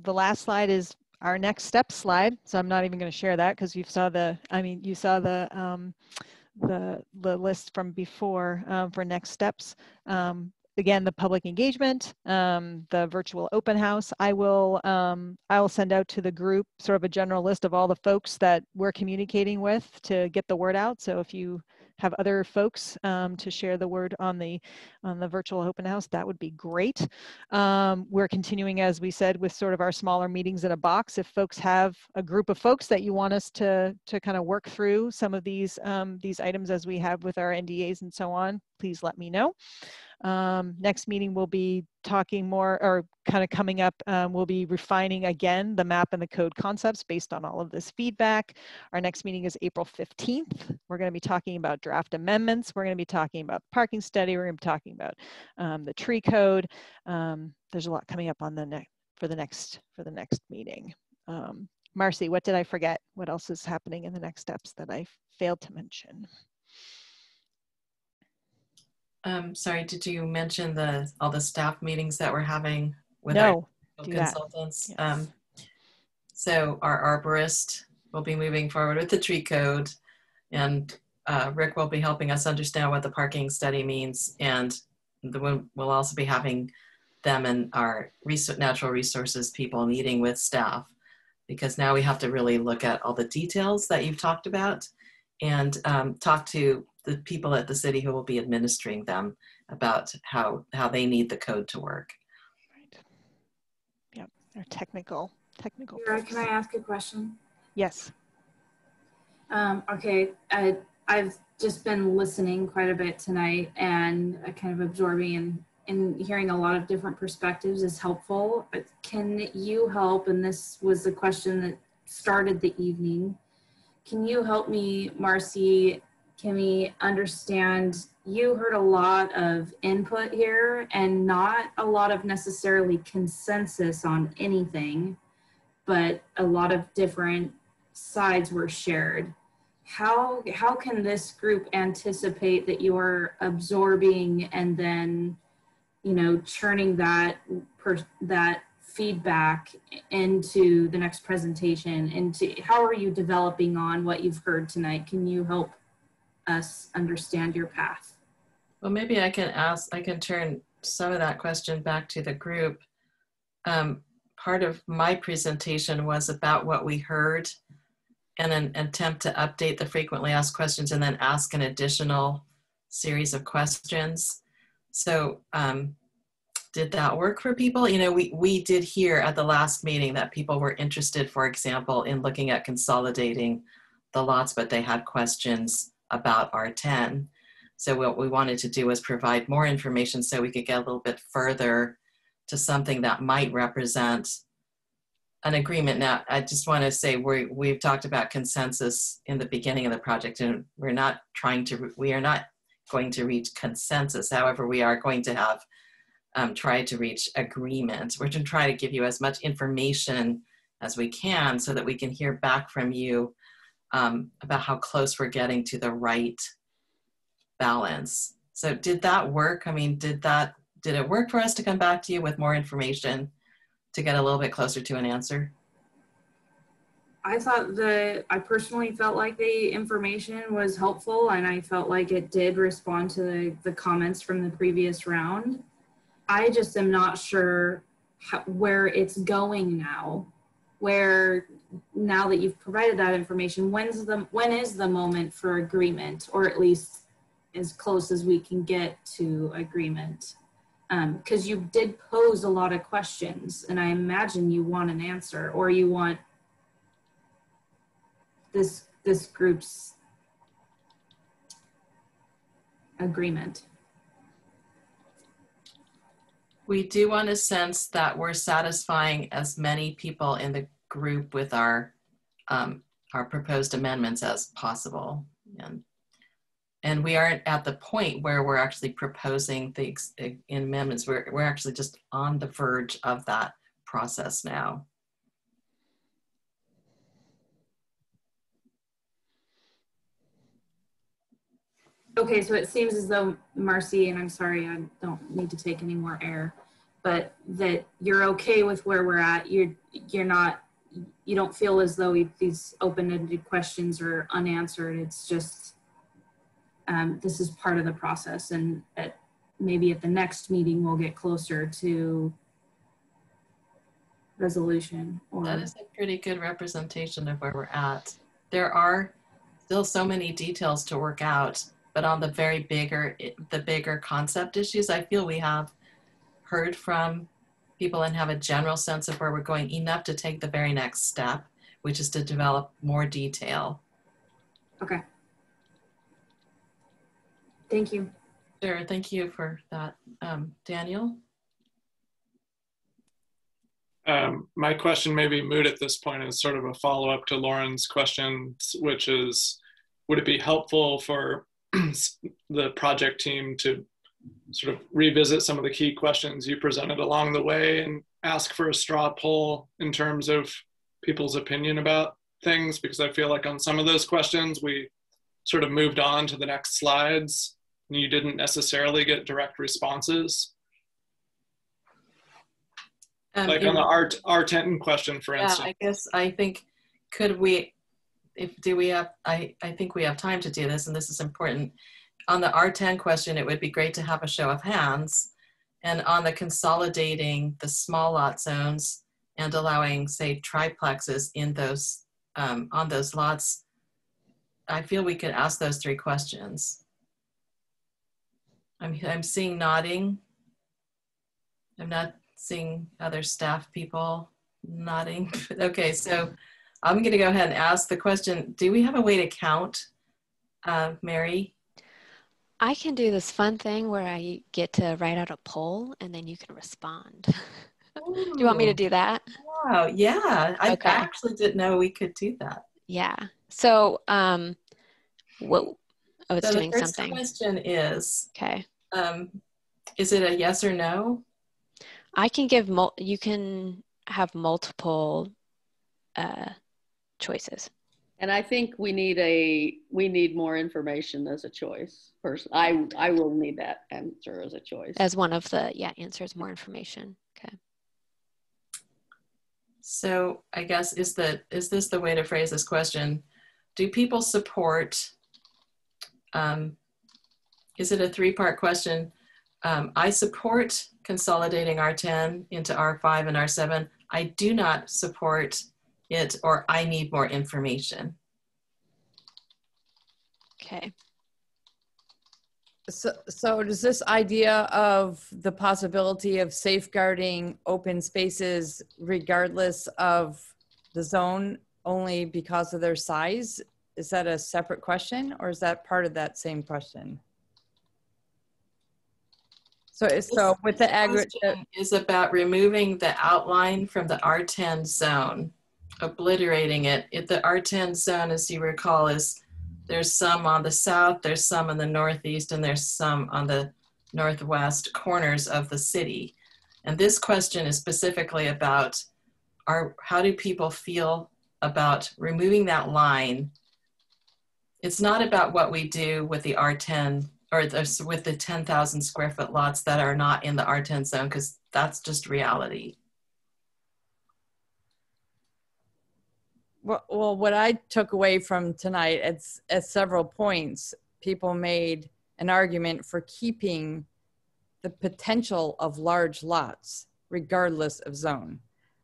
Speaker 1: last slide is our next step slide. So I'm not even going to share that because you saw the list from before for next steps. Again, the public engagement, the virtual open house. I will send out to the group sort of a general list of all the folks that we're communicating with to get the word out. So if you have other folks to share the word on the virtual open house, that would be great. We're continuing, as we said, with sort of our smaller meetings in a box. If folks have a group of folks that you want us to kind of work through some of these items as we have with our NDAs and so on, please let me know. Next meeting we'll be talking more, or kind of coming up, we'll be refining again the map and the code concepts based on all of this feedback. Our next meeting is April 15th. We're going to be talking about draft amendments. We're going to be talking about parking study. We're going to be talking about the tree code. There's a lot coming up on for the next meeting. Marcy, what did I forget? What else is happening in the next steps that I failed to mention?
Speaker 10: Sorry, did you mention all the staff meetings that we're having with
Speaker 1: our
Speaker 10: consultants?
Speaker 1: Yes.
Speaker 10: So our arborist will be moving forward with the tree code, and Rick will be helping us understand what the parking study means, and we'll also be having them and our natural resources people meeting with staff, because now we have to really look at all the details that you've talked about and talk to the people at the city who will be administering them about how they need the code to work.
Speaker 1: Right. Yeah, they're technical.
Speaker 5: Vera, can I ask a question?
Speaker 1: Yes.
Speaker 5: Okay, I've just been listening quite a bit tonight, and kind of absorbing and hearing a lot of different perspectives is helpful. But can you help, and this was the question that started the evening, can you help me, Marcy, Kimmy, understand, you heard a lot of input here and not a lot of necessarily consensus on anything, but a lot of different sides were shared. How can this group anticipate that you are absorbing and then, churning that feedback into the next presentation? How are you developing on what you've heard tonight? Can you help us understand your path?
Speaker 10: Well, maybe I can turn some of that question back to the group. Part of my presentation was about what we heard and an attempt to update the frequently asked questions and then ask an additional series of questions. So did that work for people? You know, we did hear at the last meeting that people were interested, for example, in looking at consolidating the lots, but they had questions about R10. So what we wanted to do was provide more information so we could get a little bit further to something that might represent an agreement. Now, I just want to say we've talked about consensus in the beginning of the project, and we are not going to reach consensus. However, we are going to have tried to reach agreement. We're going to try to give you as much information as we can so that we can hear back from you about how close we're getting to the right balance. So did that work? I mean, did it work for us to come back to you with more information to get a little bit closer to an answer?
Speaker 5: I personally felt like the information was helpful, and I felt like it did respond to the comments from the previous round. I just am not sure where it's going now, where now that you've provided that information, when is the moment for agreement, or at least as close as we can get to agreement? Because you did pose a lot of questions, and I imagine you want an answer, or you want this group's agreement.
Speaker 10: We do want to sense that we're satisfying as many people in the group with our proposed amendments as possible. And we aren't at the point where we're actually proposing the amendments. We're actually just on the verge of that process now.
Speaker 5: Okay, so it seems as though, Marcy, and I'm sorry, I don't need to take any more air, but that you're okay with where we're at. You don't feel as though these open-ended questions are unanswered. It's just, this is part of the process, and maybe at the next meeting, we'll get closer to resolution.
Speaker 10: That is a pretty good representation of where we're at. There are still so many details to work out, but on the bigger concept issues, I feel we have heard from people and have a general sense of where we're going, enough to take the very next step, which is to develop more detail.
Speaker 5: Okay. Thank you.
Speaker 10: Sure, thank you for that. Daniel?
Speaker 13: My question may be moot at this point as sort of a follow-up to Lauren's question, which is, would it be helpful for the project team to sort of revisit some of the key questions you presented along the way and ask for a straw poll in terms of people's opinion about things? Because I feel like on some of those questions, we sort of moved on to the next slides and you didn't necessarily get direct responses. Like on the R10 question, for instance.
Speaker 10: I think, I think we have time to do this, and this is important. On the R10 question, it would be great to have a show of hands. And on the consolidating the small lot zones and allowing, say, triplexes in those, on those lots, I feel we could ask those 3 questions. I'm seeing nodding. I'm not seeing other staff people nodding. Okay, so I'm going to go ahead and ask the question. Do we have a way to count, Mary?
Speaker 15: I can do this fun thing where I get to write out a poll and then you can respond. Do you want me to do that?
Speaker 10: Wow, yeah.
Speaker 15: Okay.
Speaker 10: I actually didn't know we could do that.
Speaker 15: Yeah. So, it's
Speaker 10: so
Speaker 15: doing
Speaker 10: the first
Speaker 15: something.
Speaker 10: Question is,
Speaker 15: okay.
Speaker 10: Is it a yes or no?
Speaker 15: I can give, you can have multiple choices.
Speaker 16: And I think we need more information as a choice. First, I will need that answer as a choice.
Speaker 15: As one of the answers, more information. Okay.
Speaker 10: So I guess is this the way to phrase this question? Do people support? Is it a 3-part question? I support consolidating R10 into R5 and R7. I do not support it, or I need more information.
Speaker 15: Okay.
Speaker 6: So does this idea of the possibility of safeguarding open spaces regardless of the zone only because of their size, is that a separate question or is that part of that same question? So with the
Speaker 10: question is about removing the outline from the R10 zone, obliterating it. If the R10 zone, as you recall, there's some on the south, there's some in the northeast, and there's some on the northwest corners of the city. And this question is specifically about how do people feel about removing that line? It's not about what we do with the R10 or with the 10,000 square foot lots that are not in the R10 zone, because that's just reality.
Speaker 6: Well, what I took away from tonight, at several points, people made an argument for keeping the potential of large lots, regardless of zone,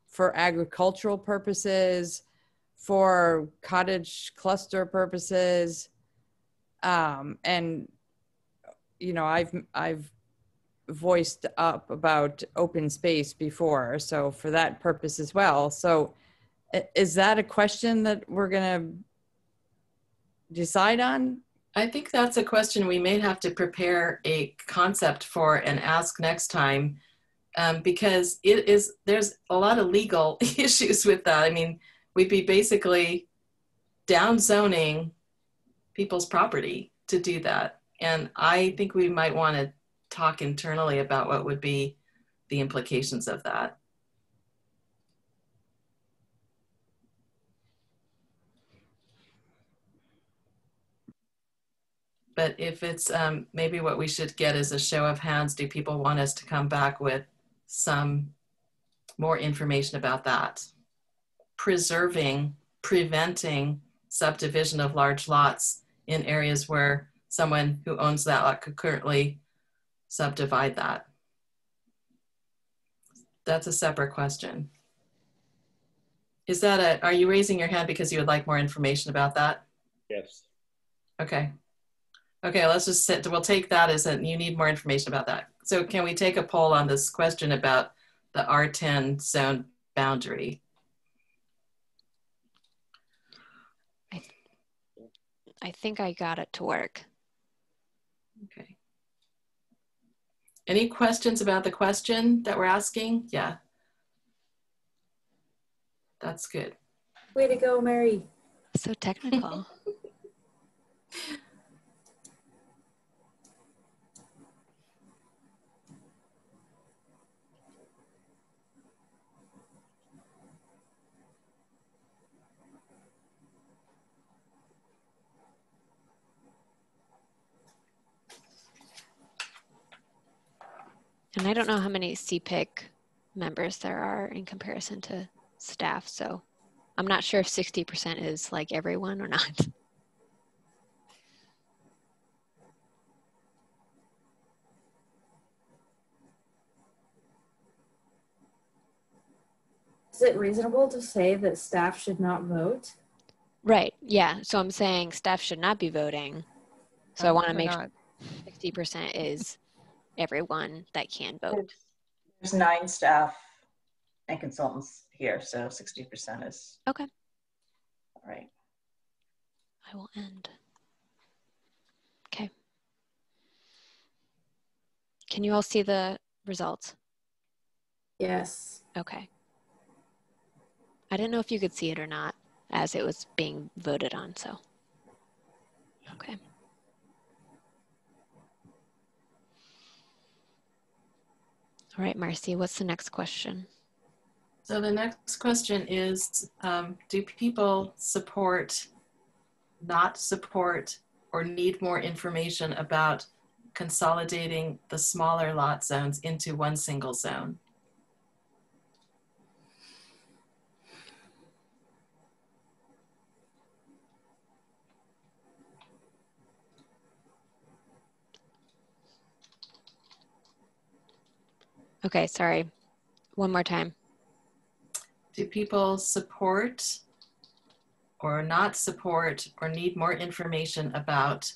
Speaker 6: for agricultural purposes, for cottage cluster purposes, and you know, I've voiced up about open space before, so for that purpose as well. So is that a question that we're going to decide on?
Speaker 10: I think that's a question we may have to prepare a concept for and ask next time, because there's a lot of legal issues with that. I mean, we'd be basically downzoning people's property to do that. And I think we might want to talk internally about what would be the implications of that. But if it's maybe what we should get is a show of hands, do people want us to come back with some more information about that? Preventing subdivision of large lots in areas where someone who owns that lot could currently subdivide that. That's a separate question. Is that are you raising your hand because you would like more information about that?
Speaker 11: Yes.
Speaker 10: Okay. Okay, let's just we'll take that as you need more information about that. So can we take a poll on this question about the R10 zone boundary?
Speaker 15: I think I got it to work.
Speaker 10: Okay. Any questions about the question that we're asking? Yeah. That's good.
Speaker 5: Way to go, Mary.
Speaker 15: So technical. And I don't know how many CPIC members there are in comparison to staff, so I'm not sure if 60% is like everyone or not.
Speaker 5: Is it reasonable to say that staff should not vote?
Speaker 15: Right, yeah, so I'm saying staff should not be voting. So I want to make sure 60% is everyone that can vote.
Speaker 3: There's 9 staff and consultants here, so 60% is
Speaker 15: okay.
Speaker 3: All right.
Speaker 15: I will end. Okay. Can you all see the results?
Speaker 5: Yes.
Speaker 15: Okay. I didn't know if you could see it or not as it was being voted on, so. Okay. All right, Marcy, what's the next question?
Speaker 10: So the next question is, do people support, not support, or need more information about consolidating the smaller lot zones into one single zone?
Speaker 15: Okay, sorry. One more time.
Speaker 10: Do people support or not support or need more information about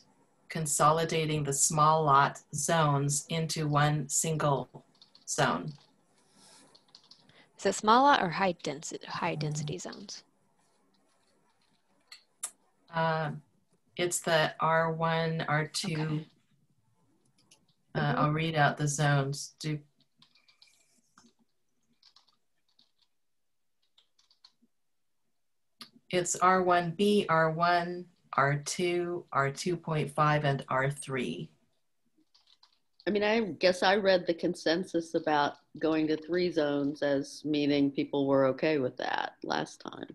Speaker 10: consolidating the small lot zones into one single zone.
Speaker 15: Is it small lot or high density zones?
Speaker 10: It's the R1, R2. Okay. I'll read out the zones. It's R1B, R1, R2, R2.5, and R3.
Speaker 16: I mean, I guess I read the consensus about going to 3 zones as meaning people were okay with that last time.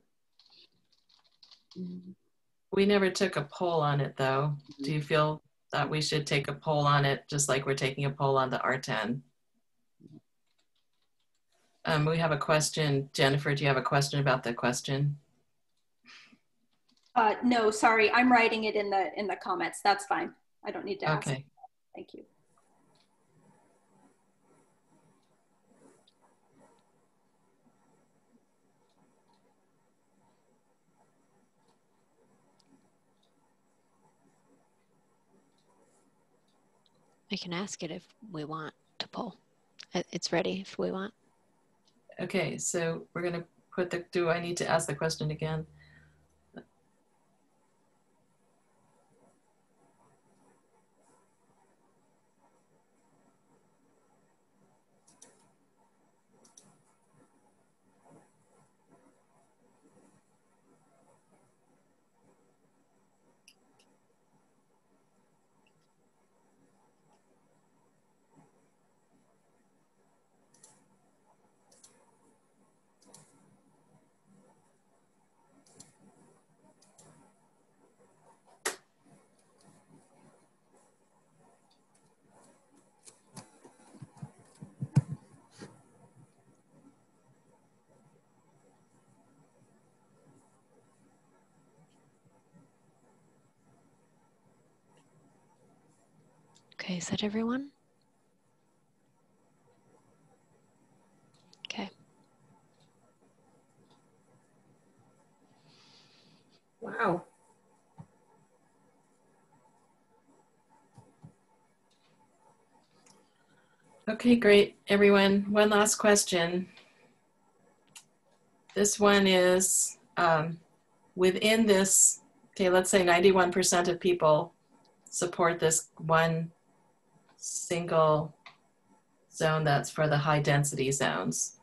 Speaker 10: We never took a poll on it though. Do you feel that we should take a poll on it just like we're taking a poll on the R10? We have a question. Jennifer, do you have a question about the question?
Speaker 19: No, sorry, I'm writing it in the comments. That's fine. I don't need to ask.
Speaker 10: Okay.
Speaker 19: Thank you.
Speaker 15: I can ask it if we want to poll. It's ready if we want.
Speaker 10: Okay, so we're gonna put the, do I need to ask the question again?
Speaker 15: Okay, is that everyone? Okay.
Speaker 5: Wow.
Speaker 10: Okay, great, everyone. One last question. This one is within this, okay, let's say 91% of people support this one single zone that's for the high density zones.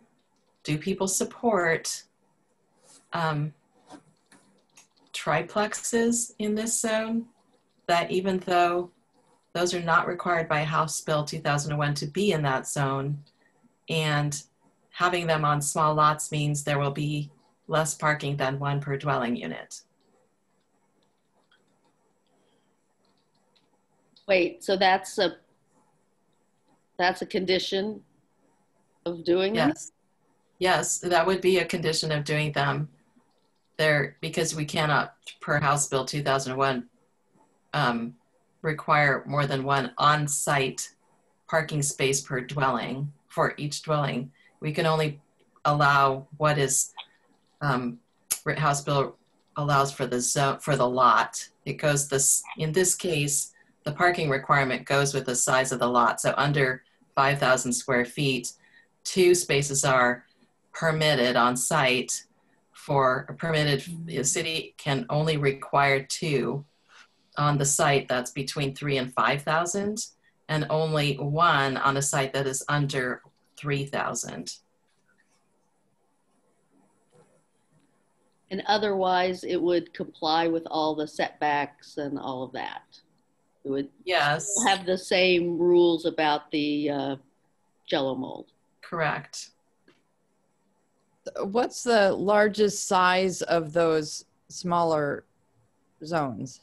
Speaker 10: Do people support triplexes in this zone that even though those are not required by House Bill 2001 to be in that zone, and having them on small lots means there will be less parking than 1 per dwelling unit?
Speaker 16: Wait, so that's a condition of doing them?
Speaker 10: Yes. Yes, that would be a condition of doing them there, because we cannot, per House Bill 2001, require more than 1 on-site parking space per dwelling for each dwelling. We can only allow what is House Bill allows for the zone, for the lot. It goes this, in this case, the parking requirement goes with the size of the lot. So under 5,000 square feet, 2 spaces are permitted on site. For permitted, the city can only require 2 on the site that's between 3,000 and 5,000, and only 1 on a site that is under 3,000.
Speaker 16: And otherwise it would comply with all the setbacks and all of that. It would have the same rules about the Jell-O mold.
Speaker 10: Correct.
Speaker 6: What's the largest size of those smaller zones?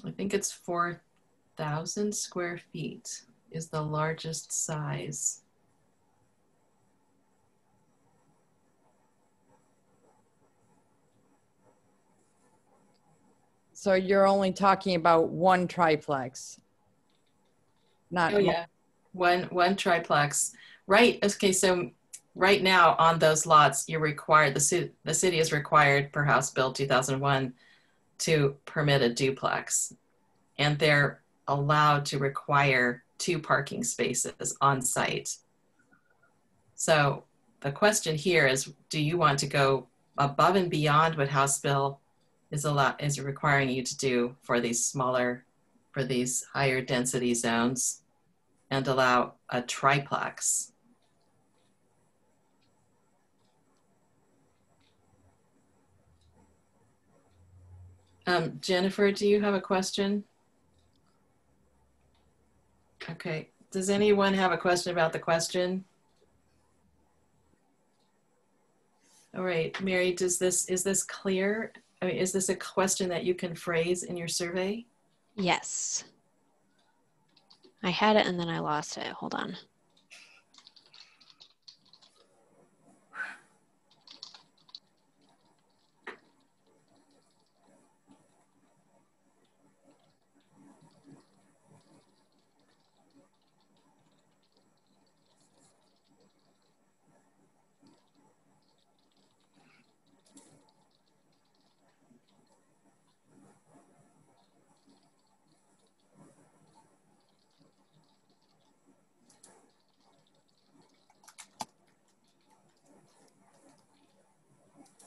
Speaker 10: I think it's 4,000 square feet is the largest size.
Speaker 6: So you're only talking about 1 triplex, not.
Speaker 10: Oh yeah, one triplex. Right. Okay. So right now on those lots, you're required, the city is required per House Bill 2001 to permit a duplex. and they're allowed to require 2 parking spaces on site. So the question here is, do you want to go above and beyond what House Bill is requiring you to do for these higher density zones and allow a triplex? Jennifer, do you have a question? Okay, does anyone have a question about the question? All right, Mary, is this clear? I mean, is this a question that you can phrase in your survey?
Speaker 15: Yes. I had it and then I lost it. Hold on.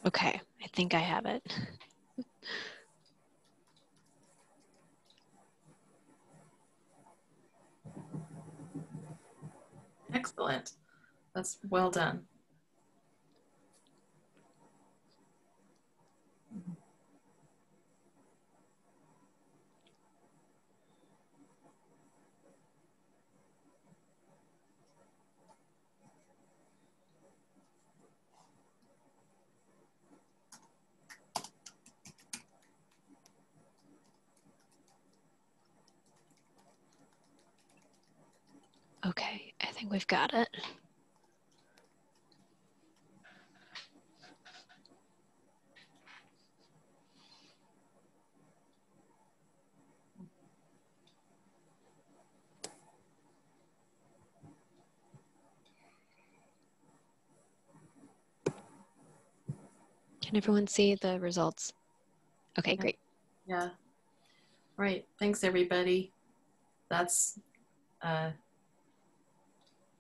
Speaker 15: Okay, I think I have it.
Speaker 10: Excellent. That's well done.
Speaker 15: Okay, I think we've got it. Can everyone see the results? Okay, great.
Speaker 10: Yeah. Right. Thanks, everybody. That's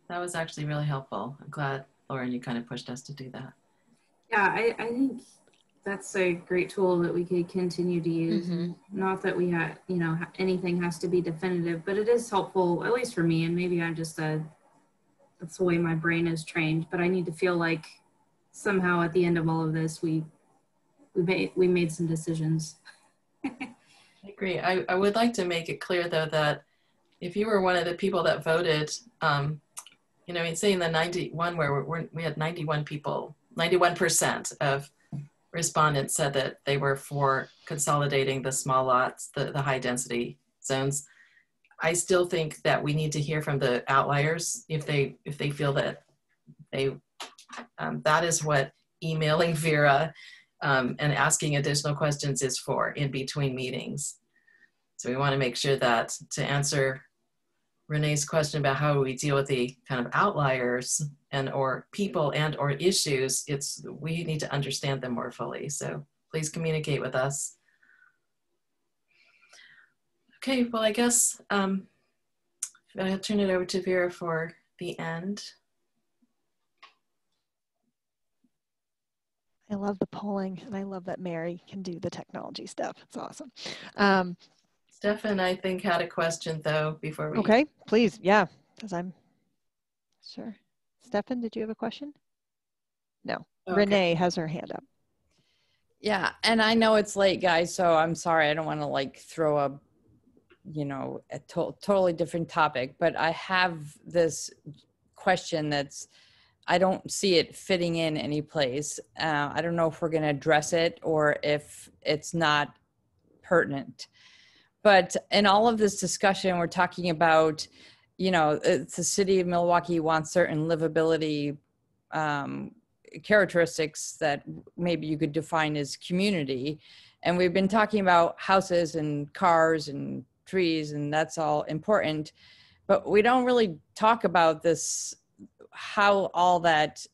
Speaker 10: that was actually really helpful. I'm glad, Lauren, you kind of pushed us to do that.
Speaker 5: Yeah, I think that's a great tool that we could continue to use. Not that we had, you know, anything has to be definitive, but it is helpful, at least for me, and maybe I'm just that's the way my brain is trained, but I need to feel like somehow at the end of all of this, we made some decisions.
Speaker 10: I agree. I would like to make it clear, though, that if you were one of the people that voted, you know, I mean, say in the 91 where we had 91 people, 91% of respondents said that they were for consolidating the small lots, the high density zones. I still think that we need to hear from the outliers if they feel that that is what emailing Vera and asking additional questions is for in between meetings. So we want to make sure that to answer Renee's question about how we deal with the kind of outliers and or people and or issues, we need to understand them more fully. So please communicate with us. Okay, well, I guess I'll turn it over to Vera for the end.
Speaker 1: I love the polling, and I love that Mary can do the technology stuff. It's awesome.
Speaker 10: Stefan, I think, had a question, though, before we...
Speaker 1: Okay, please. Yeah, because I'm sure. Stefan, did you have a question? No. Okay. Renee has her hand up.
Speaker 6: Yeah, and I know it's late, guys, so I'm sorry. I don't want to, like, throw a, you know, a totally different topic, but I have this question that's, I don't see it fitting in any place. I don't know if we're going to address it or if it's not pertinent. But in all of this discussion, we're talking about, you know, the city of Milwaukee wants certain livability characteristics that maybe you could define as community. And we've been talking about houses and cars and trees, and that's all important. But we don't really talk about this, how all that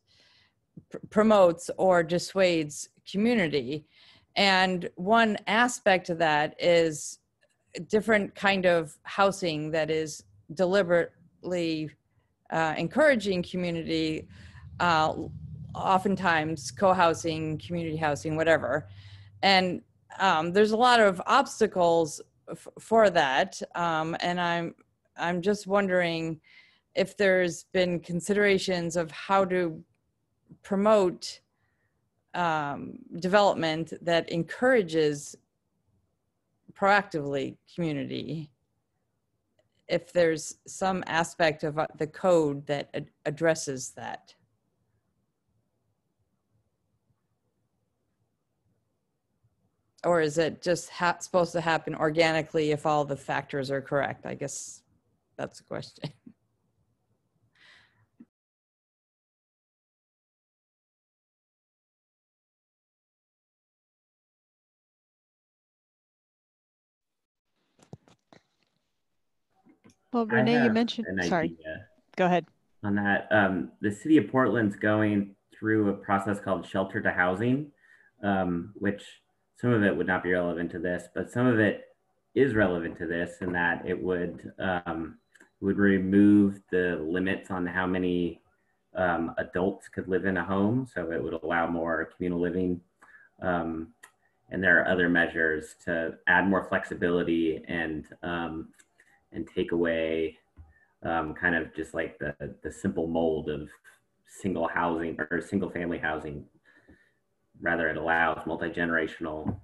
Speaker 6: promotes or dissuades community. And one aspect of that is different kind of housing that is deliberately encouraging community, oftentimes co-housing, community housing, whatever. And there's a lot of obstacles for that. And I'm just wondering if there's been considerations of how to promote development that encourages proactively community, if there's some aspect of the code that addresses that. Or is it just supposed to happen organically if all the factors are correct? I guess that's the question.
Speaker 1: Well, Renee, you mentioned, sorry, go ahead.
Speaker 18: On that, the city of Portland's going through a process called shelter to housing, which some of it would not be relevant to this, but some of it is relevant to this in that it would remove the limits on how many adults could live in a home. So it would allow more communal living. And there are other measures to add more flexibility and take away kind of just like the simple mold of single housing or single family housing. Rather, it allows multi-generational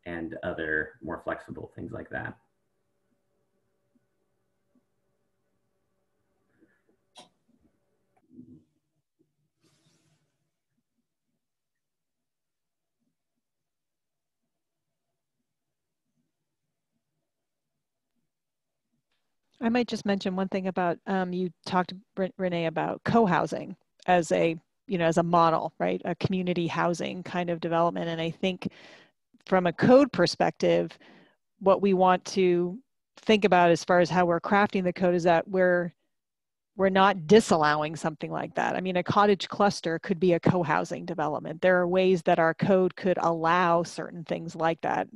Speaker 18: and other more flexible things like that.
Speaker 1: I might just mention one thing about, you talked, Renee, about co-housing as a, as a model, right? A community housing kind of development. And I think from a code perspective, what we want to think about as far as how we're crafting the code is that we're not disallowing something like that. I mean, a cottage cluster could be a co-housing development. There are ways that our code could allow certain things like that.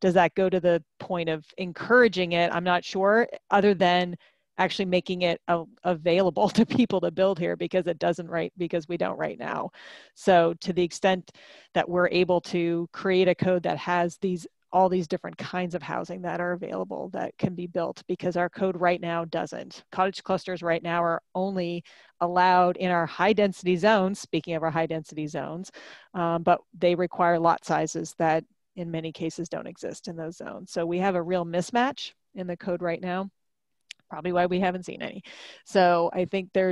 Speaker 1: Does that go to the point of encouraging it? I'm not sure, other than actually making it available to people to build here, because it doesn't because we don't right now. So to the extent that we're able to create a code that has all these different kinds of housing that are available that can be built, because our code right now doesn't. Cottage clusters right now are only allowed in our high density zones, speaking of our high density zones, but they require lot sizes that in many cases don't exist in those zones. So we have a real mismatch in the code right now, probably why we haven't seen any. So I think there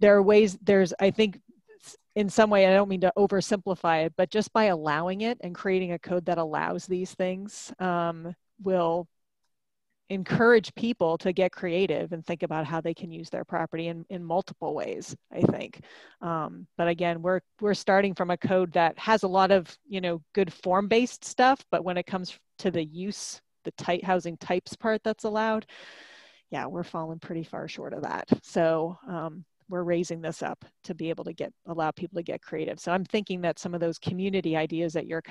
Speaker 1: are ways, I think in some way, I don't mean to oversimplify it, but just by allowing it and creating a code that allows these things will encourage people to get creative and think about how they can use their property in multiple ways, I think. But again, we're starting from a code that has a lot of, good form-based stuff, but when it comes to the use, the housing types part that's allowed, yeah, we're falling pretty far short of that. So we're raising this up to be able to allow people to get creative. So I'm thinking that some of those community ideas that you're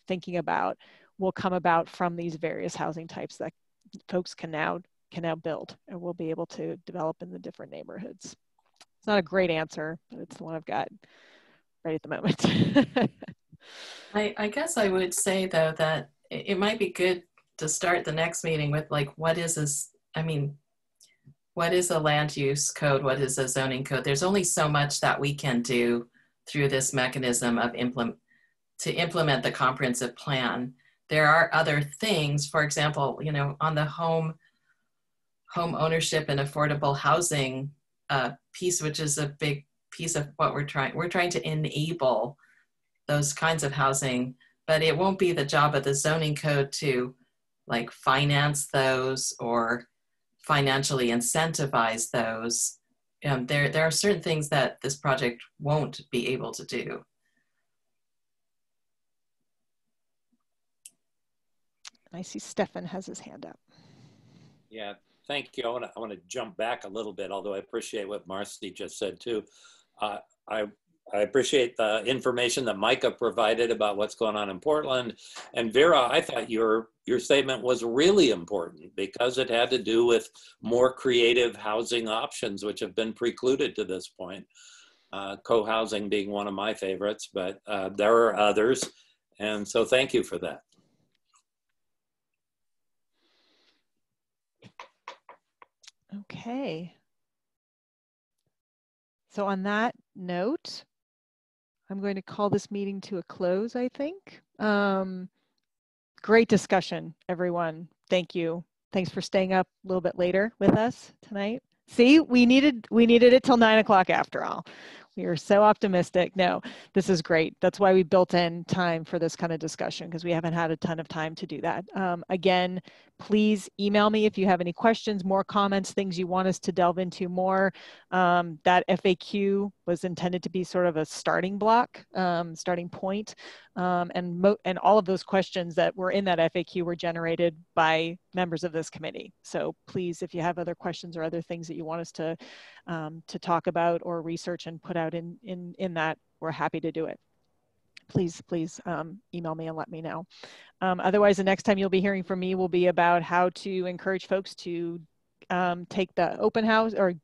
Speaker 1: thinking about will come about from these various housing types that folks can now build, and we'll be able to develop in the different neighborhoods. It's not a great answer, but it's the one I've got right at the moment.
Speaker 10: I guess I would say though that it might be good to start the next meeting with like, what is this? I mean, what is a land use code? What is a zoning code? There's only so much that we can do through this mechanism of to implement the comprehensive plan. There are other things, for example, on the home ownership and affordable housing piece, which is a big piece of what we're trying to enable those kinds of housing, but it won't be the job of the zoning code to like finance those or financially incentivize those. There are certain things that this project won't be able to do.
Speaker 1: I see Stefan has his hand up.
Speaker 11: Yeah, thank you. I want to jump back a little bit, although I appreciate what Marcy just said too. I I appreciate the information that Micah provided about what's going on in Portland. And Vera, I thought your statement was really important because it had to do with more creative housing options, which have been precluded to this point. Co-housing being one of my favorites, but there are others. And so thank you for that.
Speaker 1: Okay. So on that note, I'm going to call this meeting to a close, I think. Great discussion, everyone. Thank you. Thanks for staying up a little bit later with us tonight. See, we needed it till 9 o'clock after all. We are so optimistic. No, this is great. That's why we built in time for this kind of discussion, because we haven't had a ton of time to do that. Again, please email me if you have any questions, more comments, things you want us to delve into more. That FAQ was intended to be sort of a starting block, starting point. And all of those questions that were in that FAQ were generated by members of this committee. So please, if you have other questions or other things that you want us to talk about or research and put out in that, we're happy to do it. Please email me and let me know. Otherwise, the next time you'll be hearing from me will be about how to encourage folks to take the open house or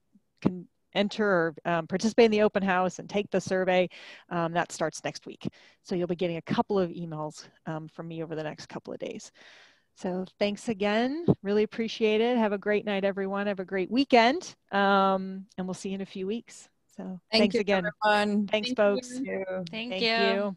Speaker 1: can enter or participate in the open house and take the survey. That starts next week. So you'll be getting a couple of emails from me over the next couple of days. So thanks again. Really appreciate it. Have a great night, everyone. Have a great weekend. And we'll see you in a few weeks. So thanks again.
Speaker 6: Everyone.
Speaker 1: Thanks, folks.
Speaker 8: Thank
Speaker 1: Thank
Speaker 8: you.
Speaker 1: you.